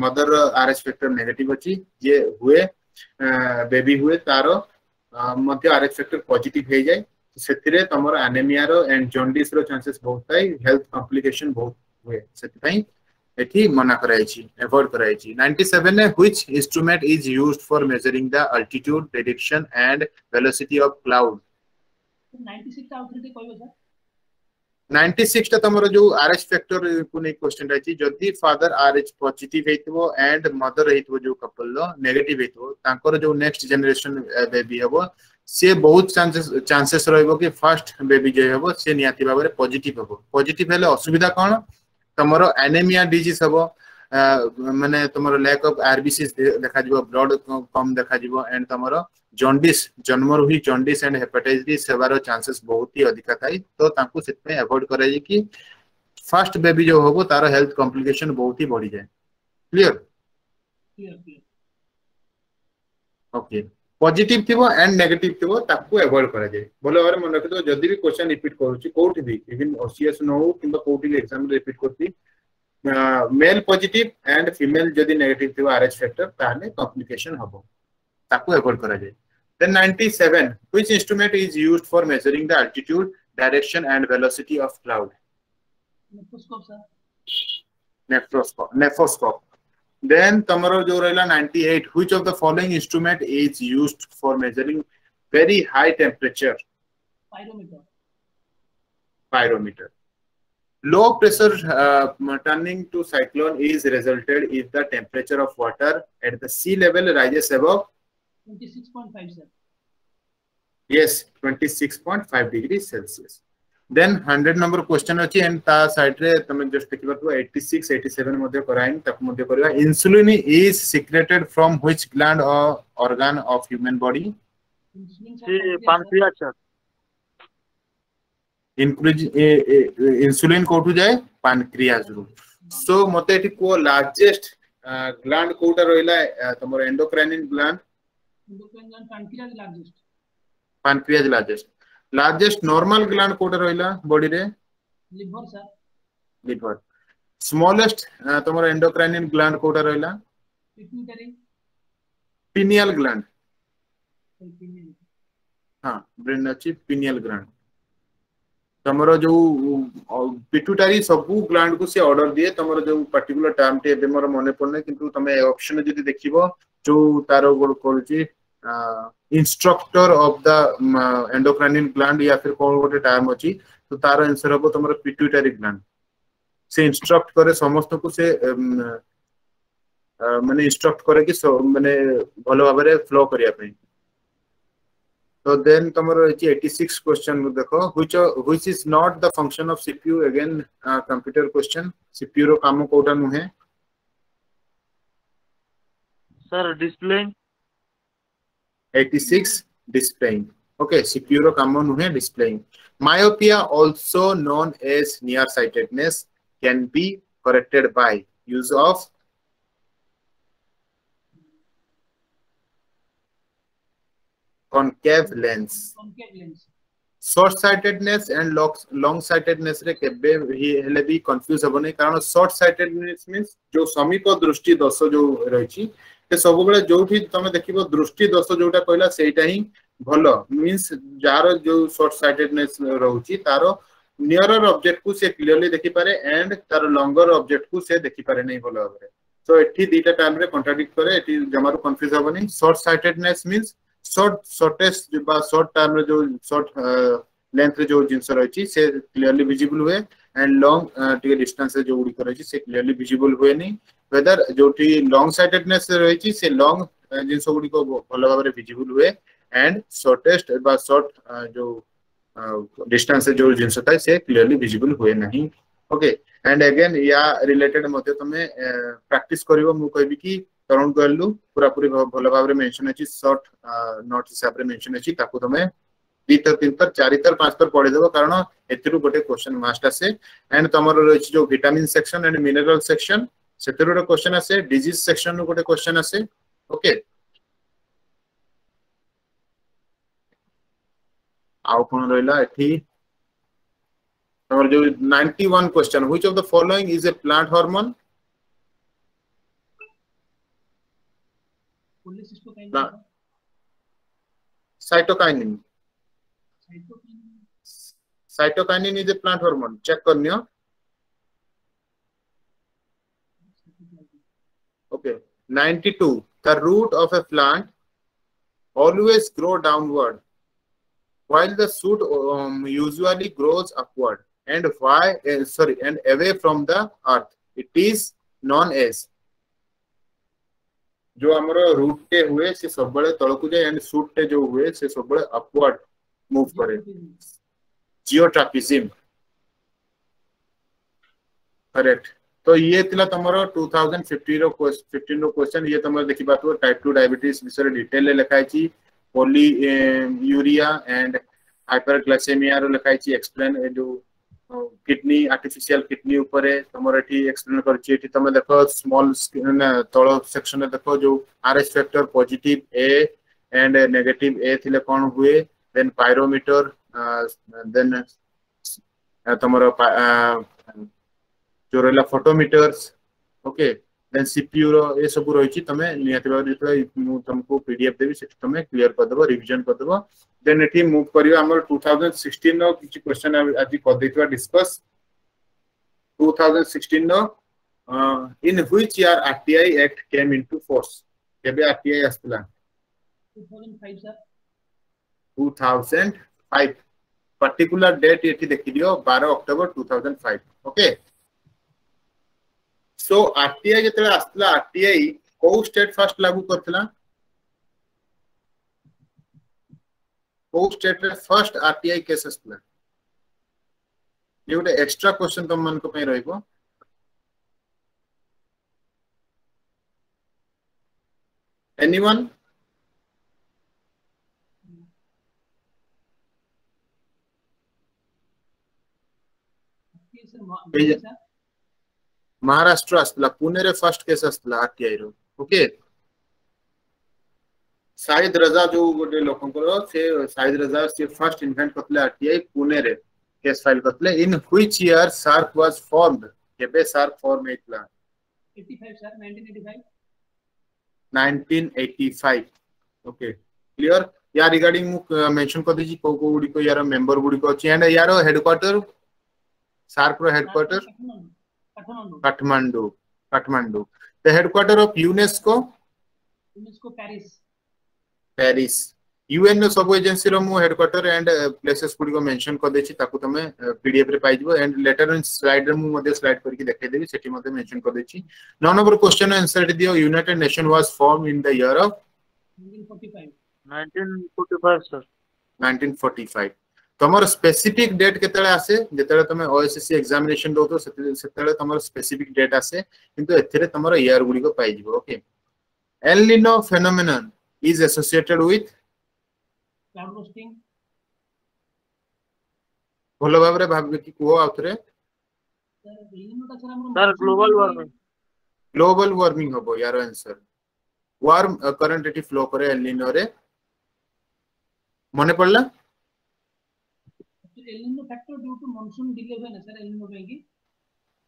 mother RH factor negative अछि जे हुए बेबी हुए तार मध्य आरएच फैक्टर पॉजिटिव हे जाय सेतिरे तमर एनीमिया रो एंड जॉन्डिस रो चांसेस बहुत थाई हेल्थ कॉम्प्लिकेशन बहुत हुए सेति पई एठी मना कराई छी अवॉइड कराई छी 97 ने which instrument is used for measuring the altitude direction and velocity of cloud 96 आउटरीटी कहबो सर 96 टा तमरो जो आरएच फैक्टर को नै क्वेश्चन राइची जदी फादर आरएच पॉजिटिव हेतिबो एंड मदर हेतिबो जो कपल लो नेगेटिव हेतिबो तांकर जो नेक्स्ट जनरेशन बेबी हबो से बहुत चांसेस रहइबो कि फर्स्ट बेबी जे हबो से नियाति बाबरे पॉजिटिव हबो पॉजिटिव हेले असुविधा कोन तमरो एनीमिया डिजीज हबो माने तमरो लैक ऑफ आरबीसी देखा जिवो ब्लड कम देखा जिवो एंड तमरो जॉन्डिस जन्मरु ही जॉन्डिस एंड हेपेटाइटिस हेबारो चांसेस बहुत ही अधिक थाई तो तांकु सेत में अवॉइड कराई कि फर्स्ट बेबी जो होबो तारो हेल्थ कॉम्प्लिकेशन बहुत ही बढ़ी जाय क्लियर ओके पॉजिटिव थिबो एंड नेगेटिव थिबो ताकु अवॉइड करा जाय बोले बारे मन रखितो जदी भी क्वेश्चन रिपीट करूची कोठी भी इवन ओसीएस नो किबा कोठी ले एग्जाम रिपीट करती मेल पॉजिटिव एंड फीमेल जदी नेगेटिव थिबो आरएच फैक्टर ताने कॉम्प्लिकेशन हबो ताकु अवॉइड करा जाय then 97 which instrument is used for measuring the altitude direction and velocity of cloud nephroscope sir nephoscope then tamaro jo rahila 98 which of the following instrument is used for measuring very high temperature pyrometer low pressure turning to cyclone is resulted if the temperature of water at the sea level rises above 26.5 sir yes 26.5 degrees celsius then 100 number question अछि and ta side रे तमे just देखिबा तो 86 87 मध्ये कराइन तक मध्ये करबा insulin is secreted from which gland or organ of human body pancreas sir insulin कोठु जाय pancreas रू so मते एठी को लार्जेस्ट ग्लैंड कोटा रहला तमर endocrine gland pancreas largest normal gland कोटा रहला बॉडी रे लिवर सर लिवर smallest तमर एंडोक्राइन ग्लैंड कोटा रहला पिट्यूटरी pineal gland हां ब्रेन अछि pineal gland तमरो जो पिट्यूटरी सबु ग्लैंड को से ऑर्डर दिए तमरो जो पर्टिकुलर टर्म टे बे मोर मने पड़ने किंतु तमे ऑप्शन जदी देखिबो जो तारो गोल करछि instructor of the endocrine gland या फिर कोन गोटे टर्म अछि तो तारो आंसर हो तमरो पिट्यूटरी ग्लैंड से इंस्ट्रक्ट करे समस्त को से माने इंस्ट्रक्ट करे कि माने भलो भाबरे फ्लो करिया पे so then tomorrow 86 question देखो which is not the function of CPU again computer question CPU रो काम कोटा नु है sir displaying 86 displaying okay CPU रो काम नु है displaying myopia also known as nearsightedness can be corrected by use of concave lens short sightedness and long sightedness रे केबे ही हेले भी कंफ्यूज होबो नै कारण short sightedness means जो समीप दृष्टि दोष जो रहिछि ते सब बेले जोठी तमे देखिबो दृष्टि दोष जोटा कहला सेटा ही भलो मींस जार जो short sightedness रहउछि तारो नियरर ऑब्जेक्ट को से क्लियरली देखि पारे एंड तारो लॉन्गर ऑब्जेक्ट को से देखि पारे नै भलो भाबरे सो एठी दीटा टाइम रे कॉन्ट्राडिक्ट करे एठी जमारो कंफ्यूज होबो नै short sightedness means शॉर्टेस्ट बा शॉर्ट टर्म रे जो शॉर्ट लेंथ रे जो जिंस रही से क्लियरली विजिबल हुए एंड लॉन्ग टिके डिस्टेंस रे जो गुडी रही से क्लियरली विजिबल हुए नहीं वेदर जोटी लॉन्ग साइटेडनेस रही से लॉन्ग जिंस गुडी को भलो भाबरे विजिबल हुए एंड शॉर्टेस्ट बा शॉर्ट जो डिस्टेंस जो जिंस था से क्लियरली विजिबल हुए नहीं ओके एंड अगेन या रिलेटेड मते तमे प्रैक्टिस करिवो मु कहबी कि तरुण गोयलु पूरा पूरी भलो भाबरे मेंशन अछि शॉर्ट नोट हिसाब रे मेंशन अछि ताकू तमे 2 तर 3 तर 4 तर 5 तर पढि देबो कारण एतिरु गोटे क्वेश्चन मास्ट आसे एंड तमरो रछि जो vitamin section and mineral section सेतिरु रो क्वेश्चन आसे डिजीज सेक्शन रो गोटे क्वेश्चन आसे ओके आउ कोन रहला एठी तमर जो 91 question which of the following is a plant hormone cytokinin cytokinin is a plant hormone check करनियो okay 92 the root of a plant always grow downward while the shoot usually grows upward and and away from the earth it is known as जो हमरो root के हुए से सब बड़े तळकु जाय and shoot के जो हुए से सब बड़े अपवर्ड मूव करे जियोट्रॉपिज्म करेक्ट तो ये तिला तमरो 2015 रो 15 रो क्वेश्चन ये तमरो देखि बात टाइप 2 डायबिटीज विषय डिटेल लिखाई छी पॉली यूरिया एंड हाइपरग्लाइसेमिया रो लिखाई छी एक्सप्लेन जो किडनी आर्टिफिशियल किडनी ऊपर तमरो एठी एक्सप्लेन करछि एठी तमे देखो स्मॉल तळ सेक्शन में देखो जो RS factor positive A and negative A थिले कोन हुए देन पायरोमीटर then तमरो जो रहला फोटोमीटर्स ओके देन सीपीयू रो ए सब रही छी तमे नियत भाबरे मु तुमको पीडीएफ देबी से तमे क्लियर कर देबो रिवीजन कर देबो देन एठी मूव करियो हमर 2016 नो किछि क्वेश्चन आज कर देतबा डिस्कस 2016 नो in which year RTI act came into force केबे RTI आस्तला 2005 सर 2005 पर्टिकुलर डेट एठी देखि दियो 12 अक्टोबर 2005 ओके सो आरटीआई जेतले आस्तला आरटीआई को स्टेट फर्स्ट लागू करथला को स्टेट रे फर्स्ट आरटीआई केस आस्तला ये गोटे एक्स्ट्रा क्वेश्चन तुम मन को पे रहइबो एनीवन महाराष्ट्र आस्तला पुणे रे फर्स्ट केस आस्तला आरटीआई रो ओके साहिद रजा जो गोटे लोकंकर से साहिद रजा से फर्स्ट इन्वेंट करथले आरटीआई पुणे रे केस फाइल करथले in which year SAARC was formed केबे सार्क फॉर्म हेतला 85 सर 1985 1985 ओके क्लियर या रिगार्डिंग मेंशन कर दीजी को गुडी को यार मेंबर गुडी को अछि एंड यार हेडक्वार्टर सार्क रो headquarter Kathmandu Kathmandu the headquarter of UNESCO Paris UN नो सब एजेंसी रो मु हेडक्वार्टर एंड प्लेसेस गुडी को मेंशन कर देछि ताकू तमे पीडीएफ रे पाइ दिबो एंड लेटर इन स्लाइड रे मु मध्ये स्लाइड करके देखाइ देबी सेठी मध्ये मेंशन कर देछि नौ नंबर क्वेश्चन आंसर दियो United nation was form in the year of 1945 sir 1945 तमर स्पेसिफिक डेट केतले आसे जेतले तमे ओएसएससी एग्जामिनेशन दो तो सेतले तमर स्पेसिफिक डेट आसे किंतु एथिरे तमर ईयर गुडी को पाइ दिबो okay El Nino phenomenon is associated with cloud bursting भलो भाबरे भाबे कि को आउथरे सर ग्लोबल वार्मिंग हबो यार आंसर वार्म करंट एटी फ्लो करे एल निनो रे मने पड़ला El Nino factor due to monsoon delay होय ना सर एल निनो बेगी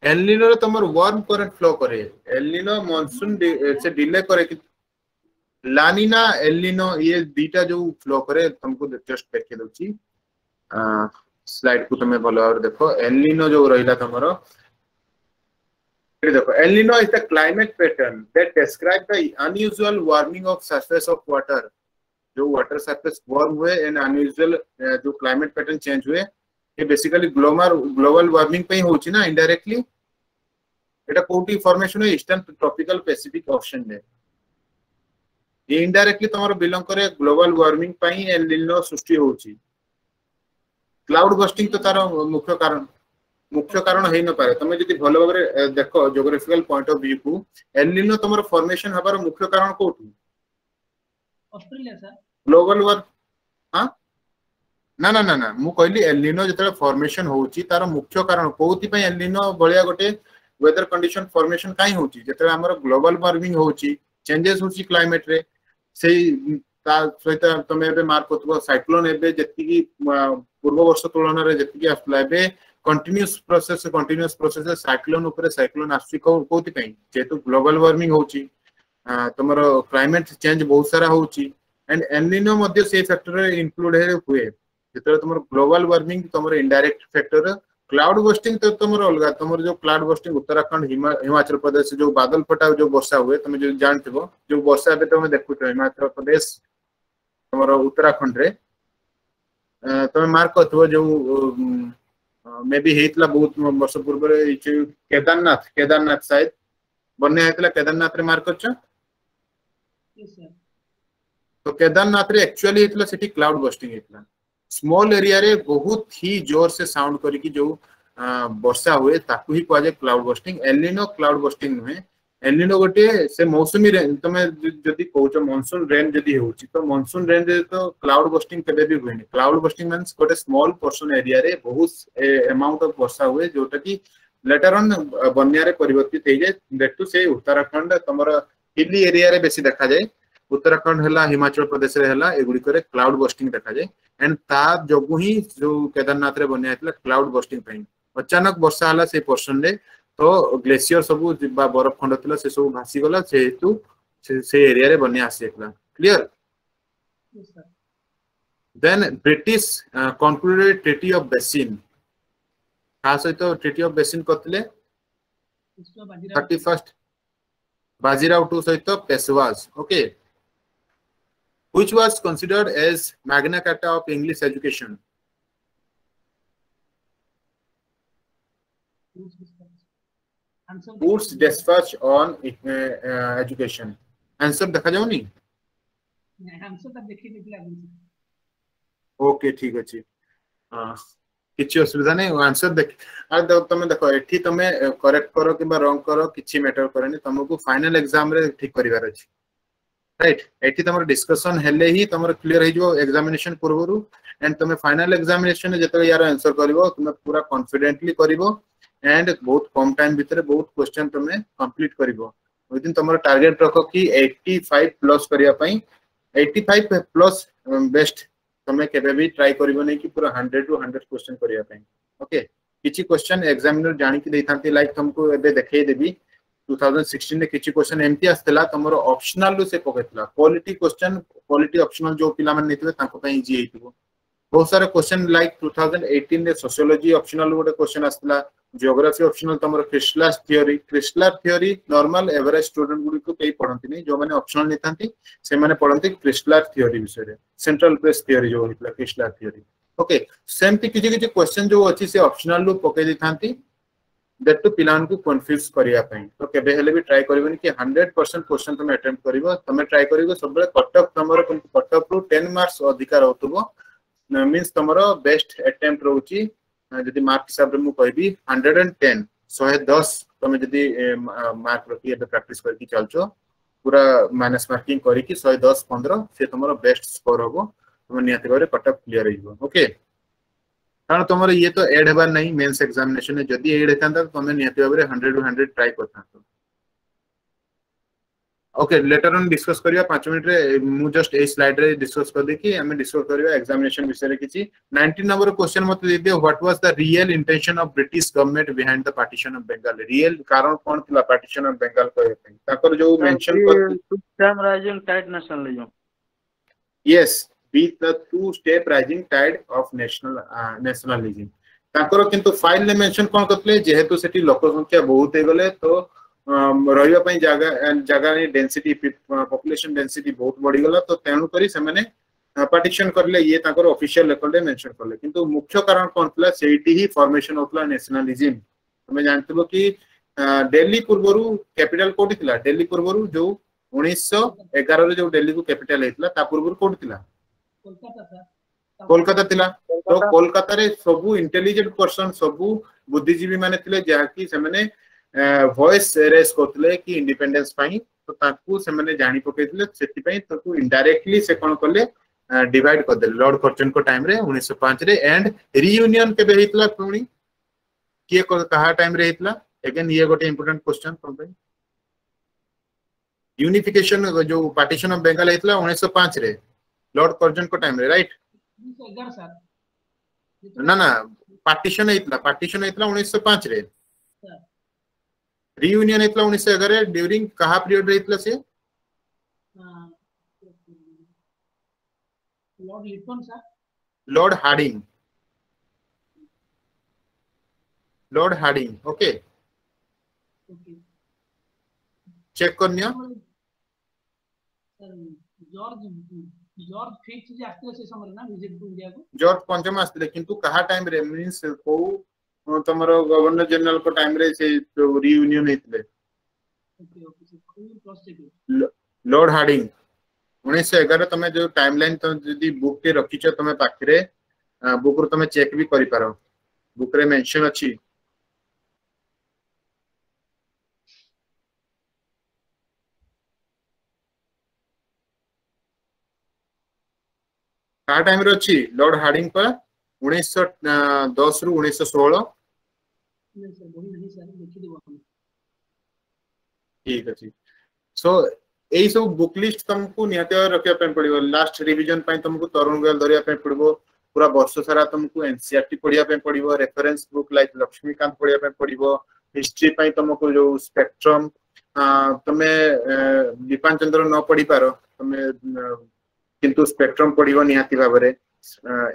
एल निनो रे तमर वार्म करंट फ्लो करे एल निनो मॉनसून से डिले करे कि लानिना एल निनो ये बीटा जो फ्लो करे तुमको जस्ट देखे दोची स्लाइड को तमे भलो और देखो एल निनो जो रहिला तमरो देखो El Nino is the climate pattern that describe the unusual warming of surface of water जो वाटर सरफेस वार्म हुए एंड अनयूजुअल जो क्लाइमेट पैटर्न चेंज हुए ये बेसिकली ग्लोबल वार्मिंग पे होची ना इनडायरेक्टली एटा कोटी फॉर्मेशन है ईस्टर्न ट्रॉपिकल पैसिफिक ओशन में ये इनडायरेक्टली तमरो बिलोंग करे ग्लोबल वार्मिंग पई एल निनो सृष्टि होची क्लाउड बस्टिंग तो तार मुख्य कारण है न पारे तमे जति भलो भाबरे देखो ज्योग्राफिकल पॉइंट ऑफ व्यू को एल निनो तमरो फॉर्मेशन हबार मुख्य कारण कोठी ऑस्ट्रेलिया सर ग्लोबल वार हां ना ना ना ना मु कहली एल निनो जतले फॉर्मेशन होची तार मुख्य कारण कोथि पई एल निनो बळिया गोटे वेदर कंडीशन फॉर्मेशन काई होची जतले हमर ग्लोबल वार्मिंग होची चेंजेस होची क्लाइमेट रे सेही ता सहित तमे एबे मार्क करथबो साइक्लोन एबे जति की पूर्व वर्ष तुलना रे जति की आसला एबे कंटीन्यूअस प्रोसेस साइक्लोन ऊपर साइक्लोन आसी कोथि पई जेतु ग्लोबल वार्मिंग होची तमरो क्लाइमेट चेंज बहुत सारा होची एंड एल निनो मध्ये से फैक्टर रे इंक्लूड हुए जेतले तमरो ग्लोबल वार्मिंग तमरो इनडायरेक्ट फैक्टर क्लाउड बस्टिंग तो तमरो अलगा तमरो जो क्लाउड बस्टिंग उत्तराखंड हिमाचल प्रदेश जो बादल फटा जो वर्षा हुए तुम जो जानथिबो जो वर्षा बे तुम देखुतो हिमाचल प्रदेश तमरो उत्तराखंड रे तुम मार्क करथबो जो मे बी हेतला बहुत वर्ष पूर्व रे केदारनाथ शायद बन्या हेतला केदारनाथ रे मार्क करछ यस सर तो केदारनाथ रे एक्चुअली हेतला सेठी क्लाउड बस्टिंग हेतला स्मॉल एरिया रे बहुत ही जोर से साउंड करिकी जो वर्षा हुए ताकू ही कह जाए cloud bursting El Nino cloud bursting नुहे एल निनो गोटे से मौसमी रेन तमे जदी कहउछ मानसून रेन जदी होउची तो मानसून रेन रे तो क्लाउड बस्टिंग केबे भी हुएनी क्लाउड बस्टिंग मींस गोटे स्मॉल पोर्शन एरिया रे बहुत अमाउंट ऑफ वर्षा हुए जोटा की लेटर ऑन बन्या रे परिवर्तित हे जाए दैट टू से उत्तराखंड तमरा हिली एरिया रे बेसी देखा जाए उत्तराखंड हला हिमाचल प्रदेश रे हला एगुडी करे क्लाउड बस्टिंग देखा जाए एंड ता जगु ही जो केदारनाथ रे बन्या हेतला क्लाउड बस्टिंग पई अचानक वर्षा हला से पोर्शन रे तो ग्लेशियर सब बा बरफ खंड थिला से सब भासी गला से हेतु से एरिया रे बन्या आसीला clear yes sir then British concluded treaty of Bassein खास तो ट्रीटी ऑफ बेसिन करथिले इसको बाजीराव 31st बाजीराव टू सहित पेशवाज okay which was considered as Magna Carta of English education Woods dispatch on education answer देखा जाओ नी आंसर तब देखि निकला ओके ठीक अछि किछि असुविधा नै आंसर देख आ तमे देखो एठी तमे करेक्ट करो किबा रॉन्ग करो किछि मैटर करनी तुमको फाइनल एग्जाम रे ठीक करिवार अछि राइट एठी तमर डिस्कशन हेले ही तमर क्लियर हे जो एग्जामिनेशन पूर्वरु एंड तमे फाइनल एग्जामिनेशन जते यार आंसर करिवो तुमे पूरा कॉन्फिडेंटली करिवो एंड बहुत कम टाइम भीतर बहुत क्वेश्चन तमे कंप्लीट करिवो विदिन तमर टारगेट रखो कि 85 प्लस करिया पई 85 प्लस बेस्ट तमे केबे भी ट्राई करिवो नै कि पूरा 100 टू 100 क्वेश्चन करिया पई ओके किछि क्वेश्चन एग्जामिनर जानि कि दैथांती लाइक तुमको एबे देखै देबी 2016 ने किछि क्वेश्चन एमती आस्तला तमरो ऑप्शनल लो से पकेतला क्वालिटी क्वेश्चन क्वालिटी ऑप्शनल जो पिला मन नेतिबे ताको पई इजी हेतिबो बहुत सारे क्वेश्चन लाइक 2018 ने सोशियोलॉजी ऑप्शनल गोटे क्वेश्चन आस्तला जियोग्राफी ऑप्शनल तमरो Christaller theory normal average student गुडी को केई पढंती नै जो माने ऑप्शनल नेतांती से माने पढंती क्रिस्टलर थ्योरी विषय रे सेंट्रल प्लेस थ्योरी जो होइतला क्रिस्टलर थ्योरी ओके सेमती किछि क्वेश्चन जो अछि से ऑप्शनल लो पके दिथांती दैट टू पिलान को कंफ्यूज करिया पई तो केबे हेले भी ट्राई करबनी कि 100% क्वेश्चन तुम अटेम्प्ट करिवो तुम ट्राई करिवो सब कटअप तमरो कटअप रो 10 मार्क्स अधिकार होतबो मींस तमरो बेस्ट अटेम्प्ट रहउची जदी मार्क हिसाब रे मु कहबी 110 110 तुम जदी मार्क रखी एबे प्रैक्टिस करके चलचो पूरा माइनस मार्किंग करी कि 110 15 से तमरो बेस्ट स्कोर होबो तुम नियति करे कटअप क्लियर होइबो ओके कारण तुमरे ये तो ऐड हेबार नहीं मेंस एग्जामिनेशन में जदी ऐड हेतांता तुम नियति भाबरे 100 टू 100 ट्राई करता ओके लेटर ऑन डिस्कस करिया 5 मिनिट रे मु जस्ट ए स्लाइड रे डिस्कस कर दे कि हमें डिस्कस करिया एग्जामिनेशन विषय रे किछि 19 नंबर क्वेश्चन मत दे दियो what was the real intention of British government behind the partition of Bengal real कारण कोन थिला पार्टीशन ऑफ बंगाल को ताकर जो मेंशन कर to rising tide nationalism yes B the two step rising tide of nationalism ताकर किंतु फाइल ने मेंशन कोन करतले जेहेतु सेठी लोक संख्या बहुत हे गले तो रहिबा पई जगह नी डेंसिटी पॉपुलेशन डेंसिटी बहुत बढ़ी गला तो तेनु करी से माने पार्टीशन करले ये ताकर ऑफिशियल रेकॉर्ड रे मेंशन करले किंतु मुख्य कारण कोन थला सेठी ही फॉर्मेशन होतला नेशनलिज्म तमे जानतबो कि दिल्ली पूर्वरु कैपिटल कोठी थिला दिल्ली पूर्वरु जो 1911 रे जो दिल्ली को कैपिटल हेतला ता पूर्वरु कोठी थिला कोलकाता सर कोलकाता थिला तो कोलकाता रे सबु इंटेलिजेंट पर्सन सबु बुद्धिजीवी माने थिले जहा कि से माने वॉइस रेस करथले कि इंडिपेंडेंस पाई तो ताकू से माने जानि पकेथिले सेति पई ताकू इनडायरेक्टली से कोन करले डिवाइड कर देले लॉर्ड कर्जन को टाइम रे 1905 रे एंड रियूनियन के हेतला पुणी के कहा टाइम रे हेतला अगेन ये गोटे इंपोर्टेंट क्वेश्चन फ्रॉम पे यूनिफिकेशन जो पार्टीशन ऑफ बंगाल हेतला 1905 रे लॉर्ड कर्जन को टाइम रे राइट 1911 सर ना ना पार्टीशन हेतला 1905 रे रियूनियन हेतला 1911 ड्यूरिंग कहा पीरियड रे हेतला से Lord Lytton sir Lord Hardinge okay okay check करनिया सर जॉर्ज फिफ्थ जे आस्ते से समय ना विजिट टू इंडिया को जॉर्ज पंचम आस्ते किंतु कहा टाइम रे मींस को तमरो गवर्नर जनरल को टाइम रे से रियूनियन हेतले okay okay sir cross check Lord Hardinge 1911 तमे जो टाइमलाइन तो जदी बुक के रखिछ तमे पाखरे बुक रो तमे चेक भी करि पारो बुक रे मेंशन अछि का टाइम रे अछि लॉर्ड हार्डिंग पर 1910 रु 1916 नहीं सर वही नहीं सर देखि देबो हम ठीक अछि सो एई सब बुक लिस्ट तुमको नियत रखिया पे पड़िबो लास्ट रिवीजन पई तुमको तरुण गोयल धरिया पे पड़िबो पूरा वर्ष सारा तुमको एनसीईआरटी पढ़िया पे पड़िबो रेफरेंस बुक लाइक लक्ष्मीकांत पढ़िया पे पड़िबो हिस्ट्री पई तुमको जो स्पेक्ट्रम तमे दीपान चंद्र न पढ़ी पारो तमे किंतु स्पेक्ट्रम पढ़िबो नियति भाबरे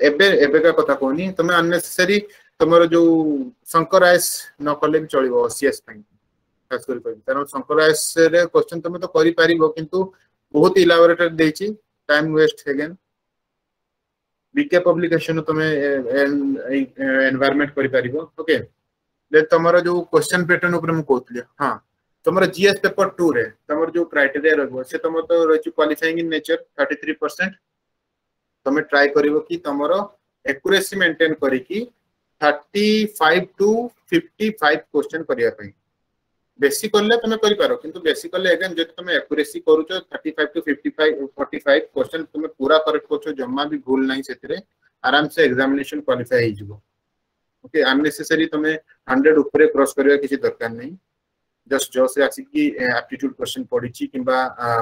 एबे का कथा कोनी तमे अननेसेसरी तमरो जो शंकर आईएस न कले भी चलिबो सीएस पई खास कर कारण शंकर आईएस रे क्वेश्चन तमे तो करि पारिबो किंतु बहुत इलाबोरेटेड देछि time waste again BK publication तमे एनवायरनमेंट करि पारिबो ओके ले तमरो जो क्वेश्चन पैटर्न ऊपर हम कहतलिए हां तमरो जीएस पेपर 2 रे तमरो जो क्राइटेरिया रहबो से तमरो तो रहि क्वालिफाइंग इन नेचर 33% तमे ट्राई करिवो कि तमरो एक्यूरेसी मेंटेन करी कि 35 टू 55 क्वेश्चन करिया पई बेसिक करले तमे करि पारो किंतु बेसिक करले अगेन जे तमे एक्यूरेसी करूचो 35 टू 55 45 क्वेश्चन तमे पूरा करेक्ट करछो जम्मा भी भूल नाही सेतरे आराम से एग्जामिनेशन क्वालिफाई हो जिवो ओके अननेसेसरी तमे 100 ऊपर क्रॉस करिया किछि दरकार नाही जस्ट जो से आसी कि एप्टीट्यूड क्वेश्चन पढिछि किबा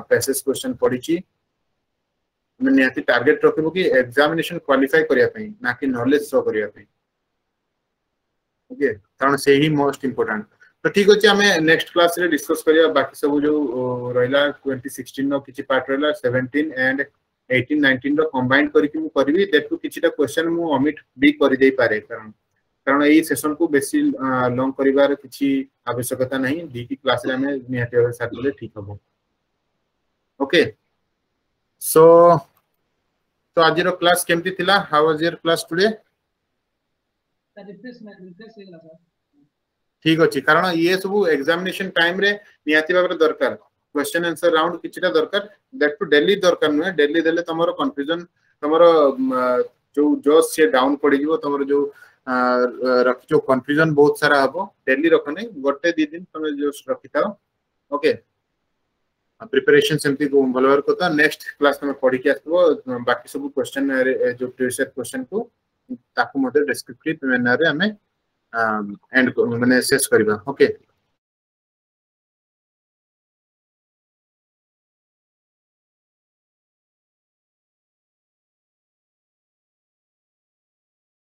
पैसेज क्वेश्चन पढिछि तमे नियति टारगेट रखिबो कि एग्जामिनेशन क्वालिफाई करिया पई ना कि नॉलेज शो करिया पई ओके कारण से ही मोस्ट इंपोर्टेंट तो ठीक अछि हमें नेक्स्ट क्लास रे डिस्कस करिया बाकी सब जो रहला 2016 नो किछि पार्ट रहला 17 एंड 18 19 रो कंबाइन करिकि मु करबी दैट किछिटा क्वेश्चन मु ओमिट भी करि देई पारे कारण एई सेशन को बेसी लॉन्ग करिवार किछि आवश्यकता नहीं डीटी क्लास रे हमें नियति भाबे साथले ठीक हबो ओके सो तो आज रो क्लास केमति थिला how was your class today refresh हेला सर ठीक अछि कारण ये सब एग्जामिनेशन टाइम रे नियति भाबे दरकार क्वेश्चन आंसर राउंड किछिटा दरकार दैट टू डेली दरकार न डेली देले तमरो कंफ्यूजन तमरो जो से डाउन पड़ी जिवो तमरो जो रखियो कंफ्यूजन बहुत सारा हबो डेली रखने गोटे दी दिन तमे जो रखिताओ ओके प्रिपरेशन सेमती को भलवार को नेक्स्ट क्लास में पढ़ी के आसबो बाकी सब क्वेश्चन जो प्रीवियस क्वेश्चन को ताकू मते डिस्क्रिप्टिव मैनर रे हमें एंड माने सेस करबा ओके